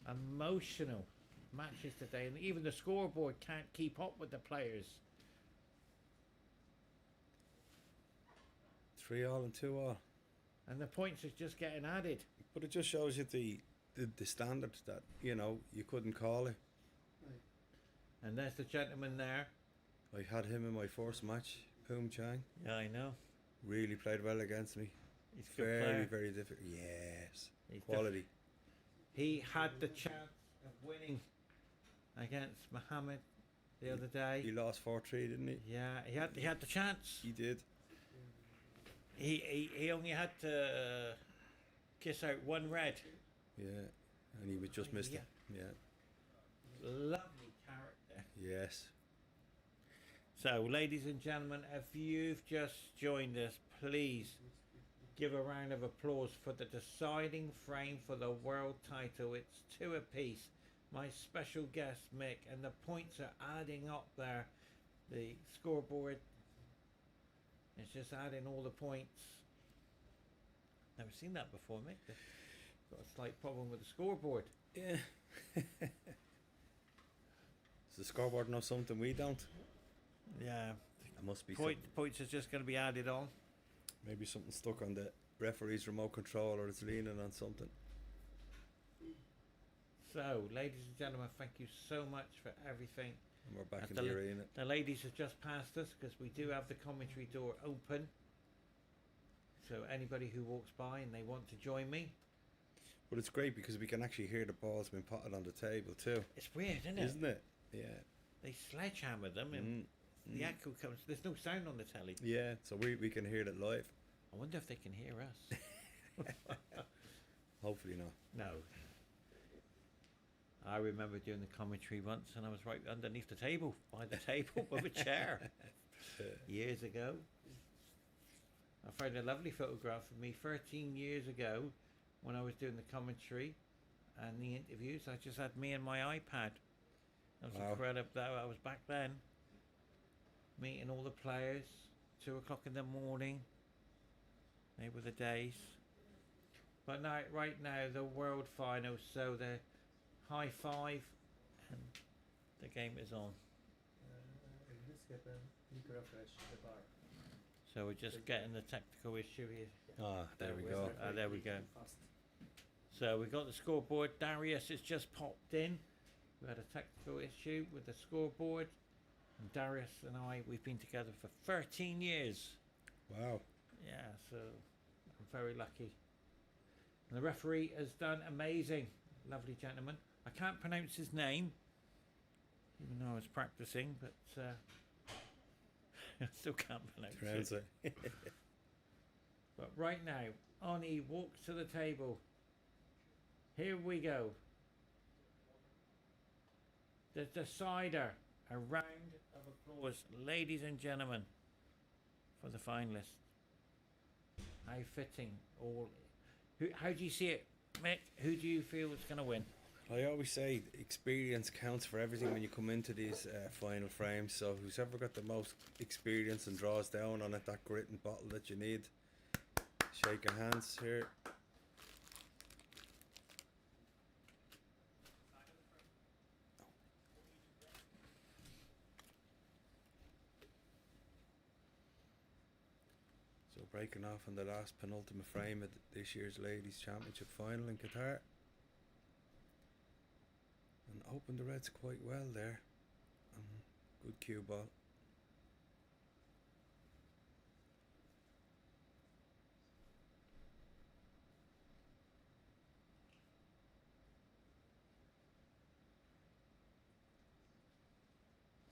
emotional matches today, and even the scoreboard can't keep up with the players. 3 all and 2 all. And the points is just getting added. But it just shows you the standard that, you know, you couldn't call it. And there's the gentleman there. I had him in my first match, Poom Chang. Yeah, I know. Really played well against me. He's a good Very, player. very difficult. Yes. He's Quality. He had the chance of winning against Mohammed the other day. He lost 4-3, didn't he? Yeah, he had the chance. He did. He only had to kiss out 1 red. Yeah. And he was just missed it. Yeah. Lovely character. Yes. So, ladies and gentlemen, if you've just joined us, please give a round of applause for the deciding frame for the world title. It's 2 apiece. My special guest, Mick, and the points are adding up there. The scoreboard, it's just adding all the points. Never seen that before, Mick. Got a slight problem with the scoreboard. Yeah. Does the scoreboard know something we don't? Yeah. It must be Points are just going to be added on. maybe something stuck on the referee's remote control, or it's leaning on something. So, ladies and gentlemen, thank you so much for everything. And we're back in the the la- arena. The ladies have just passed us because we do have the commentary door open. So anybody who walks by and they want to join me, But it's great because we can actually hear the balls being potted on the table too. it's weird, isn't it? Isn't it? Yeah. They sledgehammer them and the echo comes. There's no sound on the telly. Yeah, so we can hear it live. I wonder if they can hear us. Hopefully not. No. I remember doing the commentary once and I was right underneath the table, by the table with a chair. Years ago. I found a lovely photograph of me 13 years ago when I was doing the commentary and the interviews. I just had me and my iPad. That was Wow. incredible. I was back then meeting all the players, 2 o'clock in the morning. They were the days. But now, right now, the world final, so the high five and the game is on. So we're just getting the technical issue here. Ah, there we go. There we go. So we got the scoreboard. Darius has just popped in. We had a technical issue with the scoreboard. And Darius and I, we've been together for 13 years. Wow. Yeah, so I'm very lucky. And the referee has done amazing. Lovely gentleman. I can't pronounce his name, even though I was practicing, but I still can't pronounce it. But right now, Oni walks to the table. Here we go. The decider. A round of applause, ladies and gentlemen, for the finalists. How fitting. All. How do you see it, Mick? Who do you feel is going to win? I always say experience counts for everything when you come into these final frames. So who's ever got the most experience and draws down on it, that grit and bottle that you need. Shaking hands here. So breaking off in the last penultimate frame of this year's Ladies Championship final in Qatar. And opened the reds quite well there. Good cue ball.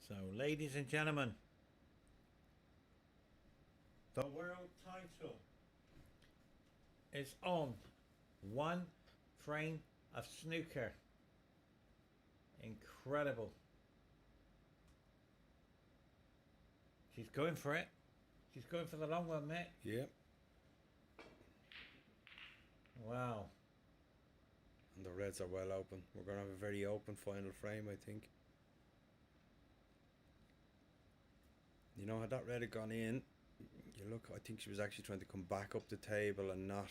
So, ladies and gentlemen, the world title is on one frame of snooker. Incredible. She's going for it. She's going for the long one, Mick. Yep. Wow. And the reds are well open. We're going to have a very open final frame, I think. You know, had that red had gone in, you look, I think she was actually trying to come back up the table and not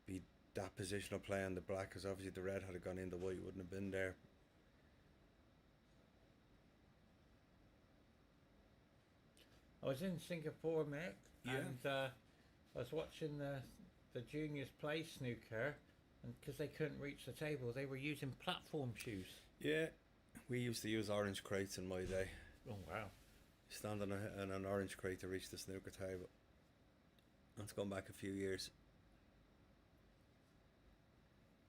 be that positional play on the black, because obviously the red had gone in, the white wouldn't have been there. I was in Singapore, Mick, Yeah. and I was watching the juniors play snooker, and because they couldn't reach the table, they were using platform shoes. Yeah, we used to use orange crates in my day. Oh, wow. Stand on an orange crate to reach the snooker table. That's gone back a few years.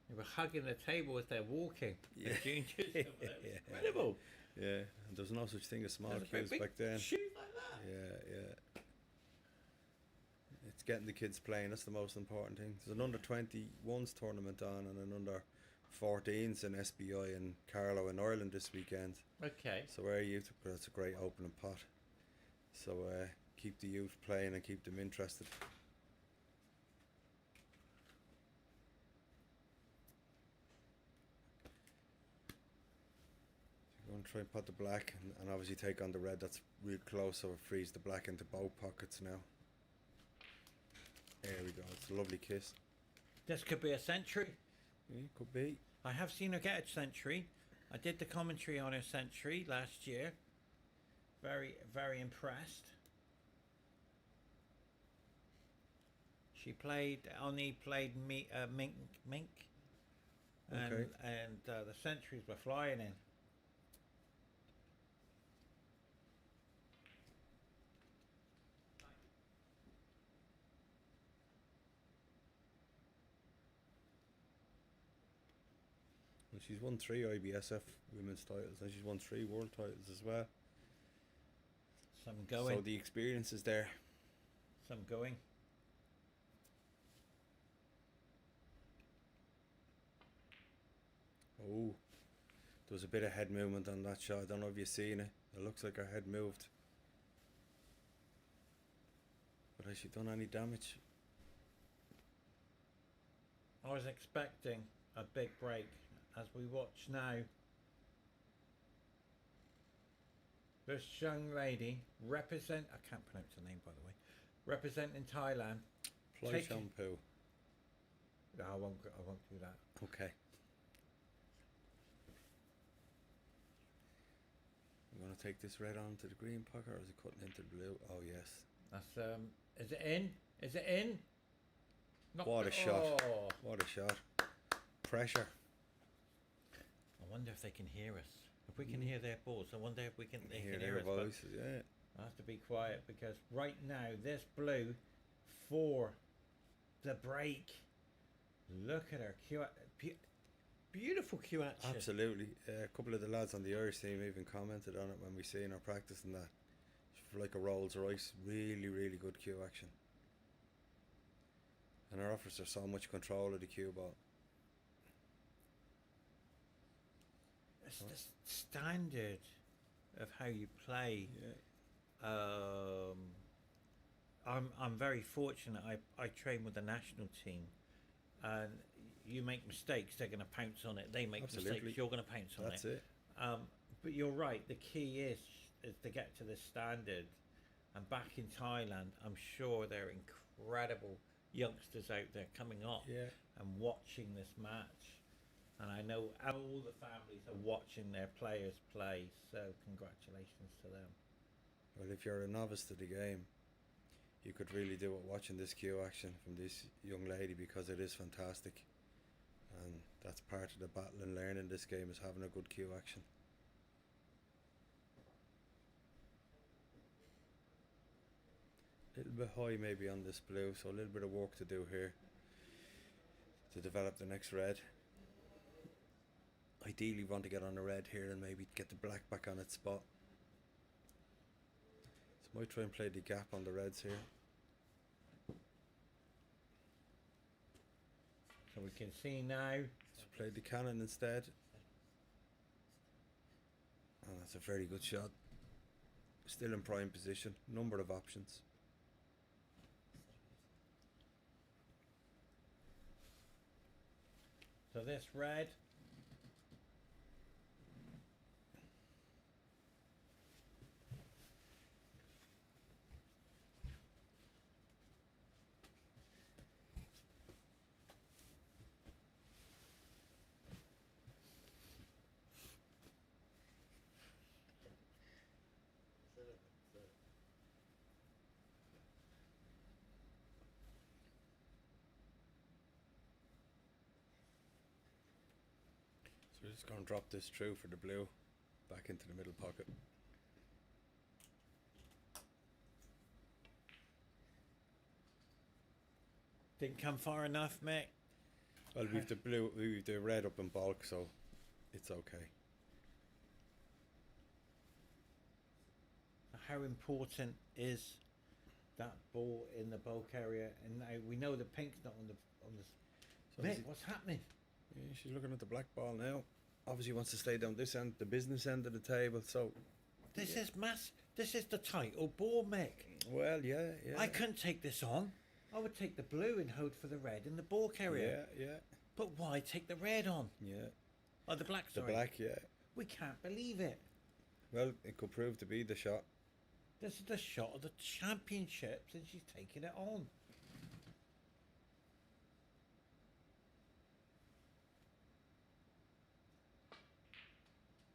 They were hugging the table as they're walking. Yeah. The juniors. It was incredible. Yeah, and there was no such thing as small There's a cues big back then. shoes like that. Yeah. It's getting the kids playing, that's the most important thing. There's an under 21s tournament on and an under 14s in SBI and Carlow in Ireland this weekend. Okay. So our youth, that's a great opening pot. So keep the youth playing and keep them interested. So you're going to try and pot the black and obviously take on the red. That's real close, so it frees the black into both pockets now. There we go. It's a lovely kiss. This could be a century. Yeah, could be. I have seen her get a century. I did the commentary on her century last year. Very, very impressed. She played, Oni played Mink, and, Okay. and the centuries were flying in. And she's won 3 IBSF women's titles and she's won 3 world titles as well. Some going, So the experience is there. some going. Oh, there was a bit of head movement on that shot. I don't know if you've seen it. It looks like her head moved. But has she done any damage? I was expecting a big break as we watch now. This young lady represent, I can't pronounce her name by the way, representing Thailand. Ploychompoo. No, I won't do that. Okay. I'm going to take this red on to the green pocket, or is it cutting into the blue? Oh yes. That's is it in? Is it in? What a shot. Oh. What a shot. Pressure. I wonder if they can hear us. If we can hear their balls, I wonder if they Hear can their hear us. but voices, yeah. I have to be quiet because right now this blue for the break. Look at her beautiful cue action. Absolutely. A couple of the lads on the Irish team even commented on it when we seen her practicing that. For like a Rolls Royce, really, really good cue action. And her offers her so much control of the cue ball. It's the standard of how you play. Yeah. I'm very fortunate. I train with the national team, and you make mistakes, they're going to pounce on it. They make Absolutely. mistakes, you're going to pounce on That's it. it. But you're right. The key is to get to this standard. And back in Thailand, I'm sure there are incredible youngsters out there coming up Yeah. and watching this match. And I know all the families are watching their players play. So congratulations to them. Well, if you're a novice to the game, you could really do it watching this cue action from this young lady, because it is fantastic. And that's part of the battle and learning this game, is having a good cue action. A little bit high maybe on this blue, so a little bit of work to do here to develop the next red. I ideally want to get on the red here and maybe get the black back on its spot. So might try and play the gap on the reds here. So we can see now. So play the cannon instead. And that's a very good shot. Still in prime position. Number of options. So this red. So we're just going to drop this through for the blue. Back into the middle pocket. Didn't come far enough, Mick. Well, we've the blue, we've the red up in bulk, so it's okay. How important is that ball in the bulk area? And now we know the pink's not on the So Mick, what's happening? yeah, she's looking at the black ball now. Obviously wants to stay down this end, the business end of the table. So, This is This is the title ball, Mick. well, yeah. I couldn't take this on. I would take the blue and hold for the red in the ball carrier. Yeah. But why take the red on? Yeah. Oh, the black, The sorry. black, yeah. We can't believe it. Well, it could prove to be the shot. This is the shot of the championships and she's taking it on.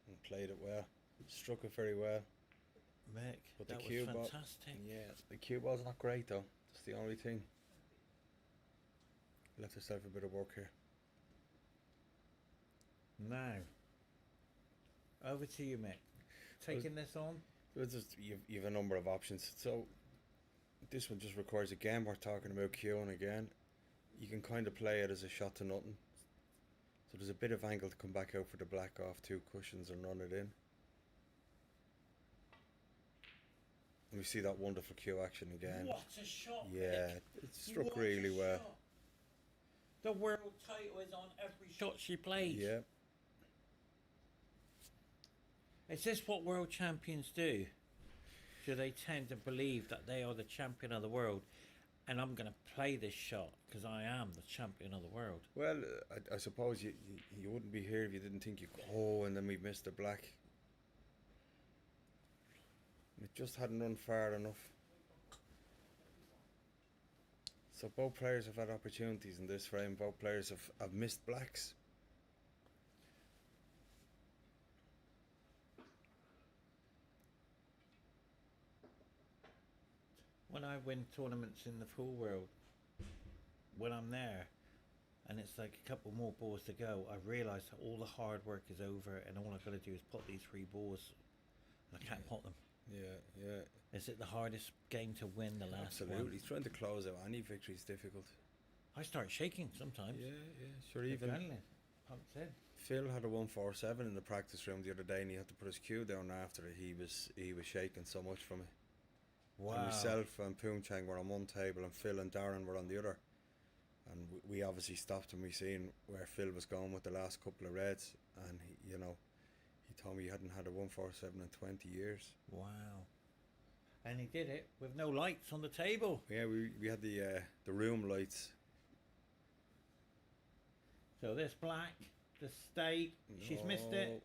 And played it well. Struck it very well. Mick, But that the was cue ball, fantastic. yeah, the cue ball's not great though. That's the only thing. Left herself a bit of work here. Now, over to you, Mick. Taking this on? So it's just, you've a number of options. So this one just requires, again, we're talking about cueing again. You can kind of play it as a shot to nothing. So there's a bit of angle to come back out for the black off two cushions and run it in. And we see that wonderful cue action again. What a shot! Yeah, Mick. it struck What a really well. shot. The world title is on every shot she plays. Yeah. Is this what world champions do? Do they tend to believe that they are the champion of the world and I'm going to play this shot because I am the champion of the world? Well, I suppose you wouldn't be here if you didn't think you could. Oh, and then we missed the black. It just hadn't run far enough. So both players have had opportunities in this frame. Both players have missed blacks. When I win tournaments in the pool world, when I'm there and it's like a couple more balls to go, I realise that all the hard work is over and all I've got to do is pot these three balls and I can't pot them. Yeah. Is it the hardest game to win, the last Absolutely. one? Trying to close out any victory is difficult. I start shaking sometimes. Yeah. Sure, even Adrenaline pumps in. Phil had a 147 in the practice room the other day, and he had to put his cue down after it. He was shaking so much from it. Wow. And myself and Poomchang were on one table, and Phil and Darren were on the other. And we obviously stopped and we seen where Phil was going with the last couple of reds, and he told me he hadn't had a 147 in 20 years. Wow. And he did it with no lights on the table. Yeah, we had the room lights. So this black, the state, she's missed it. No.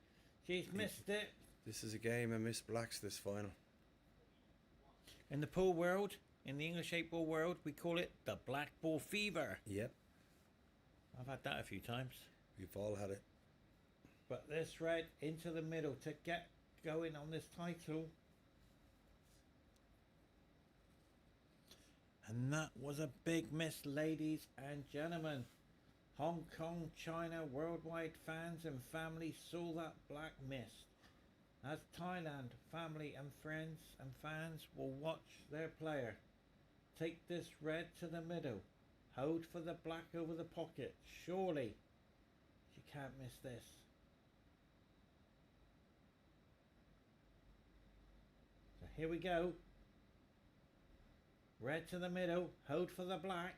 She's missed it. This is a game of missed blacks, this final. In the pool world, in the English 8 ball world, we call it the black ball fever. Yep, I've had that a few times. we've all had it. But this red into the middle to get going on this title. And that was a big miss, ladies and gentlemen. Hong Kong, China, worldwide fans and family saw that black mist. As Thailand, family and friends and fans will watch their player take this red to the middle, hold for the black over the pocket. Surely she can't miss this. Here we go. Red to the middle. Hold for the black.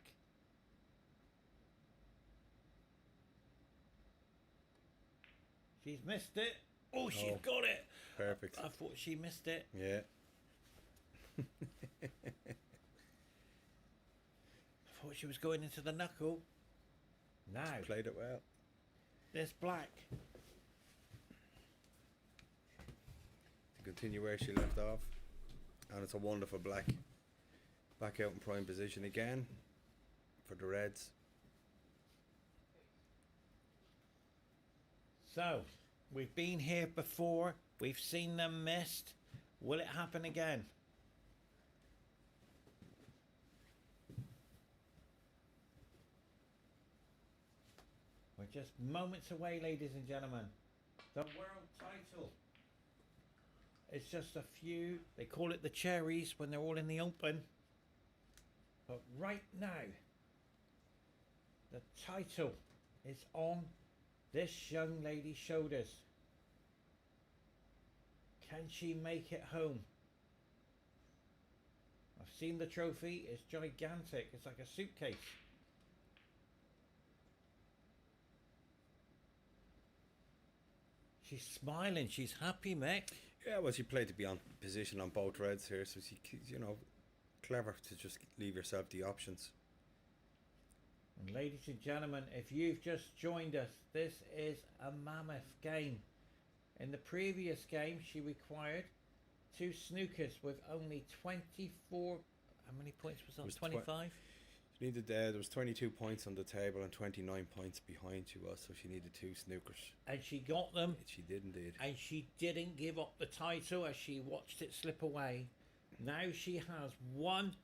She's missed it. Oh, she's Oh. got it. Perfect. I thought she missed it. Yeah. I thought she was going into the knuckle. Now, Played it well. this black. To continue where she left off. And it's a wonderful black. Back out in prime position again for the reds. So, we've been here before. We've seen them missed. Will it happen again? We're just moments away, ladies and gentlemen. The world title. It's just a few. They call it the cherries when they're all in the open. But right now, the title is on this young lady's shoulders. Can she make it home? I've seen the trophy. It's gigantic. It's like a suitcase. She's smiling. She's happy, Mick. Yeah, well, she played to be on position on both reds here, so she, you know, clever to just leave yourself the options. And ladies and gentlemen, if you've just joined us, this is a mammoth game. In the previous game, she required 2 snookers with only 24. How many points was It that? was 25? She needed, there was 22 points on the table and 29 points behind she was, so she needed 2 snookers. And she got them. She did indeed. And she didn't give up the title as she watched it slip away. Now she has one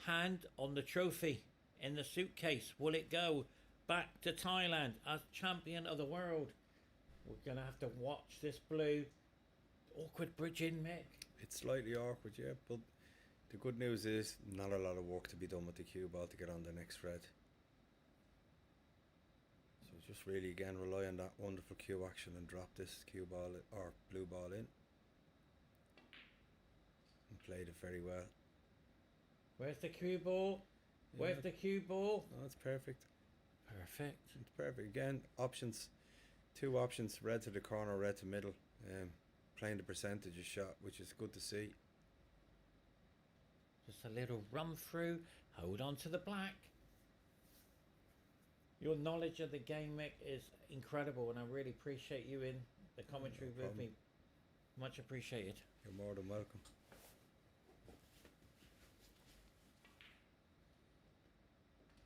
hand on the trophy in the suitcase. Will it go back to Thailand as champion of the world? We're going to have to watch this blue. Awkward bridging, Mick. It's slightly awkward, yeah, but the good news is not a lot of work to be done with the cue ball to get on the next red. So just really again rely on that wonderful cue action and drop this cue ball or blue ball in. And played it very well. Where's the cue ball? Where's Yeah. the cue ball? Oh, it's perfect. Perfect. It's perfect. Again, options. 2 options, red to the corner, red to middle. Playing the percentages shot, which is good to see. Just a little run through. Hold on to the black. Your knowledge of the game, Mick, is incredible, and I really appreciate you in the commentary No with problem. me. Much appreciated. You're more than welcome.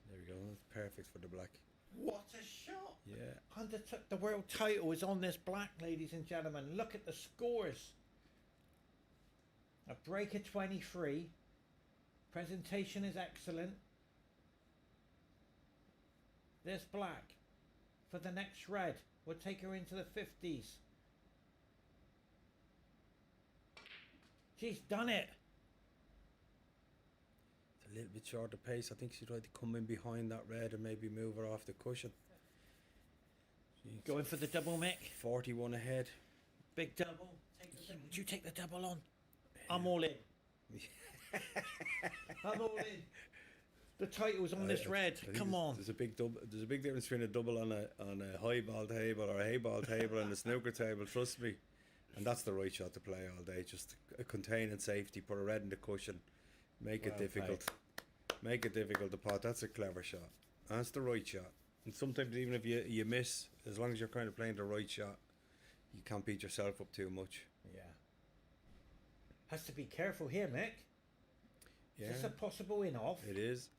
There we go. That's perfect for the black. What a shot! Yeah. Undertook the world title is on this black, ladies and gentlemen. Look at the scores. A break of 23. Presentation is excellent. This black for the next red will take her into the 50s. She's done it. It's a little bit short of pace. I think she tried to come in behind that red and maybe move her off the cushion. She's Going for the double, Mick. 41 ahead. Big double. Would you take the double on? I'm all in. I'm all in. The title's on this red. I think Come on. There's a big double. There's a big difference between a double on a high ball table or a hay ball table and a snooker table. Trust me, and that's the right shot to play all day. Just contain and safety. Put a red in the cushion. Make it Well difficult. Make it difficult to pot. That's a clever shot. That's the right shot. And sometimes even if you miss, as long as you're kind of playing the right shot, you can't beat yourself up too much. Yeah. Has to be careful here, Mick. Yeah, Is this a possible in-off? it is.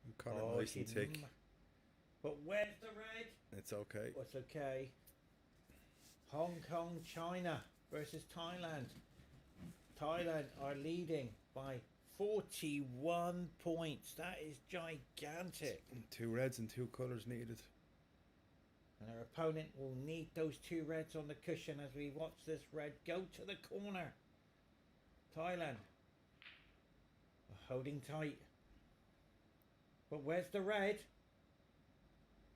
You caught it nice and she thick. But where's the red? It's okay. What's okay? Hong Kong, China versus Thailand. Thailand are leading by 41 points. That is gigantic. 2 reds and 2 colours needed. And our opponent will need those 2 reds on the cushion as we watch this red go to the corner. Thailand are holding tight. But where's the red?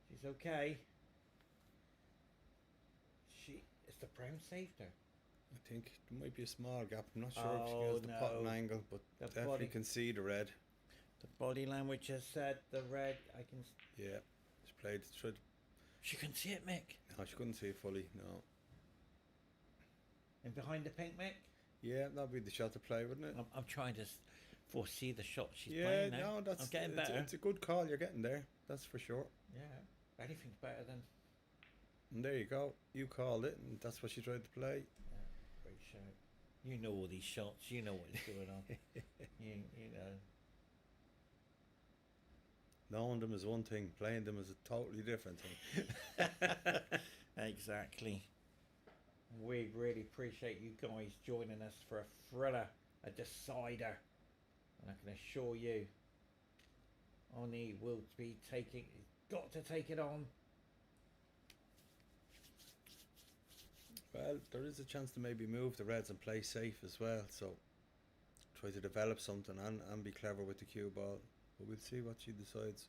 She's okay. It's the brown saved her. I think there might be a small gap. I'm not sure if she Oh, has the potting no. angle, but The definitely body- can see the red. The body language has said the red. I can. Yeah, she played. Tried. She can see it, Mick. No, she couldn't see it fully. No. And behind the pink, Mick. Yeah, that'd be the shot to play, wouldn't it? I'm trying to foresee the shot she's Yeah, playing now. no, that's I'm getting it's, better. it's a good call. You're getting there. That's for sure. Yeah, anything's better than. And there you go. You called it, and that's what she tried to play. Yeah, great show. You know all these shots. You know what's going on. you know. Knowing them is one thing. Playing them is a totally different thing. Exactly. We really appreciate you guys joining us for a thriller, a decider, and I can assure you, Oni will be taking. Got to take it on. Well, there is a chance to maybe move the reds and play safe as well. So try to develop something and be clever with the cue ball. But we'll see what she decides.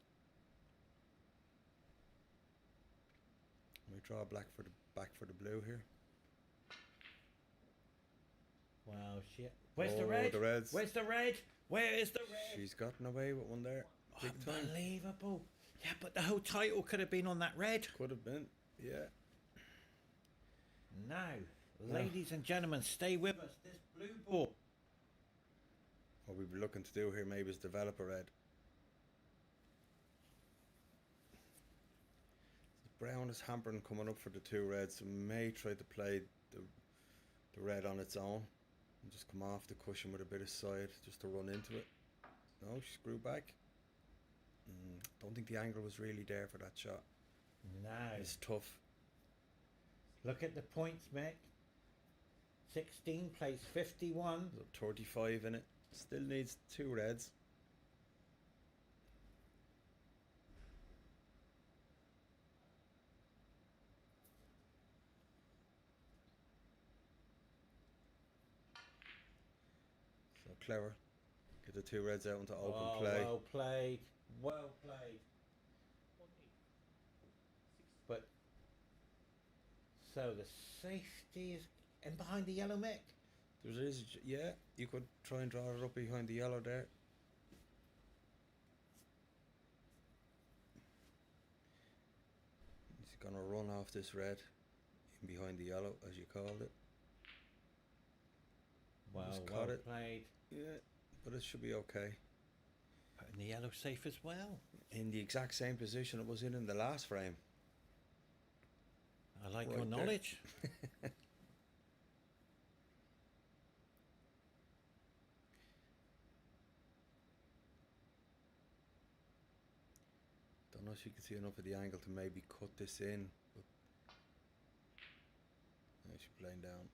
We draw back for the blue here. Wow, shit. Where's the Oh, red? the reds. Where's the red? Where is the red? She's gotten away with one there. Big time. Unbelievable. Yeah, but the whole title could have been on that red. Could have been. Yeah. Now, ladies and gentlemen, stay with us. This blue ball. What we'd be looking to do here maybe is develop a red. The brown is hampering coming up for the two reds, so we may try to play the red on its own and just come off the cushion with a bit of side just to run into it. No, she screwed back. Don't think the angle was really there for that shot. Now, It's tough. look at the points, Mick. 16 plays 51. There's a 35 in it. Still needs two reds. So clever. Get the two reds out into open Oh, play. well played. Well played. But, so the safety is in behind the yellow, Mick. There is, yeah, you could try and draw it up behind the yellow there. He's gonna run off this red in behind the yellow, as you called it. Well, Just well caught it. played. Yeah, but it should be okay. Putting the yellow safe as well. In the exact same position it was in the last frame. I like Right your there. knowledge. Don't know if you can see enough of the angle to maybe cut this in. But yeah, she's playing down.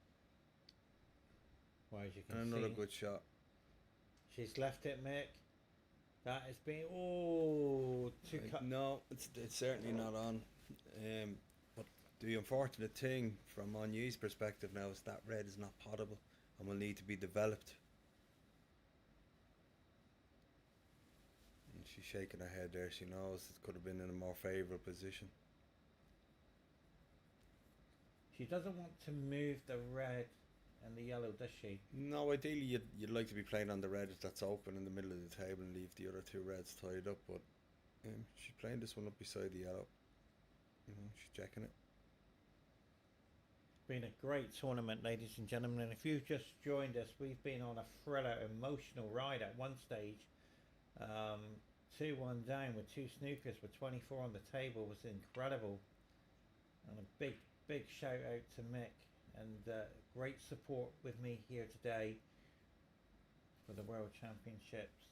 Well, as you can And another see, good shot. she's left it, Mick. That has been too cut. No, it's certainly not on. But the unfortunate thing from Ony's perspective now is that red is not potable and will need to be developed. And she's shaking her head there. She knows it could have been in a more favourable position. She doesn't want to move the red and the yellow, does she? No, ideally you'd like to be playing on the red that's open in the middle of the table and leave the other two reds tied up. But she's playing this one up beside the yellow. She's checking it. Been a great tournament, ladies and gentlemen, and if you've just joined us, we've been on a thriller emotional ride at one stage. 2-1 down with two snookers with 24 on the table was incredible, and a big shout out to Mick, and great support with me here today for the World Championships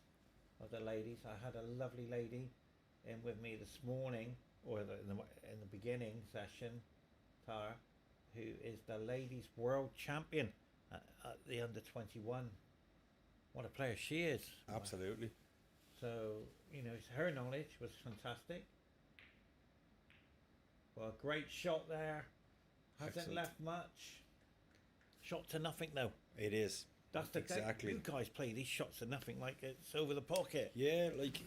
of the ladies. I had a lovely lady in with me this morning, or in the beginning session, Tara, who is the ladies world champion at the under 21. What a player she is. Absolutely. So, her knowledge was fantastic. Well, great shot there. Hasn't Excellent. left much. Shot to nothing though. It is. That's the Exactly. You guys play these shots to nothing like it's over the pocket. Yeah, like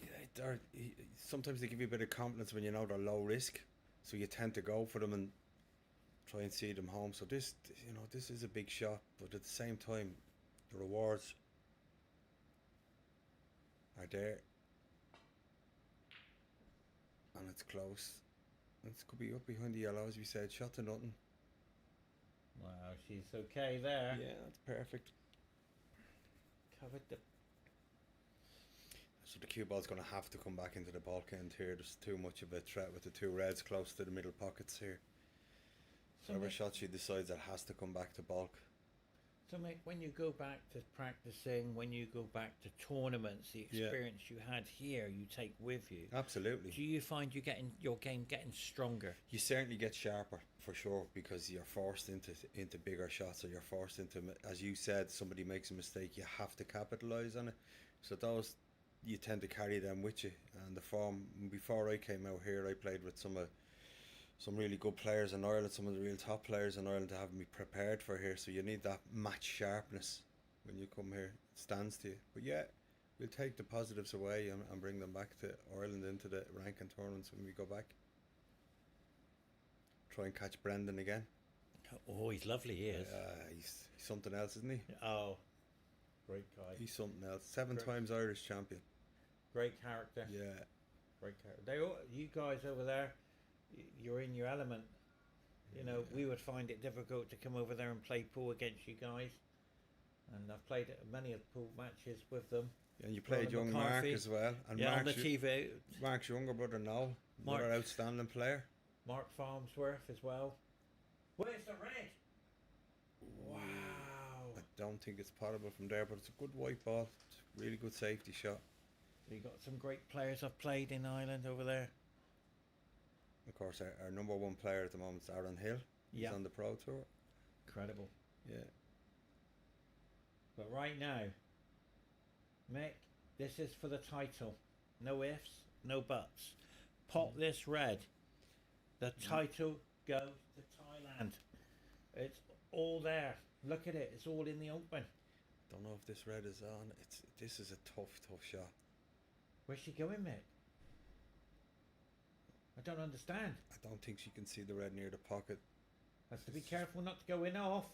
sometimes they give you a bit of confidence when you know they're low risk, so you tend to go for them and try and see them home. So this, you know, this is a big shot, but at the same time, the rewards are there, and it's close. It could be up behind the yellow, as we said. Shot to nothing. Wow, she's okay there. Yeah, that's perfect. Covered the. So the cue ball's going to have to come back into the bulk end here. There's too much of a threat with the two reds close to the middle pockets here. So Whatever Mick, shot she decides, it has to come back to bulk. so Mick, when you go back to practicing, when you go back to tournaments, the Yeah. experience you had here, you take with you. Absolutely. Do you find your game getting stronger? You certainly get sharper for sure, because you're forced into bigger shots, or you're forced into, as you said, somebody makes a mistake, you have to capitalize on it. So those, you tend to carry them with you. And the form, before I came out here, I played with some really good players in Ireland, some of the real top players in Ireland, to have me prepared for here. So you need that match sharpness when you come here. It stands to you. But yeah, we'll take the positives away and bring them back to Ireland into the ranking tournaments when we go back. Try and catch Brendan again. Oh, he's lovely, he is. He's something else, isn't he? Oh, great guy. He's something else. 7 Great. times Irish champion. Great character. Yeah. Great character. They all, you guys over there, you're in your element. You know, we would find it difficult to come over there and play pool against you guys. And I've played many of the pool matches with them. And you played Roland young Mark McCarthy. as well. And Yeah, on the Mark's, TV. Mark's younger brother, Noel. Mark. Another outstanding player. Mark Farmsworth as well. Where's the red? Wow. I don't think it's potable from there, but it's a good white ball. It's a really good safety shot. We got some great players I've played in Ireland over there. Of course, our number one player at the moment is Aaron Hill. He's Yeah. on the Pro Tour. Incredible. Yeah. But right now, Mick, this is for the title. No ifs, no buts. Pop this red. The title goes to Thailand. It's all there. Look at it. It's all in the open. Don't know if this red is on. This is a tough shot. Where's she going, Mick? I don't understand. I don't think she can see the red near the pocket. Has to be careful not to go in off.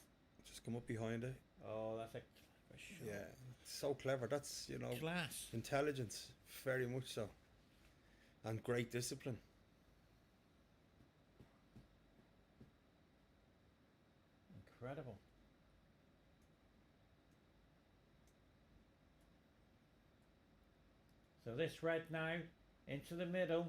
Just come up behind it. Oh, that's a clever shot. Yeah. So clever. That's, you know, Class. intelligence. Very much so. And great discipline. Incredible. So this red now into the middle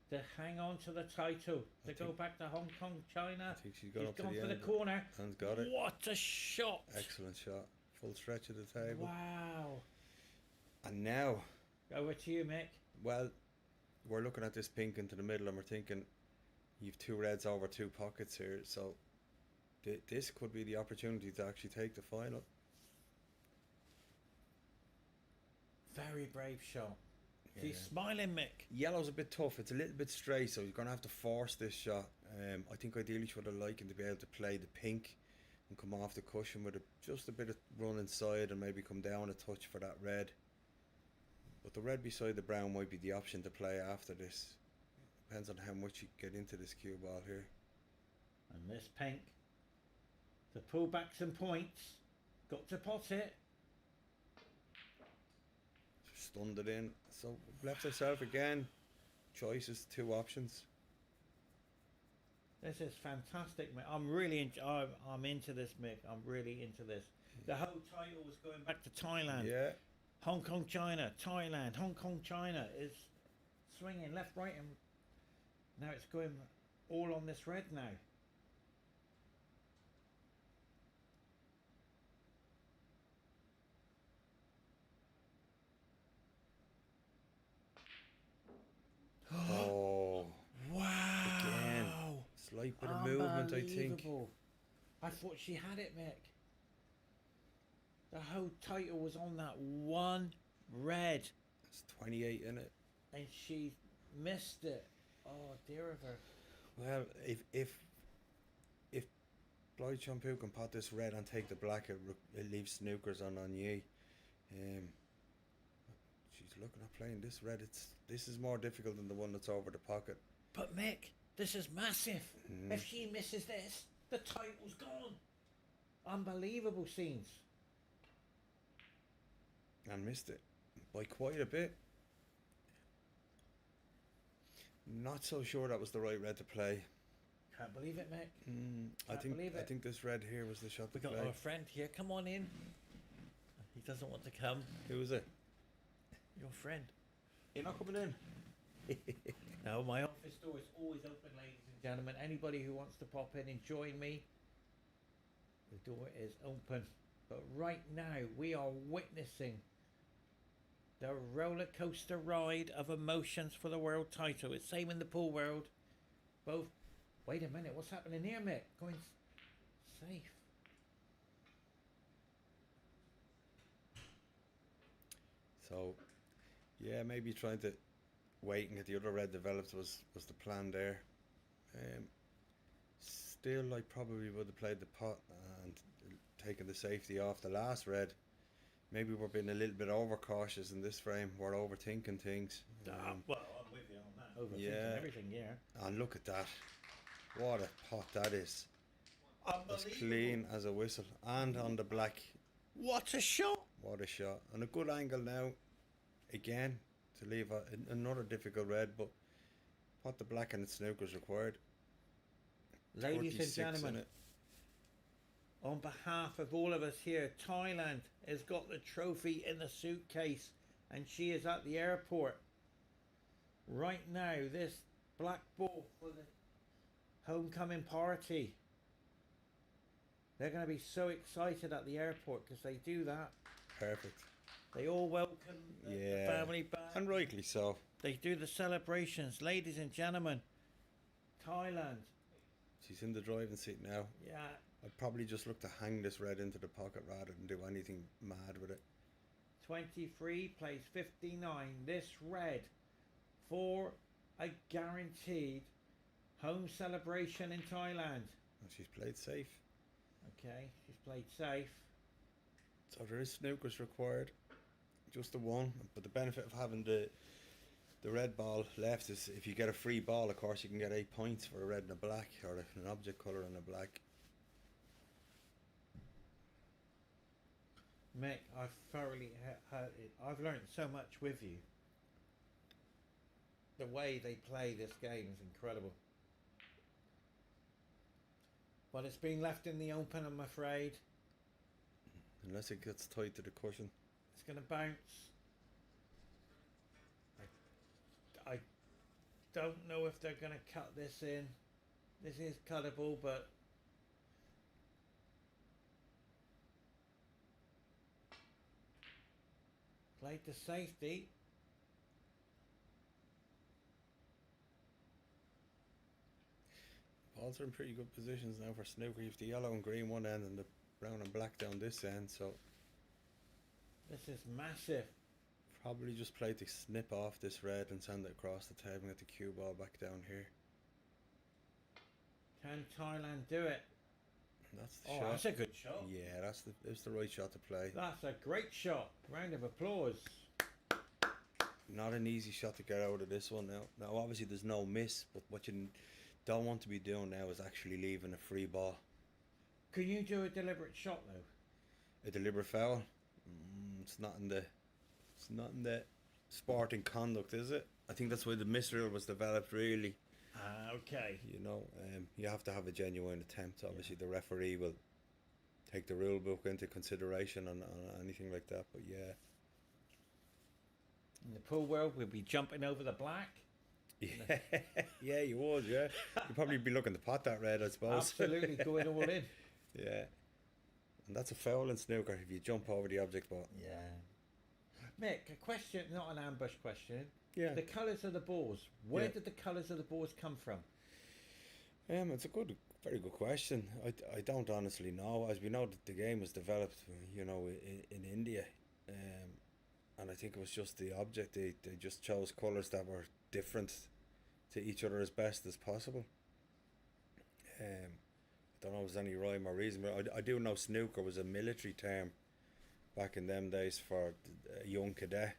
to hang on to the title, to go back to Hong Kong, China. I think she's gone She's up to gone the for end. the corner. And got it. What a shot! Excellent shot. Full stretch of the table. Wow. And now, Over to you, Mick. well, we're looking at this pink into the middle and we're thinking you've two reds over two pockets here. So this could be the opportunity to actually take the final. Very brave shot. She's Yeah. smiling, Mick. Yellow's a bit tough. It's a little bit straight, so you're going to have to force this shot. I think ideally she would have liked to be able to play the pink and come off the cushion with just a bit of run inside and maybe come down a touch for that red. But the red beside the brown might be the option to play after this. Depends on how much you get into this cue ball here. And this pink to pull back some points. Got to pot it. Stunned it in. So left herself again. Choices, two options. This is fantastic, Mick. I'm really I'm into this, Mick. I'm really into this. The whole title was going back to Thailand. Yeah. Hong Kong, China, Thailand, Hong Kong, China is swinging left, right, and now it's going all on this red now. Oh, Wow! again. Slight bit of movement, I think. Unbelievable. I thought she had it, Mick. The whole title was on that one red, It's 28 in it. and she missed it. Oh, dear of her. Well, if Ploychompoo can pot this red and take the black, it leaves snookers on Ye. She's looking at playing this red. This is more difficult than the one that's over the pocket. But Mick, this is massive. If she misses this, The title's gone. Unbelievable scenes. And missed it by quite a bit. Not so sure that was the right red to play. Can't believe it, Mick. I Can't believe it. think this red here was the shot We to got play. our friend here. Come on in. He doesn't want to come. Who was it? Your friend. You're not coming in. No, my office door is always open, ladies and gentlemen. Anybody who wants to pop in and join me, the door is open. But right now, we are witnessing the roller coaster ride of emotions for the world title. It's same in the pool world. Both. Wait a minute, what's happening here, Mick? Going safe. So, yeah, maybe trying to wait and get the other red developed was the plan there. Still, I probably would have played the pot and taken the safety off the last red. Maybe we're being a little bit overcautious in this frame. We're overthinking things. Well, I'm with you on that. Overthinking Yeah. everything, yeah. And look at that. What a pot that is. As clean as a whistle. And on the black. What a shot! What a shot. And a good angle now. Again, to leave another difficult red, but pot the black and its snookers required. Ladies and 36 in gentlemen, it. on behalf of all of us here, Thailand has got the trophy in the suitcase and she is at the airport. Right now, this black ball for the homecoming party. They're going to be so excited at the airport because they do that. Perfect. They all welcome the family back. And rightly so. They do the celebrations. Ladies and gentlemen, Thailand. She's in the driving seat now. Yeah. I'd probably just look to hang this red into the pocket rather than do anything mad with it. 23 plays 59. This red for a guaranteed home celebration in Thailand. And she's played safe. Okay, she's played safe. So there is snookers required. Just the one. But the benefit of having the red ball left is if you get a free ball, of course, you can get 8 points for a red and a black, or an object colour and a black. Mick, I've thoroughly heard it. I've learned so much with you. The way they play this game is incredible. But it's being left in the open, I'm afraid. Unless it gets tight to the cushion. It's going to bounce. I don't know if they're going to cut this in. This is cuttable, but played to safety. Balls are in pretty good positions now for snooker. You have the yellow and green one end and the brown and black down this end, so This is massive. probably just play to snip off this red and send it across the table and get the cue ball back down here. Can Thailand do it? That's the Oh, shot. that's a good shot. Yeah, it's the right shot to play. That's a great shot. Round of applause. Not an easy shot to get out of this one now. Now obviously there's no miss, but what you don't want to be doing now is actually leaving a free ball. Can you do a deliberate shot though? A deliberate foul? It's not in the sporting conduct, is it? I think that's why the miss rule was developed, really. Okay. You know, you have to have a genuine attempt. Obviously, the referee will take the rule book into consideration on anything like that. But yeah, In the pool world, we'll be jumping over the black. yeah, yeah, you would. Yeah, you'd probably be looking to pot that red, I suppose. Absolutely, going all in. Yeah, and that's a foul in snooker if you jump over the object. But Yeah. Mick, a question, not an ambush question. yeah, The colours of the balls. Where Yeah. did the colours of the balls come from? it's a very good question. I don't honestly know. As we know, that the game was developed, you know, in India, and I think it was just the object. They just chose colours that were different to each other as best as possible. I don't know if there's any rhyme or reason, but I do know snooker was a military term back in them days for a young cadet.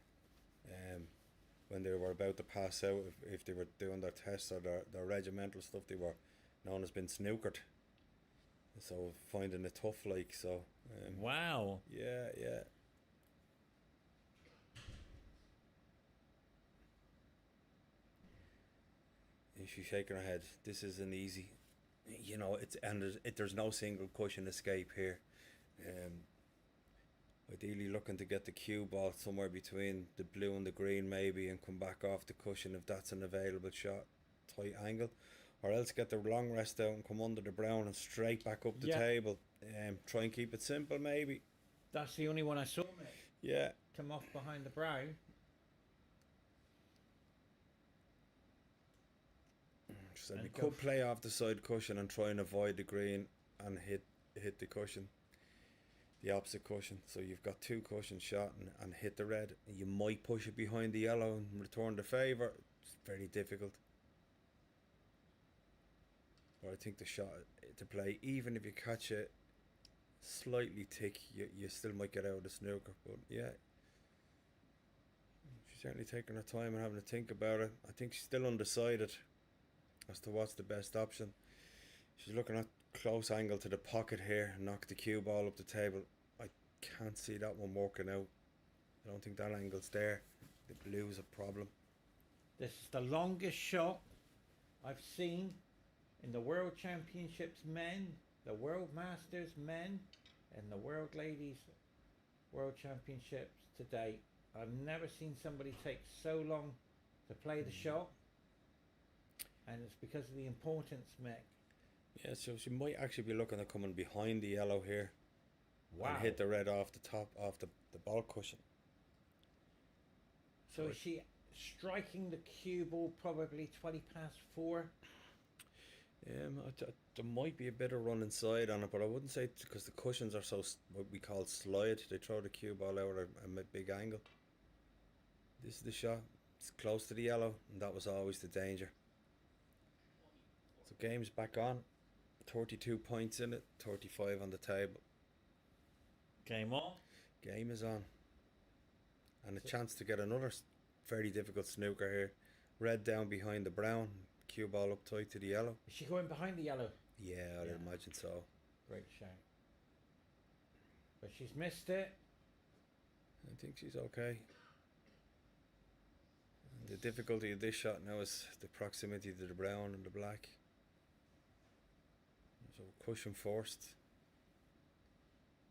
When they were about to pass out, if they were doing their tests or their regimental stuff, they were known as being snookered. So finding it tough, like, so. Wow. Yeah, yeah. And she's shaking her head. This isn't easy. You know, there's no single cushion escape here. Um, Ideally looking to get the cue ball somewhere between the blue and the green maybe, and come back off the cushion if that's an available shot. Tight angle. Or else get the long rest out and come under the brown and straight back up the Yeah. table. Try and keep it simple maybe. That's the only one I saw, mate. Yeah. Come off behind the brown. So And we go could play off the side cushion and try and avoid the green and hit the cushion, the opposite cushion. So you've got two cushions shot and hit the red. You might push it behind the yellow and return the favour. It's very difficult. But I think the shot to play, even if you catch it slightly thick, you still might get out of the snooker. But yeah, she's certainly taking her time and having to think about it. I think she's still undecided as to what's the best option. She's looking at close angle to the pocket here, knock the cue ball up the table. I can't see that one working out. I don't think that angle's there. The blue's a problem. This is the longest shot I've seen in the World Championships men, the World Masters men, and the World Ladies World Championships to date. I've never seen somebody take so long to play the shot, and it's because of the importance, Mick. Yeah, so she might actually be looking at coming behind the yellow here. Wow. And hit the red off the top, off the ball cushion. So is she striking the cue ball probably 20 past 4? There might be a bit of run inside on it, but I wouldn't say, because the cushions are so what we call slide. They throw the cue ball out at a big angle. This is the shot. It's close to the yellow, and that was always the danger. So game's back on. 32 points in it, 35 on the table. Game on. Game is on. And a chance to get another very difficult snooker here. Red down behind the brown. Cue ball up tight to the yellow. Is she going behind the yellow? Yeah, I'd imagine so. Great shout. But she's missed it. I think she's okay. And the difficulty of this shot now is the proximity to the brown and the black. So cushion first.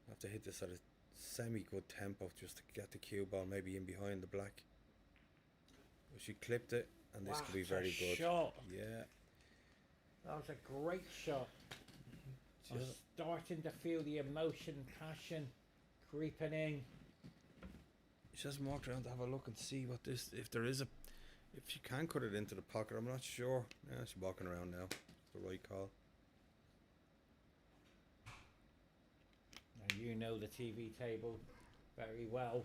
Have to hit this at a semi-good tempo just to get the cue ball maybe in behind the black. But she clipped it, and this could be very good. Shot. Yeah. That was a great shot. I'm starting to feel the emotion, passion creeping in. She hasn't walked around to have a look and see what this, if she can cut it into the pocket. I'm not sure. Yeah, she's walking around now. It's the right call. Now you know the TV table very well,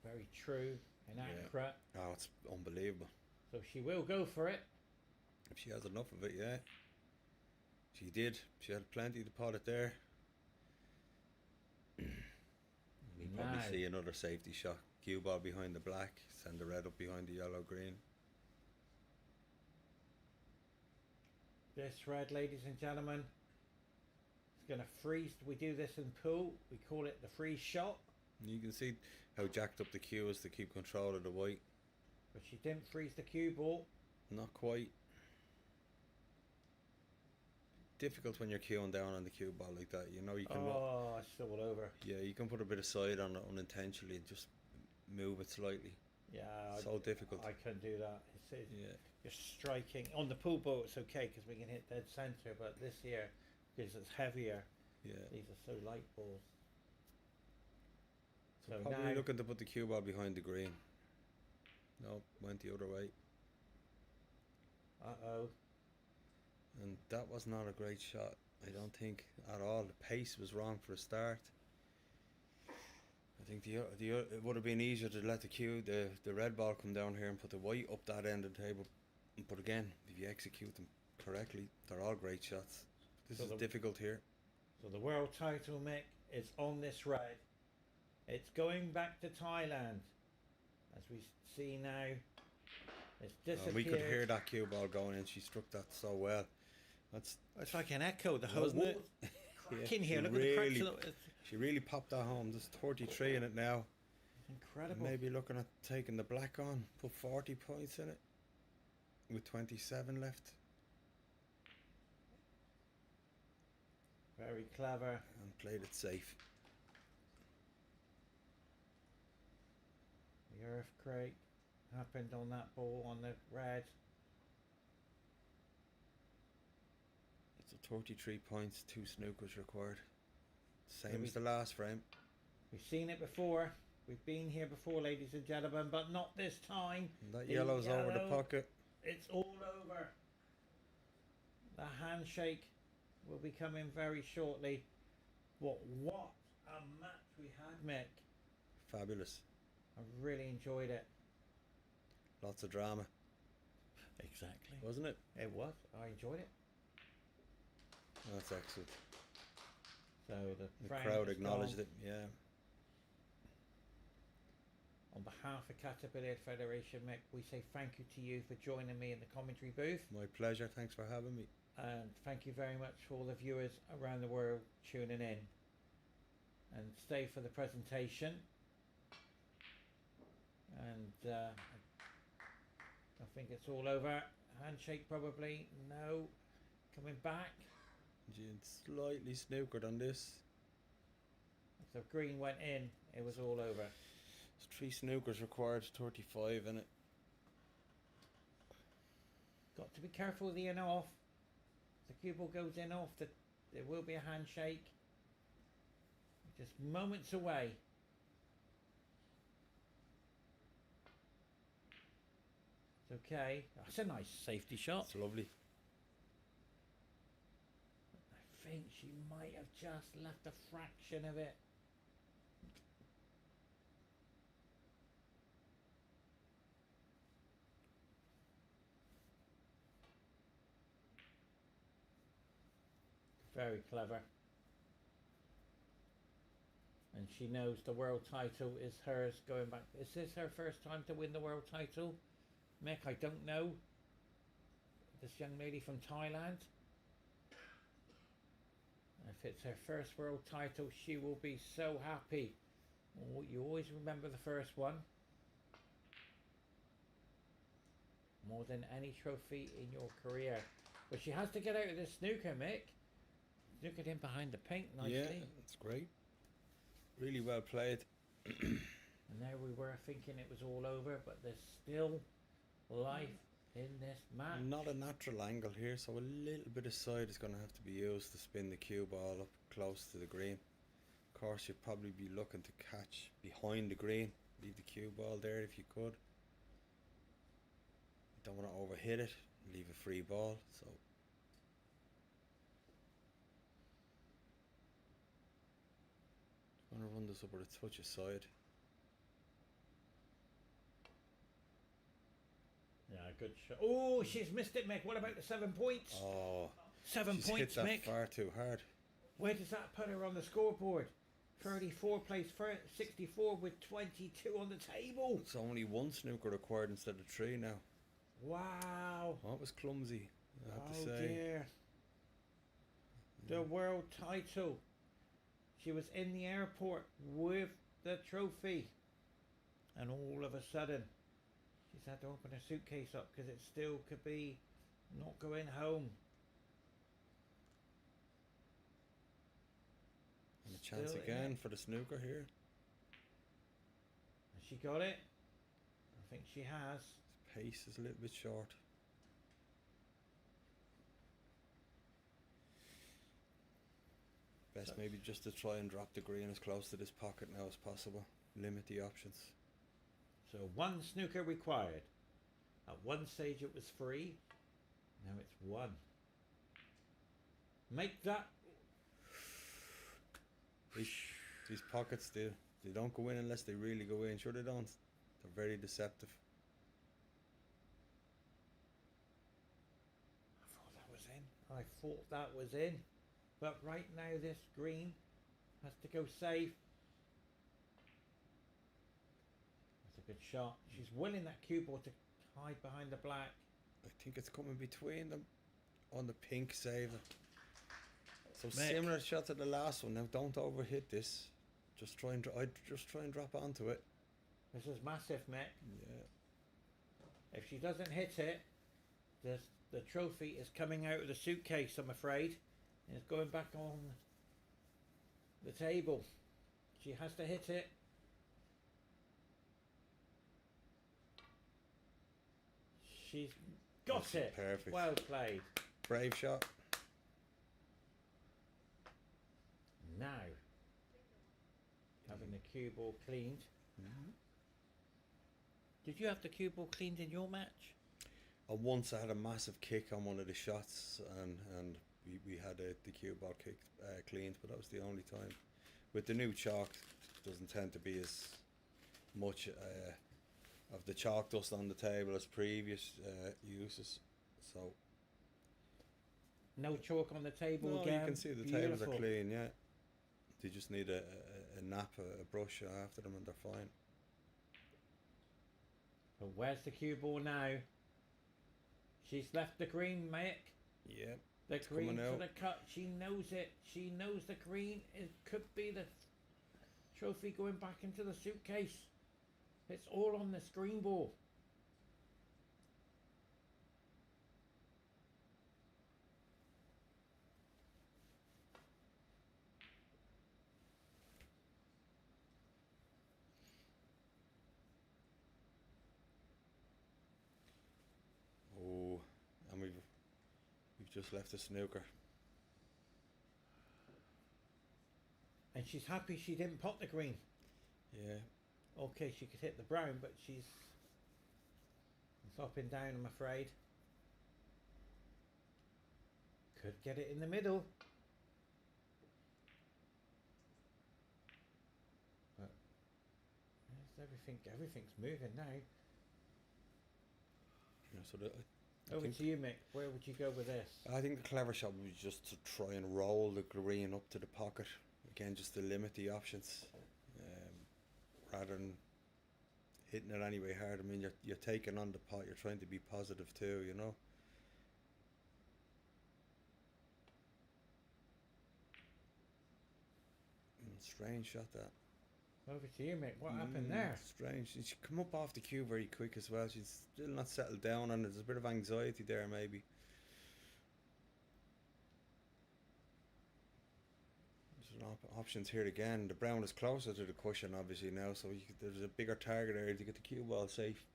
very true and accurate. Oh, it's unbelievable. So she will go for it. If she has enough of it, yeah. She did. She had plenty to pot it there. We'll probably see another safety shot. Cue ball behind the black. Send the red up behind the yellow green. This red, ladies and gentlemen, is going to freeze. We do this in pool. We call it the freeze shot. You can see how jacked up the cue is to keep control of the white. But she didn't freeze the cue ball. Not quite. Difficult when you're cueing down on the cue ball like that. You know, you can. Oh, it's all over. Yeah, you can put a bit of side on it unintentionally and just move it slightly. Yeah. So difficult. I couldn't do that. Yeah. You're striking. On the pool ball, it's okay because we can hit dead centre. But this here, because it's heavier, Yeah. these are so light balls. So Probably now, looking to put the cue ball behind the green. No, went the other way. uh-oh. And that was not a great shot, I don't think, at all. The pace was wrong for a start. I think it would have been easier to let the red ball come down here and put the white up that end of the table. But again, if you execute them correctly, they're all great shots. This is difficult here. So the world title, Mick, is on this red. It's going back to Thailand. As we see now, it's disappeared. We could hear that cue ball going in. She struck that so well. It's like an echo. The whole Wasn't wall. it? crack Yeah, in here. she Look at the cracks. really- It's She really popped that home. There's 33 in it now. incredible. Maybe looking at taking the black on. Put 40 points in it. With 27 left. Very clever. And played it safe. The earthquake happened on that ball on the red. So 33 points, 2 snookers required. Yeah, Same as the last frame. We've seen it before. We've been here before, ladies and gentlemen, but not this time. And that The yellow's over the yellow. pocket. It's all over. The handshake will be coming very shortly. What a match we had, Mick. Fabulous. I really enjoyed it. Lots of drama, Exactly. wasn't it? It was. I enjoyed it. That's excellent. So The frame crowd is acknowledged gone. it. Yeah. On behalf of Qatar Billiard Federation, Mick, we say thank you to you for joining me in the commentary booth. My pleasure. Thanks for having me. And thank you very much for all the viewers around the world tuning in. And stay for the presentation. And I think it's all over. Handshake probably. No. Coming back. Jin slightly snookered on this. So green went in. It was all over. There's 3 snookers required, 35 in it. Got to be careful of the in off. The cue ball goes in off. There will be a handshake. Just moments away. It's okay. That's a nice safety shot. It's lovely. I think she might have just left a fraction of it. Very clever. And she knows the world title is hers going back. Is this her first time to win the world title? Mick, I don't know. This young lady from Thailand. If it's her first world title, she will be so happy. Oh, you always remember the first one. More than any trophy in your career. But she has to get out of this snooker, Mick. Snookered in behind the pink nicely. Yeah, that's great. Really well played. And there we were thinking it was all over, but there's still life in this match. Not a natural angle here, so a little bit of side is going to have to be used to spin the cue ball up close to the green. Of course, you'd probably be looking to catch behind the green. Leave the cue ball there if you could. Don't want to overhit it. Leave a free ball. So I'm going to run this up with a touch of side. Yeah, good shot. Oh, she's missed it, Mick. What about the 7 points? Oh, 7 she's points, hit that Mick. far too hard. Where does that put her on the scoreboard? 34 plays first, 64 with 22 on the table. It's only 1 snooker required instead of 3 now. Wow. That was clumsy, I have to Oh say. dear. The world title. She was in the airport with the trophy. And all of a sudden, she's had to open her suitcase up because it still could be not going home. And a chance Still in again it. for the snooker here. Has she got it? I think she has. Pace is a little bit short. Best maybe just to try and drop the green as close to this pocket now as possible. Limit the options. So 1 snooker required. At one stage it was 3. Now it's 1. Make that. These pockets, they don't go in unless they really go in. Sure they don't. They're very deceptive. I thought that was in. But right now this green has to go safe. That's a good shot. She's willing that cue ball to hide behind the black. I think it's coming between them on the pink saver. So Mick. similar shot to the last one. Now don't overhit this. Just try and drop onto it. This is massive, Mick. Yeah. If she doesn't hit it, the trophy is coming out of the suitcase, I'm afraid. And it's going back on the table. She has to hit it. She's got That's it. perfect. Well played. Brave shot. Now, having the cue ball cleaned. Did you have the cue ball cleaned in your match? Once I had a massive kick on one of the shots, and we had the cue ball kicked cleaned, but that was the only time. With the new chalk, it doesn't tend to be as much of the chalk dust on the table as previous uses. So No chalk on the table no, again. you can see the tables are clean. Yeah, they just need a nap, a brush after them, and they're fine. But where's the cue ball now? She's left the green, Mick. Yeah, The green coming for out. the cut. She knows it. She knows the green. It could be the trophy going back into the suitcase. It's all on this green ball. Oh, and we've just left the snooker. And she's happy she didn't pot the green. Yeah. Okay, she could hit the brown, but she's it's up and down, I'm afraid. Could get it in the middle. But everything's moving now. Yeah, so I Over think- to you, Mick. Where would you go with this? I think the clever shot would be just to try and roll the green up to the pocket. Again, just to limit the options, rather than hitting it anyway hard. I mean, you're taking on the pot. You're trying to be positive too, you know. Strange shot that. Over to you, Mick. What happened there? Strange. She come up off the cue very quick as well. She's still not settled down, and there's a bit of anxiety there maybe. There's options here again. The brown is closer to the cushion obviously now, so there's a bigger target area to get the cue ball safe.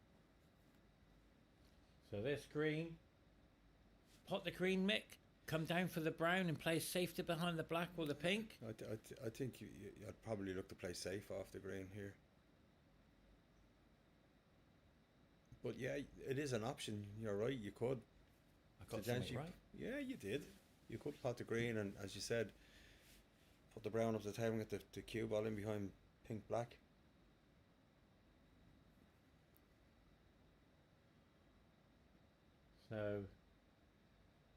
So this green, pot the green, Mick. Come down for the brown and play safety behind the black or the pink. I think I'd probably look to play safe off the green here. But yeah, it is an option. You're right. You could. I got something Potentially- right. Yeah, you did. You could pot the green and, as you said, put the brown up the table and get the cue ball in behind pink black. So,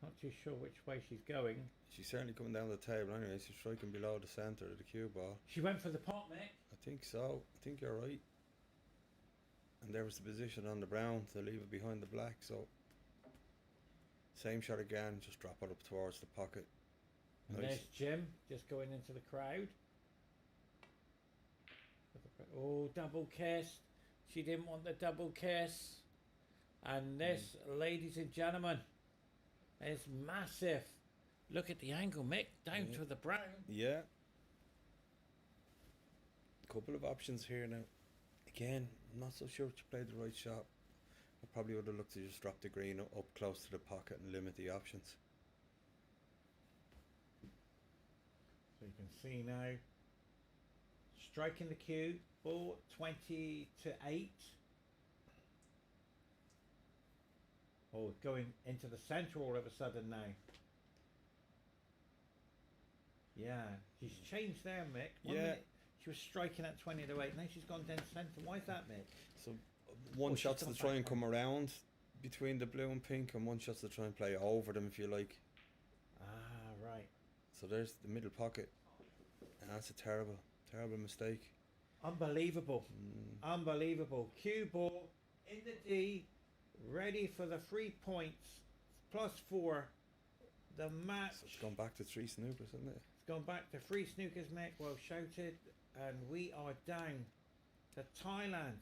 not too sure which way she's going. She's certainly coming down the table anyway. She's striking below the centre of the cue ball. She went for the pot, Mick. I think so. I think you're right. And there was the position on the brown to leave it behind the black. So, same shot again. Just drop it up towards the pocket. And Nice. there's Jim just going into the crowd. Oh, double kiss. She didn't want the double kiss. And this, ladies and gentlemen, is massive. Look at the angle, Mick. Down Yeah. to the brown. Yeah. Couple of options here now. Again, I'm not so sure if you played the right shot. I probably would have looked to just drop the green up close to the pocket and limit the options. So you can see now, striking the cue, ball 20-8. Oh, going into the centre all of a sudden now. Yeah, she's changed there, Mick. One Yeah. minute she was striking at 20-8. Now she's gone down centre. Why is that, Mick? So one Oh, she's shot's to gone try back and now. come around between the blue and pink, and one shot's to try and play over them if you like. Ah, right. So there's the middle pocket, and that's a terrible mistake. Unbelievable. Unbelievable. Cue ball in the D, ready for the 3 points, +4. the match. So it's gone back to 3 snookers, isn't it? It's gone back to 3 snookers, Mick. Well shouted. And we are down to Thailand.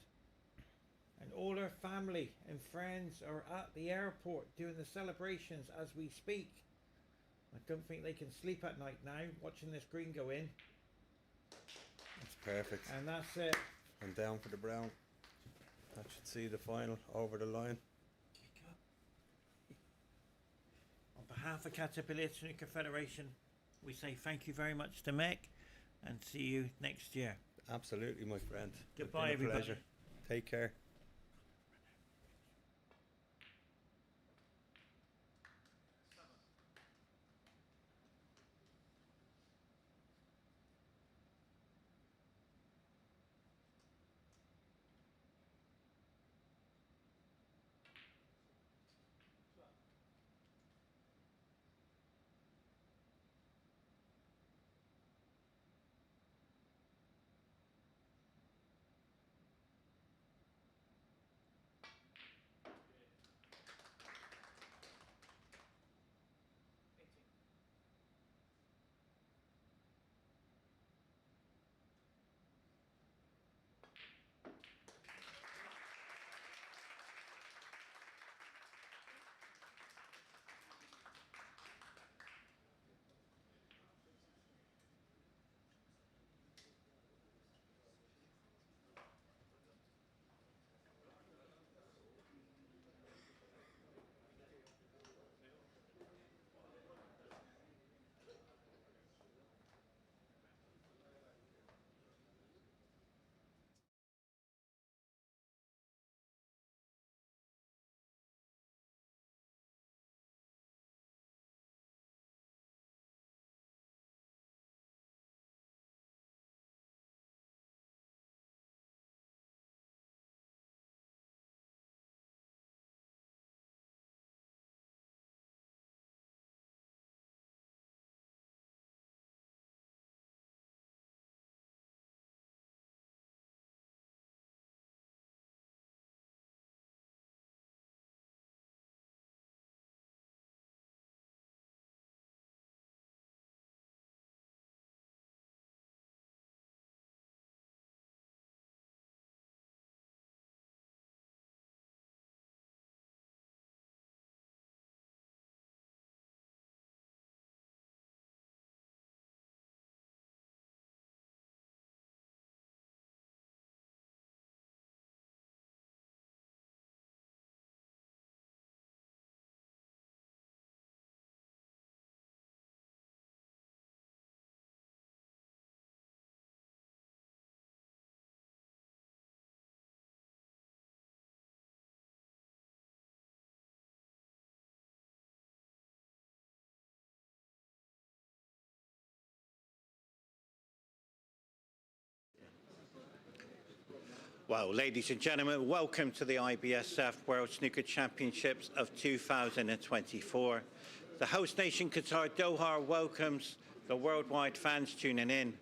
And all her family and friends are at the airport doing the celebrations as we speak. I don't think they can sleep at night now watching this green go in. That's perfect. And that's it. And down for the brown. That should see the final over the line. On behalf of Caterpillar Snooker Federation, we say thank you very much to Mick and see you next year. Absolutely, my friend. Goodbye, It's been a everybody. pleasure. Take care. Well, ladies and gentlemen, welcome to the IBSF World Snooker Championships of 2024. The host nation Qatar Doha welcomes the worldwide fans tuning in.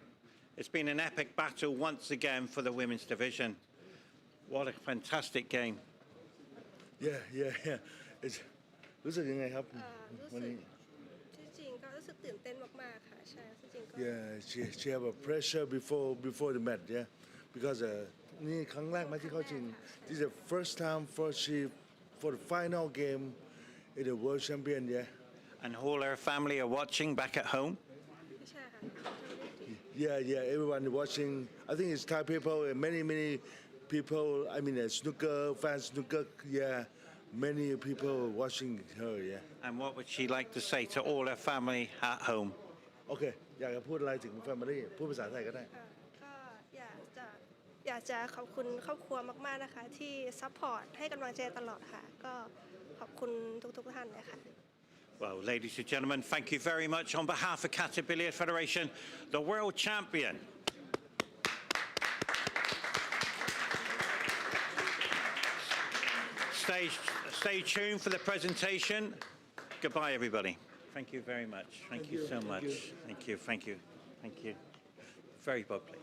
It's been an epic battle once again for the women's division. What a fantastic game. Yeah. It's รู้สึกยังไงครับ รู้ วัน สึก นี้ ที่จริงก็รู้สึกตื่นเต้นมากๆค่ะใช่ที่จริงก็ Yeah she have a pressure before the match yeah because นี่ครั้งแรกไหมที่เข้าชิง This is the first time for the final game in the world champion yeah And all her family are watching back at home. ไม่ใช่ค่ะ Yeah everyone watching I think it's Thai people and many people I mean snooker fans snooker yeah many people watching her yeah And what would she like to say to all her family at home? โอเคอยากจะพูดอะไรถึง family พูดภาษาไทยก็ได้ ก็อยากจะขอบคุณครอบครัวมากๆนะคะที่ซัพพอร์ตให้กำลังใจตลอดค่ะก็ขอบคุณทุกท่านเลยค่ะ Well, ladies and gentlemen, thank you very much on behalf of Caterpillar Federation, the world champion. Stay tuned for the presentation. Goodbye, everybody. Thank you very much. Thank you so much. Thank you. Very bubbly.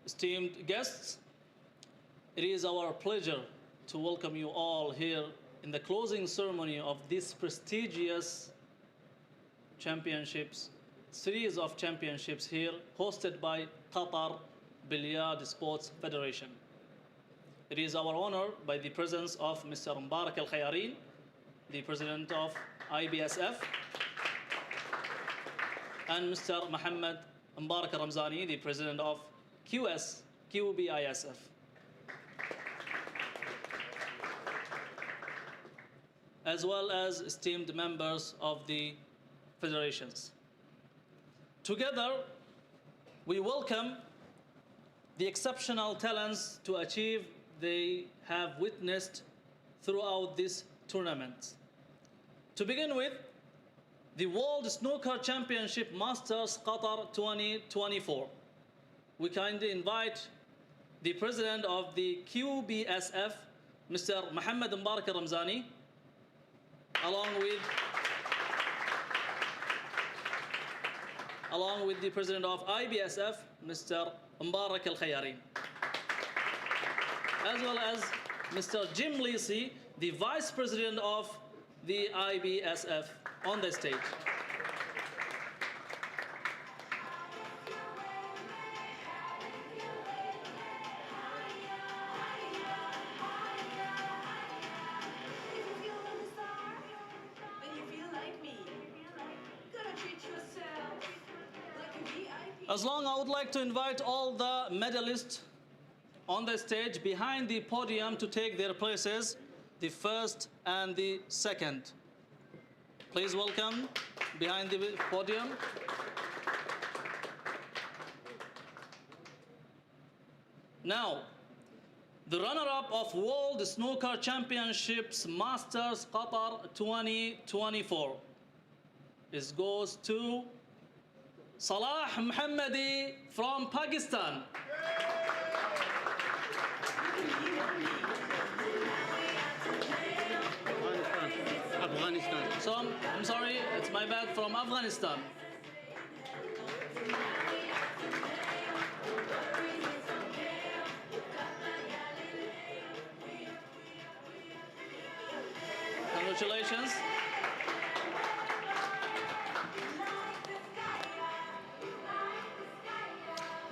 esteemed guests, it is our pleasure to welcome you all here in the closing ceremony of this prestigious championships, series of championships here, hosted by Qatar Billiard Sports Federation. It is our honor by the presence of Mr. Mbarak Al-Khayarin, the president of IBSF, and Mr. Mohammed Mbarak Ramzani, the president of QBISF. As well as esteemed members of the federations. Together, we welcome the exceptional talents to achieve they have witnessed throughout this tournament. To begin with, the World Snooker Championship Masters Qatar 2024. We kindly invite the president of the QBSF, Mr. Mohammed Mbarak Ramzani, along with the president of IBSF, Mr. Mbarak Al-Khayarin, as well as Mr. Jim Lisi, the vice president of the IBSF, on the stage. As long, I would like to invite all the medalists on the stage behind the podium to take their places, the first and the second. Please welcome behind the podium. Now, the runner-up of World Snooker Championships Masters Qatar 2024 goes to Salah Mohammadi from Pakistan. Afghanistan. So, I'm sorry, it's my bad, from Afghanistan. Congratulations.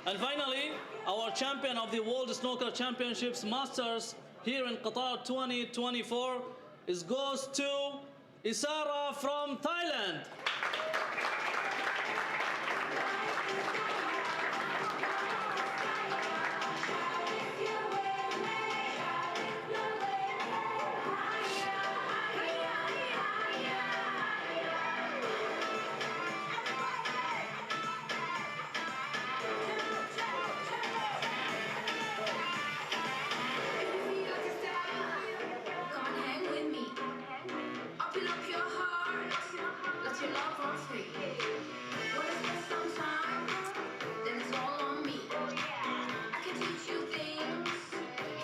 And finally, our champion of the World Snooker Championships Masters here in Qatar 2024 goes to Isara from Thailand.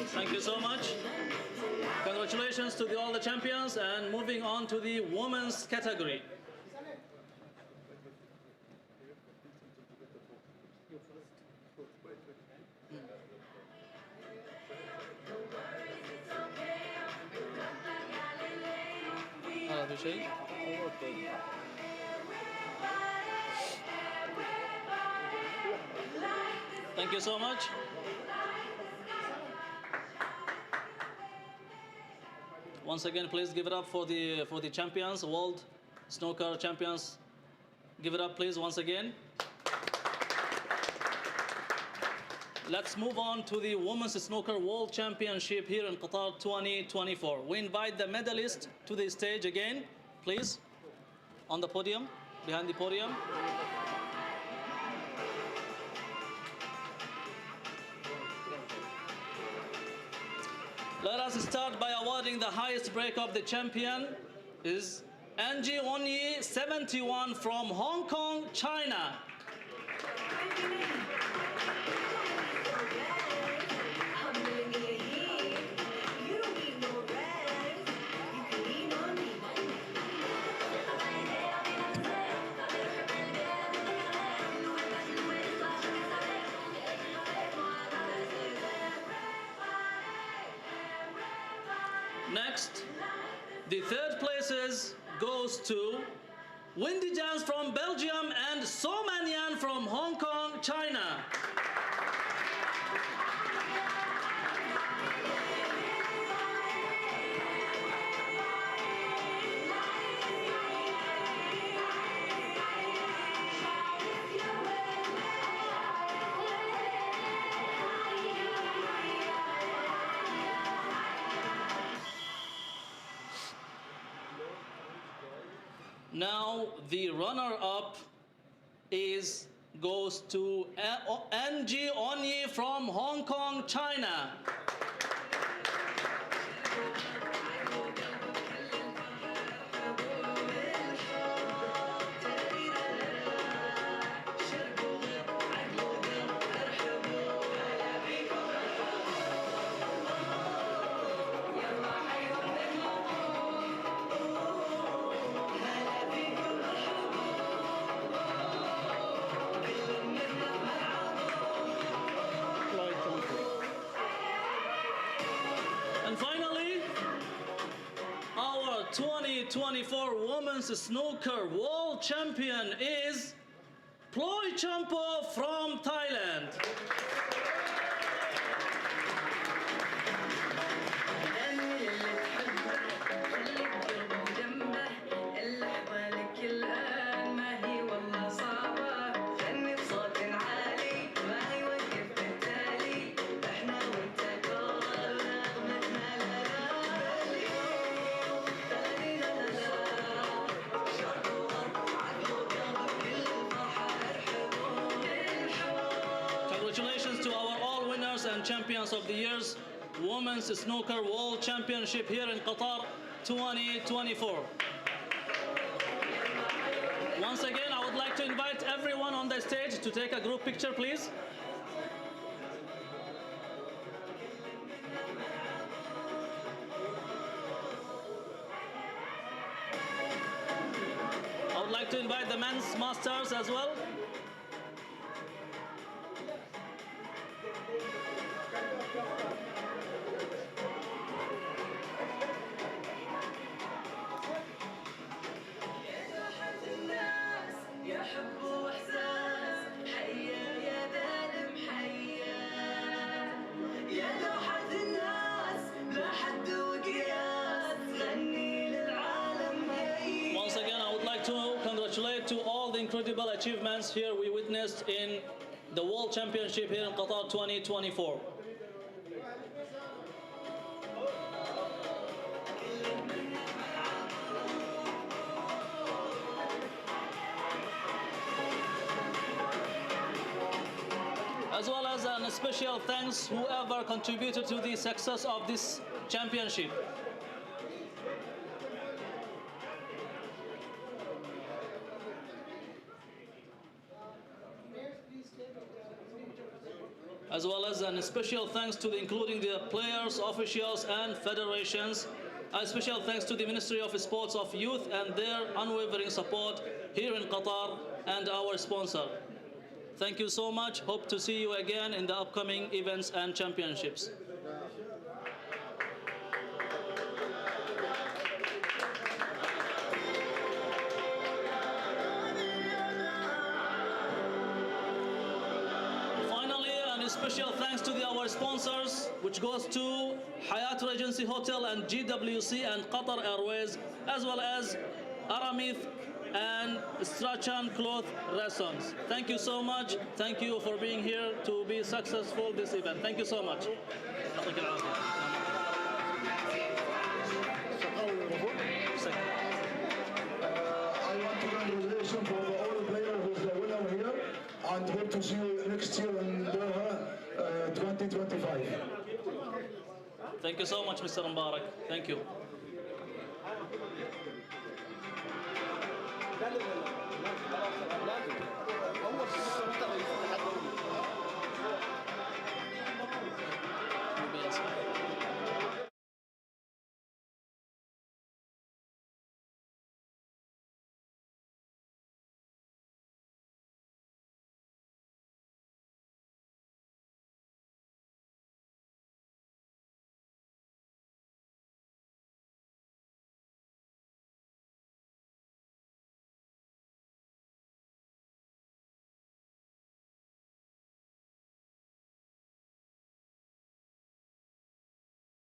Thank you so much. Congratulations to all the champions, and moving on to the women's category. Thank you so much. Once again, please give it up for the champions, World Snooker champions. Give it up, please, once again. Let's move on to the Women's Snooker World Championship here in Qatar 2024. We invite the medalists to the stage again, please, on the podium, behind the podium. Let us start by awarding the highest break of the champion is Angie Wonyi, 71 from Hong Kong, China. Next, the third places goes to Windy Jans from Belgium and So Manyan from Hong Kong, China. Now the runner-up goes to NG Onyi from Hong Kong, China. And finally, our 2024 Women's Snooker World Champion is Ploychompoo from Thailand. Congratulations to our all winners and champions of the year's Women's Snooker World Championship here in Qatar 2024. Once again, I would like to invite everyone on the stage to take a group picture, please. I would like to invite the men's masters as well. Once again, I would like to congratulate to all the incredible achievements here we witnessed in the World Championship here in Qatar 2024. As well as a special thanks whoever contributed to the success of this championship. As well as a special thanks to including the players, officials and federations. A special thanks to the Ministry of Sports of Youth and their unwavering support here in Qatar and our sponsor. Thank you so much. Hope to see you again in the upcoming events and championships. Special thanks to our sponsors, which goes to Hayat Regency Hotel and GWC and Qatar Airways, as well as Aramith and Strachan Cloth Restaurants. Thank you so much. Thank you for being here to be successful this event. Thank you so much. I want to congratulations for all the players who's the winner here, and hope to see you next year in Doha 2025. Thank you so much, Mr. Mbarak. Thank you.